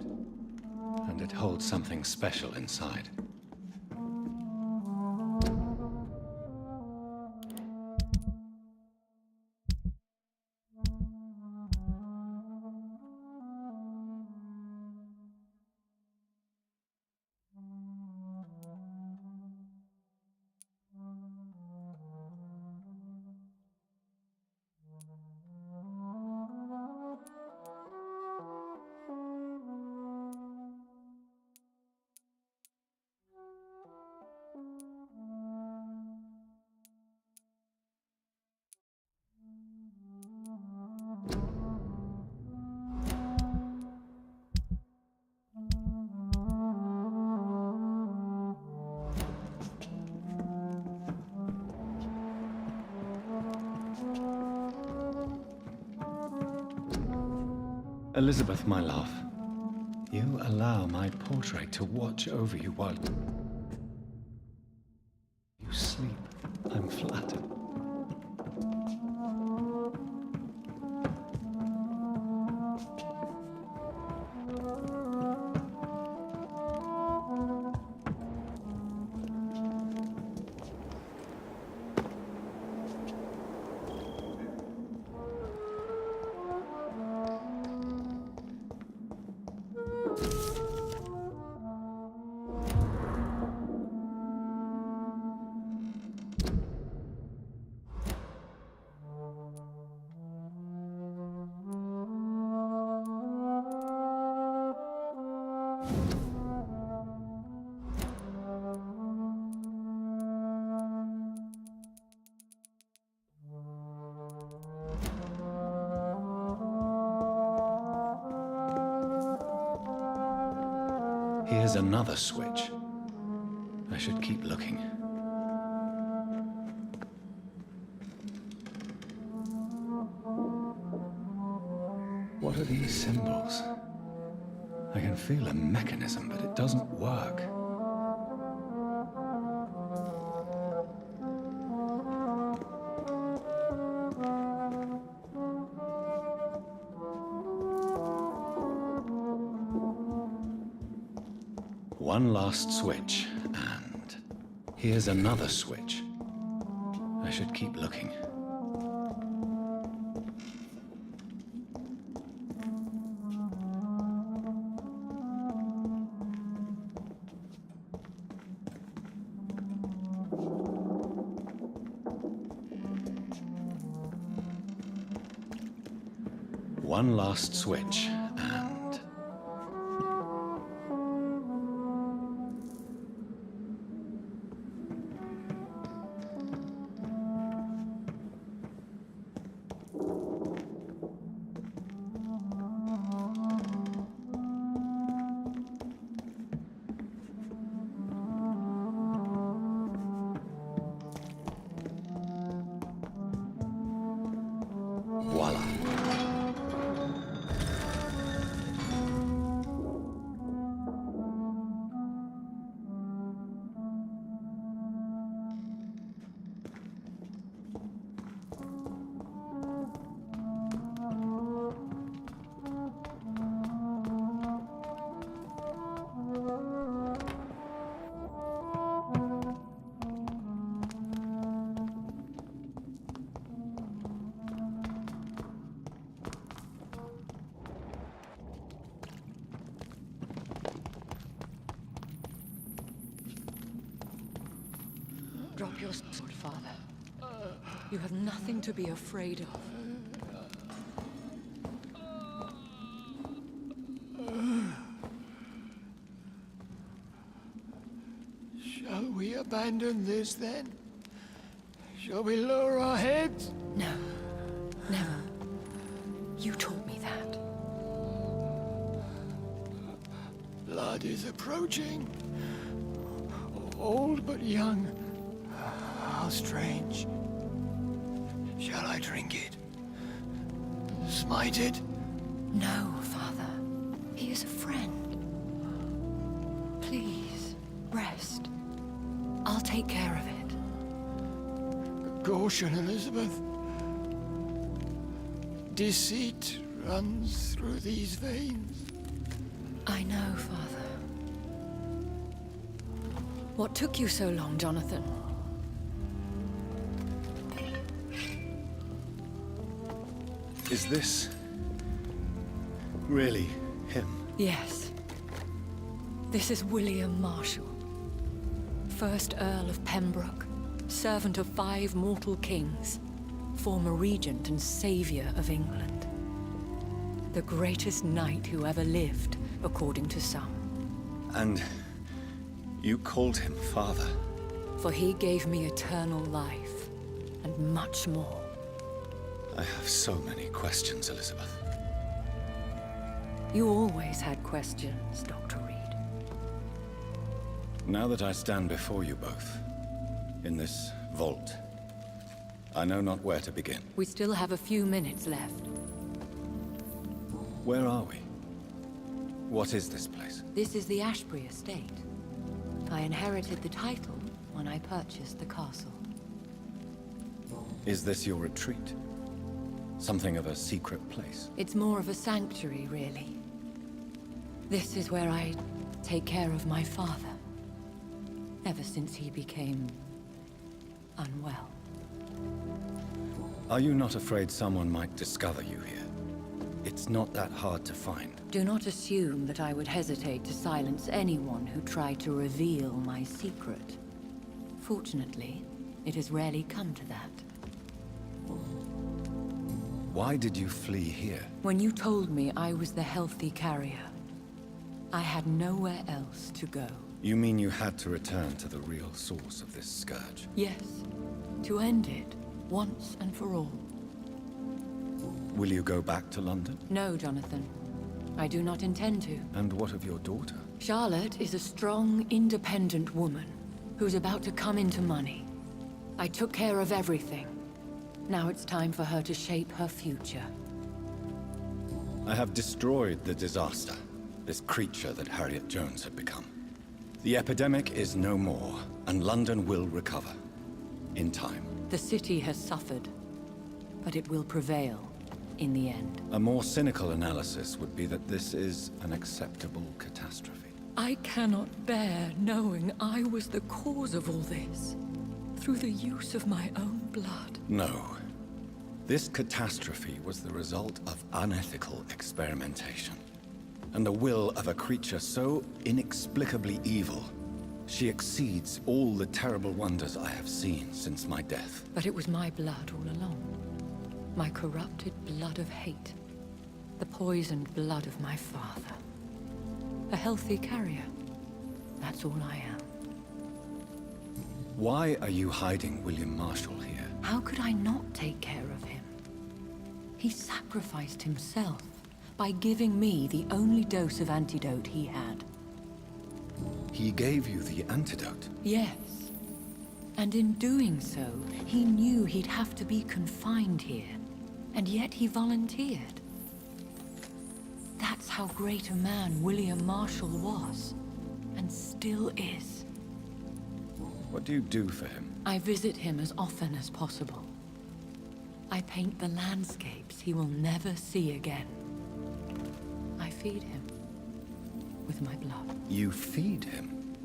and it holds something special inside. Elizabeth, my love, you allow my portrait to watch over you while you sleep. I'm flattered. Here's another switch. I should keep looking. What are these symbols? I can feel a mechanism, but it doesn't work. One last switch, and here's another switch. I should keep looking. One last switch, and... voila. Drop your sword, Father. You have nothing to be afraid of. Shall we abandon this then? Shall we lower our heads? No. Never. You taught me that. Blood is approaching. Old but young. How strange. Shall I drink it? Smite it? No, Father. He is a friend. Please, rest. I'll take care of it. Caution, Elizabeth. Deceit runs through these veins. I know, Father. What took you so long, Jonathan? Is this really him? Yes. This is William Marshall, 1st Earl of Pembroke, servant of 5 mortal kings, former regent and savior of England. The greatest knight who ever lived, according to some. And you called him father? For he gave me eternal life, and much more. I have so many questions, Elizabeth. You always had questions, Dr. Reed. Now that I stand before you both, in this vault, I know not where to begin. We still have a few minutes left. Where are we? What is this place? This is the Ashbury estate. I inherited the title when I purchased the castle. Is this your retreat? Something of a secret place? It's more of a sanctuary, really. This is where I take care of my father. Ever since he became unwell. Are you not afraid someone might discover you here? It's not that hard to find. Do not assume that I would hesitate to silence anyone who tried to reveal my secret. Fortunately, it has rarely come to that. Why did you flee here? When you told me I was the healthy carrier, I had nowhere else to go. You mean you had to return to the real source of this scourge? Yes, to end it, once and for all. Will you go back to London? No, Jonathan. I do not intend to. And what of your daughter? Charlotte is a strong, independent woman who's about to come into money. I took care of everything. Now it's time for her to shape her future. I have destroyed the disaster, this creature that Harriet Jones had become. The epidemic is no more, and London will recover. In time. The city has suffered, but it will prevail in the end. A more cynical analysis would be that this is an acceptable catastrophe. I cannot bear knowing I was the cause of all this, through the use of my own blood. No. This catastrophe was the result of unethical experimentation, and the will of a creature so inexplicably evil. She exceeds all the terrible wonders I have seen since my death. But it was my blood all along. My corrupted blood of hate. The poisoned blood of my father. A healthy carrier. That's all I am. Why are you hiding William Marshall here? How could I not take care of him? He sacrificed himself by giving me the only dose of antidote he had. He gave you the antidote? Yes. And in doing so, he knew he'd have to be confined here. And yet he volunteered. That's how great a man William Marshall was. And still is. What do you do for him? I visit him as often as possible. I paint the landscapes he will never see again. I feed him with my blood. You feed him?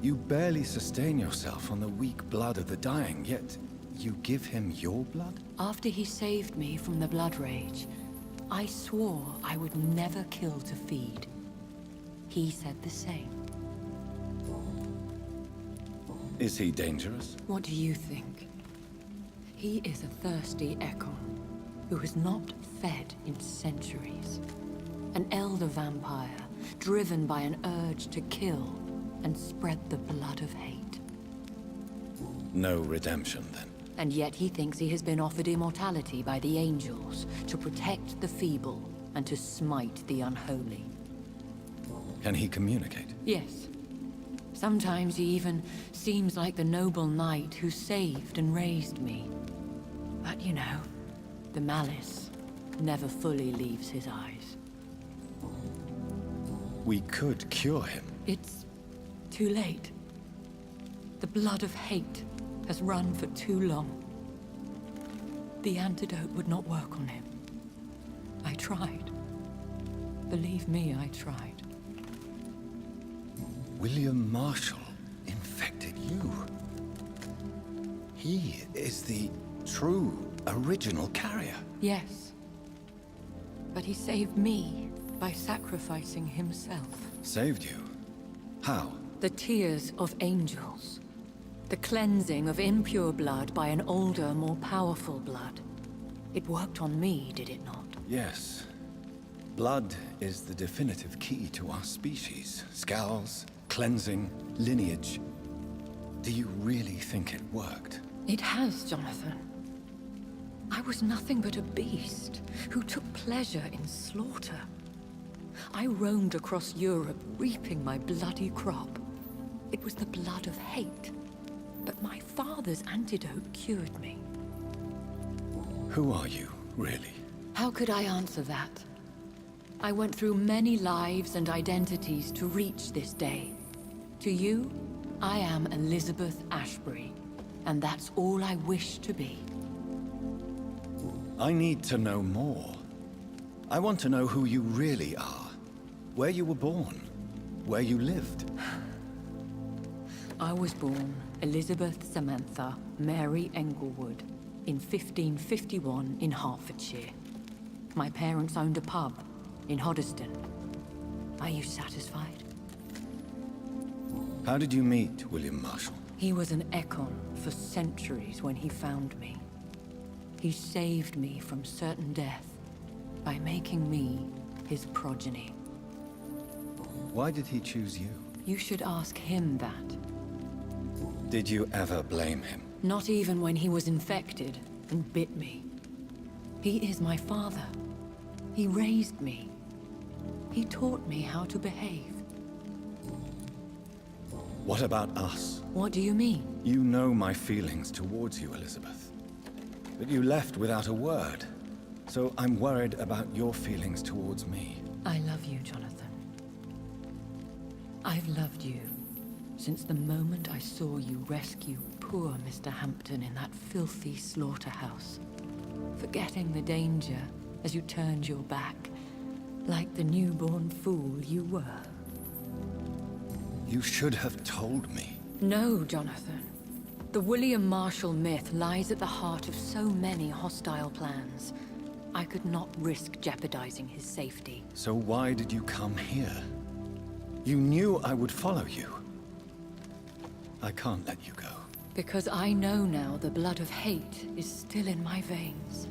You barely sustain yourself on the weak blood of the dying, yet you give him your blood? After he saved me from the blood rage, I swore I would never kill to feed. He said the same. Is he dangerous? What do you think? He is a thirsty Ekon, who has not fed in centuries. An elder vampire, driven by an urge to kill and spread the blood of hate. No redemption, then? And yet he thinks he has been offered immortality by the angels to protect the feeble and to smite the unholy. Can he communicate? Yes. Sometimes he even seems like the noble knight who saved and raised me. But you know, the malice never fully leaves his eyes. We could cure him. It's too late. The blood of hate has run for too long. The antidote would not work on him. I tried. Believe me, I tried. William Marshall infected you. He is the true, original carrier. Yes. But he saved me by sacrificing himself. Saved you? How? The tears of angels. The cleansing of impure blood by an older, more powerful blood. It worked on me, did it not? Yes. Blood is the definitive key to our species. Scowls, cleansing, lineage. Do you really think it worked? It has, Jonathan. I was nothing but a beast who took pleasure in slaughter. I roamed across Europe, reaping my bloody crop. It was the blood of hate. But my father's antidote cured me. Who are you, really? How could I answer that? I went through many lives and identities to reach this day. To you, I am Elizabeth Ashbury, and that's all I wish to be. I need to know more. I want to know who you really are. Where you were born. Where you lived. I was born Elizabeth Samantha Mary Englewood in 1551 in Hertfordshire. My parents owned a pub in Hoddesdon. Are you satisfied? How did you meet William Marshall? He was an Econ for centuries when he found me. He saved me from certain death by making me his progeny. Why did he choose you? You should ask him that. Did you ever blame him? Not even when he was infected and bit me. He is my father. He raised me. He taught me how to behave. What about us? What do you mean? You know my feelings towards you, Elizabeth. But you left without a word. So I'm worried about your feelings towards me. I love you, Jonathan. I've loved you since the moment I saw you rescue poor Mr. Hampton in that filthy slaughterhouse, forgetting the danger as you turned your back, like the newborn fool you were. You should have told me. No, Jonathan. The William Marshall myth lies at the heart of so many hostile plans. I could not risk jeopardizing his safety. So why did you come here? You knew I would follow you. I can't let you go. Because I know now the blood of hate is still in my veins.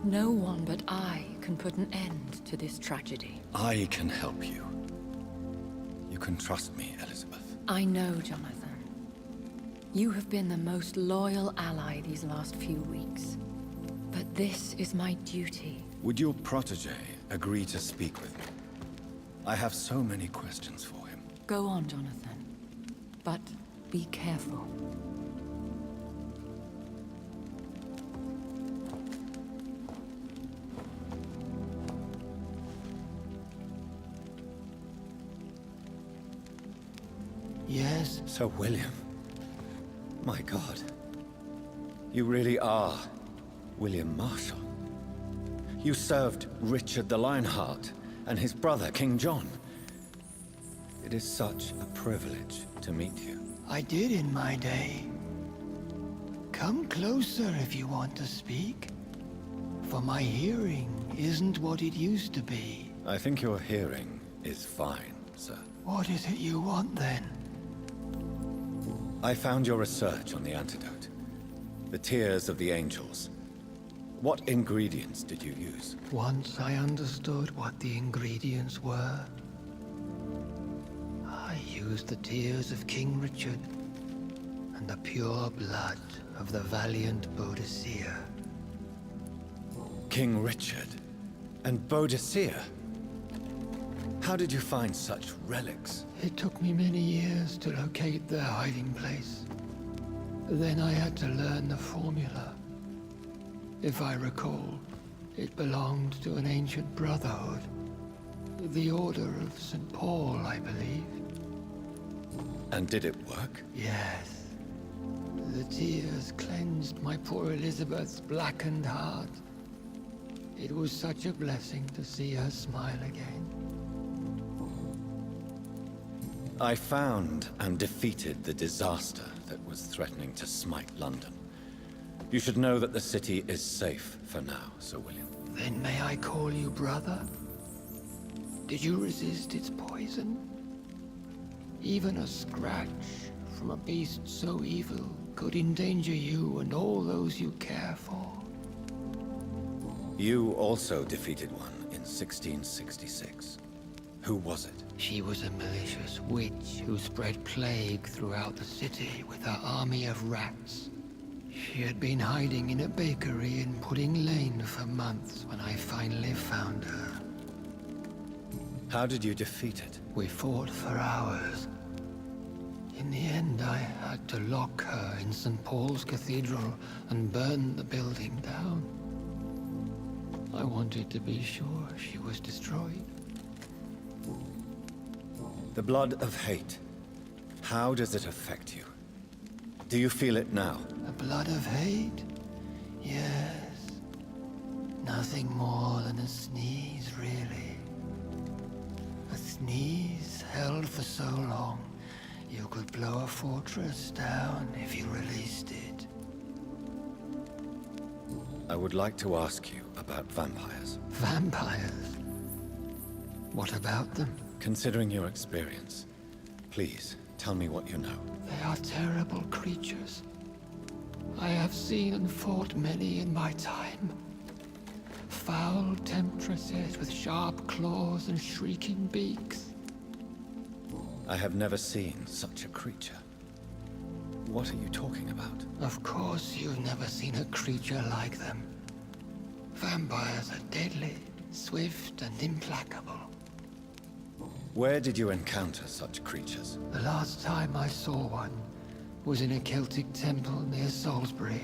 No one but I can put an end to this tragedy. I can help you. You can trust me, Elizabeth. I know, Jonathan. You have been the most loyal ally these last few weeks. But this is my duty. Would your protege agree to speak with me? I have so many questions for him. Go on, Jonathan. But be careful. Yes? Sir William. My God. You really are William Marshall. You served Richard the Lionheart and his brother, King John. It is such a privilege to meet you. I did in my day. Come closer if you want to speak. For my hearing isn't what it used to be. I think your hearing is fine, sir. What is it you want then? I found your research on the antidote. The tears of the angels. What ingredients did you use? Once I understood what the ingredients were, I used the tears of King Richard and the pure blood of the valiant Boadicea. King Richard and Boadicea? How did you find such relics? It took me many years to locate their hiding place. Then I had to learn the formula. If I recall, it belonged to an ancient brotherhood. The Order of St. Paul, I believe. And did it work? Yes. The tears cleansed my poor Elizabeth's blackened heart. It was such a blessing to see her smile again. I found and defeated the disaster that was threatening to smite London. You should know that the city is safe for now, Sir William. Then may I call you brother? Did you resist its poison? Even a scratch from a beast so evil could endanger you and all those you care for. You also defeated one in 1666. Who was it? She was a malicious witch who spread plague throughout the city with her army of rats. She had been hiding in a bakery in Pudding Lane for months when I finally found her. How did you defeat it? We fought for hours. In the end, I had to lock her in St. Paul's Cathedral and burn the building down. I wanted to be sure she was destroyed. The blood of hate. How does it affect you? Do you feel it now? The blood of hate? Yes. Nothing more than a sneeze, really. A sneeze held for so long, you could blow a fortress down if you released it. I would like to ask you about vampires. Vampires? What about them? Considering your experience, please tell me what you know. They are terrible creatures. I have seen and fought many in my time. Foul temptresses with sharp claws and shrieking beaks. I have never seen such a creature. What are you talking about? Of course you've never seen a creature like them. Vampires are deadly, swift and implacable. Where did you encounter such creatures? The last time I saw one was in a Celtic temple near Salisbury.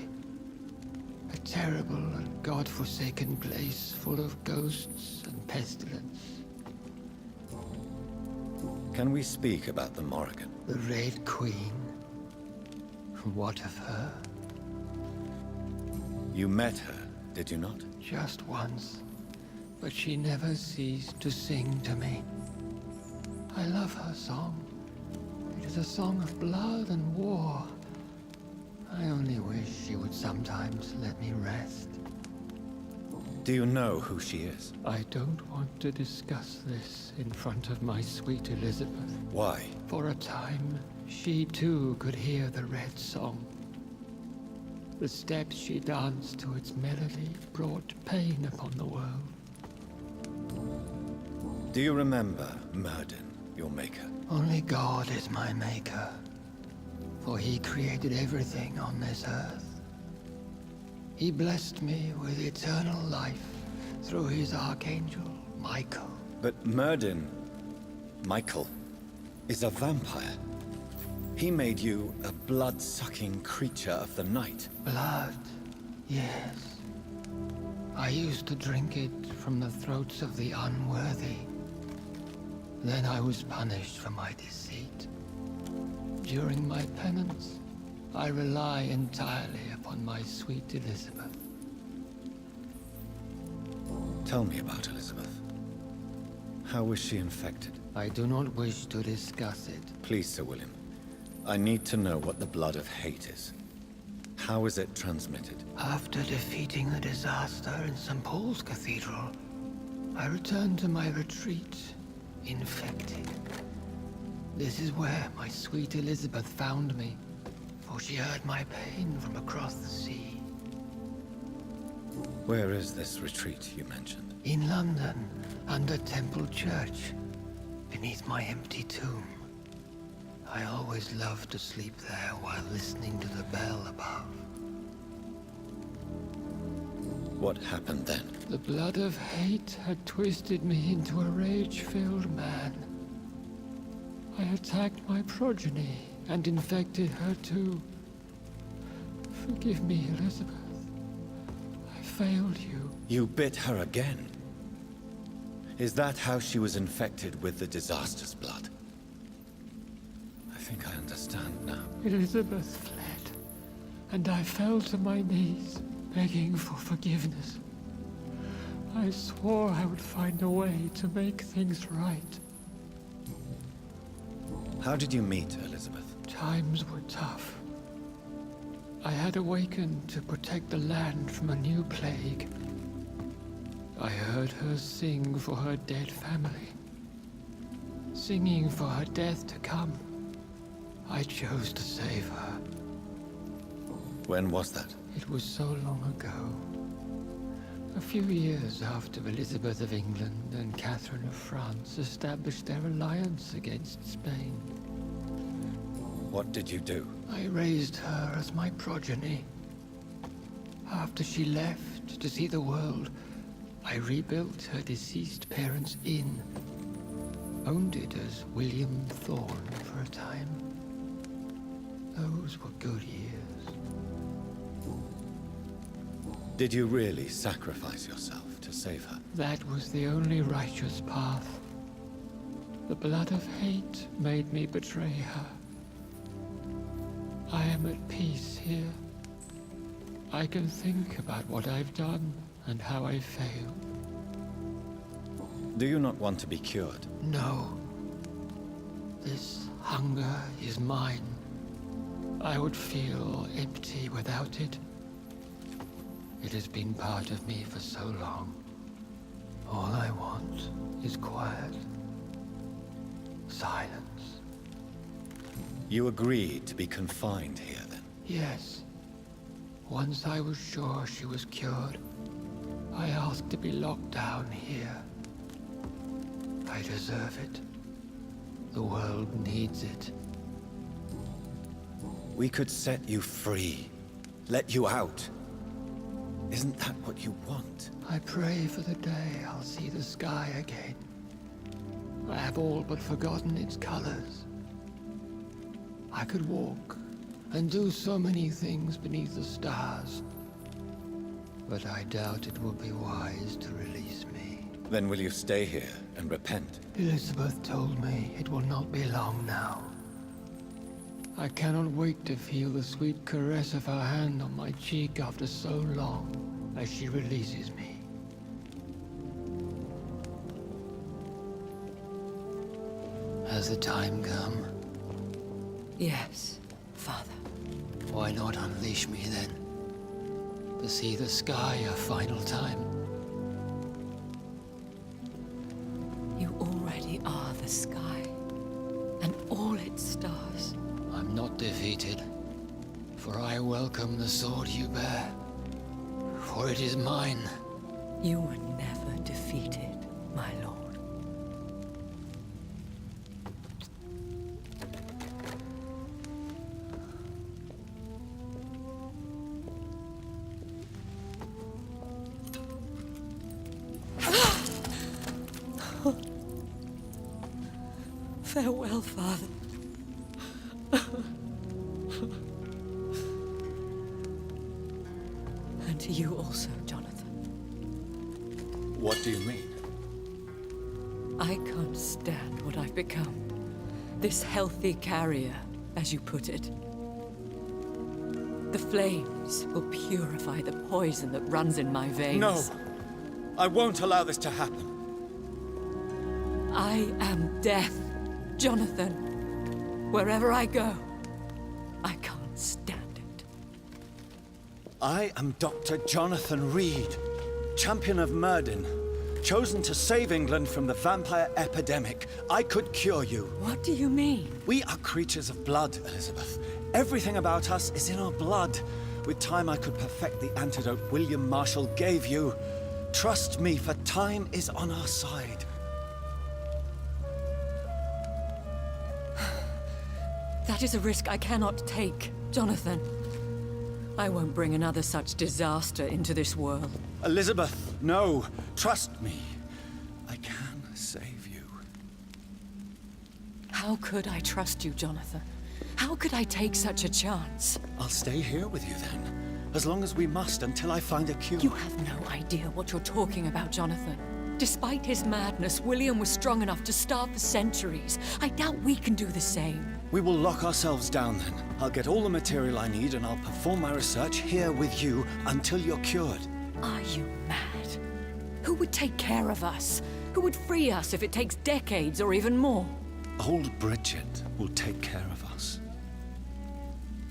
A terrible and god-forsaken place full of ghosts and pestilence. Can we speak about the Morrigan? The Red Queen? What of her? You met her, did you not? Just once, but she never ceased to sing to me. I love her song. It is a song of blood and war. I only wish she would sometimes let me rest. Do you know who she is? I don't want to discuss this in front of my sweet Elizabeth. Why? For a time, she too could hear the Red Song. The steps she danced to its melody brought pain upon the world. Do you remember Myrddin, your maker? Only God is my maker, for he created everything on this earth. He blessed me with eternal life through his archangel, Michael. But Myrddin, Michael, is a vampire. He made you a blood-sucking creature of the night. Blood, yes. I used to drink it from the throats of the unworthy. Then I was punished for my deceit. During my penance, I rely entirely upon my sweet Elizabeth. Tell me about Elizabeth. How was she infected? I do not wish to discuss it. Please, Sir William. I need to know what the blood of hate is. How is it transmitted? After defeating the disaster in St. Paul's Cathedral, I returned to my retreat, infected. This is where my sweet Elizabeth found me, for she heard my pain from across the sea. Where is this retreat you mentioned? In London, under Temple Church, beneath my empty tomb. I always loved to sleep there while listening to the bell above. What happened then? The blood of hate had twisted me into a rage-filled man. I attacked my progeny and infected her too. Forgive me, Elizabeth. I failed you. You bit her again? Is that how she was infected with the disaster's blood? I think I understand now. Elizabeth fled, and I fell to my knees, begging for forgiveness. I swore I would find a way to make things right. How did you meet Elizabeth? Times were tough. I had awakened to protect the land from a new plague. I heard her sing for her dead family. Singing for her death to come. I chose to save her. When was that? It was so long ago. A few years after Elizabeth of England and Catherine of France established their alliance against Spain. What did you do? I raised her as my progeny. After she left to see the world, I rebuilt her deceased parents' inn. Owned it as William Thorne for a time. Those were good years. Did you really sacrifice yourself to save her? That was the only righteous path. The blood of hate made me betray her. I am at peace here. I can think about what I've done and how I failed. Do you not want to be cured? No. This hunger is mine. I would feel empty without it. It has been part of me for so long. All I want is quiet. Silence. You agreed to be confined here, then? Yes. Once I was sure she was cured, I asked to be locked down here. I deserve it. The world needs it. We could set you free. Let you out. Isn't that what you want? I pray for the day I'll see the sky again. I have all but forgotten its colors. I could walk and do so many things beneath the stars. But I doubt it will be wise to release me. Then will you stay here and repent? Elizabeth told me it will not be long now. I cannot wait to feel the sweet caress of her hand on my cheek after so long, as she releases me. Has the time come? Yes, Father. Why not unleash me then? To see the sky a final time? You already are the sky, and all its stars. I'm not defeated, for I welcome the sword you bear, for it is mine. You were never defeated, my lord. Farewell, Father. And to you also, Jonathan. What do you mean? I can't stand what I've become. This healthy carrier, as you put it. The flames will purify the poison that runs in my veins. No! I won't allow this to happen. I am death, Jonathan. Wherever I go, I can't stand it. I am Dr. Jonathan Reed, champion of Myrddin, chosen to save England from the vampire epidemic. I could cure you. What do you mean? We are creatures of blood, Elizabeth. Everything about us is in our blood. With time, I could perfect the antidote William Marshall gave you. Trust me, for time is on our side. That is a risk I cannot take, Jonathan. I won't bring another such disaster into this world. Elizabeth, no. Trust me. I can save you. How could I trust you, Jonathan? How could I take such a chance? I'll stay here with you then. As long as we must, until I find a cure. You have no idea what you're talking about, Jonathan. Despite his madness, William was strong enough to starve for centuries. I doubt we can do the same. We will lock ourselves down then. I'll get all the material I need and I'll perform my research here with you until you're cured. Are you mad? Who would take care of us? Who would free us if it takes decades or even more? Old Bridget will take care of us.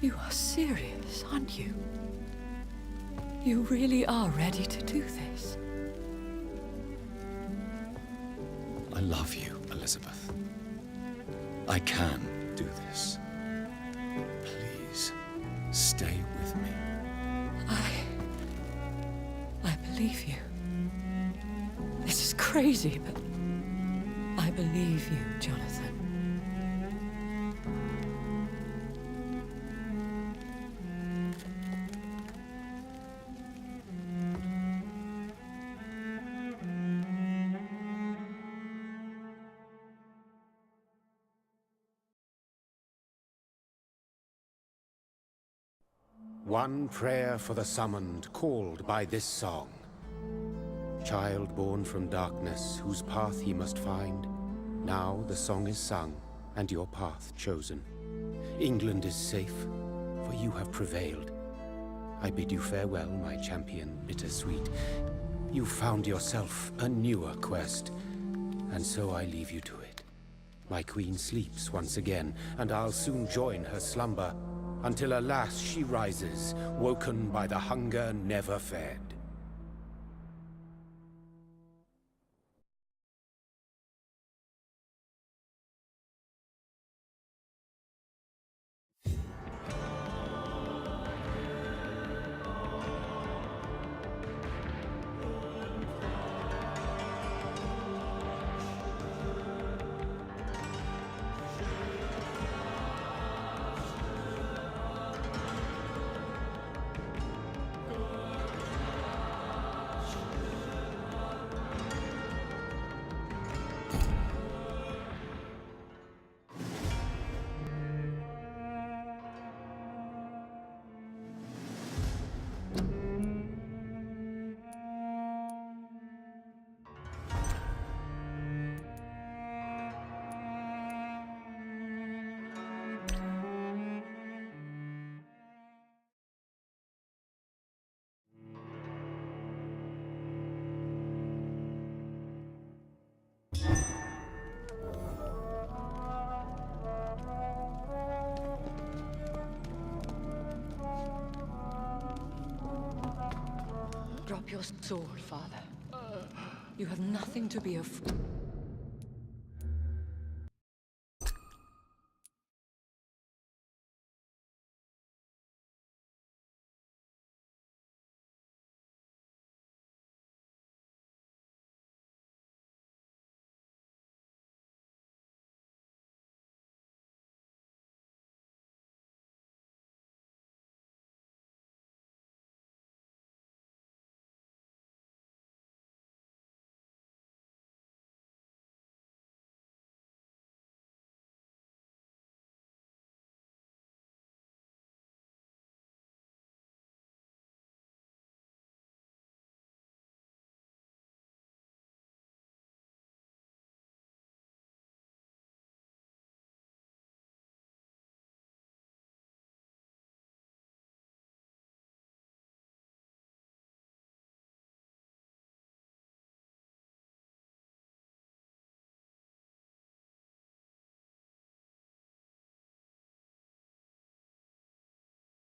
You are serious, aren't you? You really are ready to do this? I love you, Elizabeth. I can do this. Please, stay with me. I believe you. This is crazy, but I believe you, Jonathan. One prayer for the summoned, called by this song. Child born from darkness, whose path he must find, Now the song is sung, and your path chosen. England is safe, for you have prevailed. I bid you farewell, my champion bittersweet. You found yourself a newer quest, and so I leave you to it. My queen sleeps once again, and I'll soon join her slumber, until alas she rises, woken by the hunger never fed. Drop your sword, father. You have nothing to be afraid.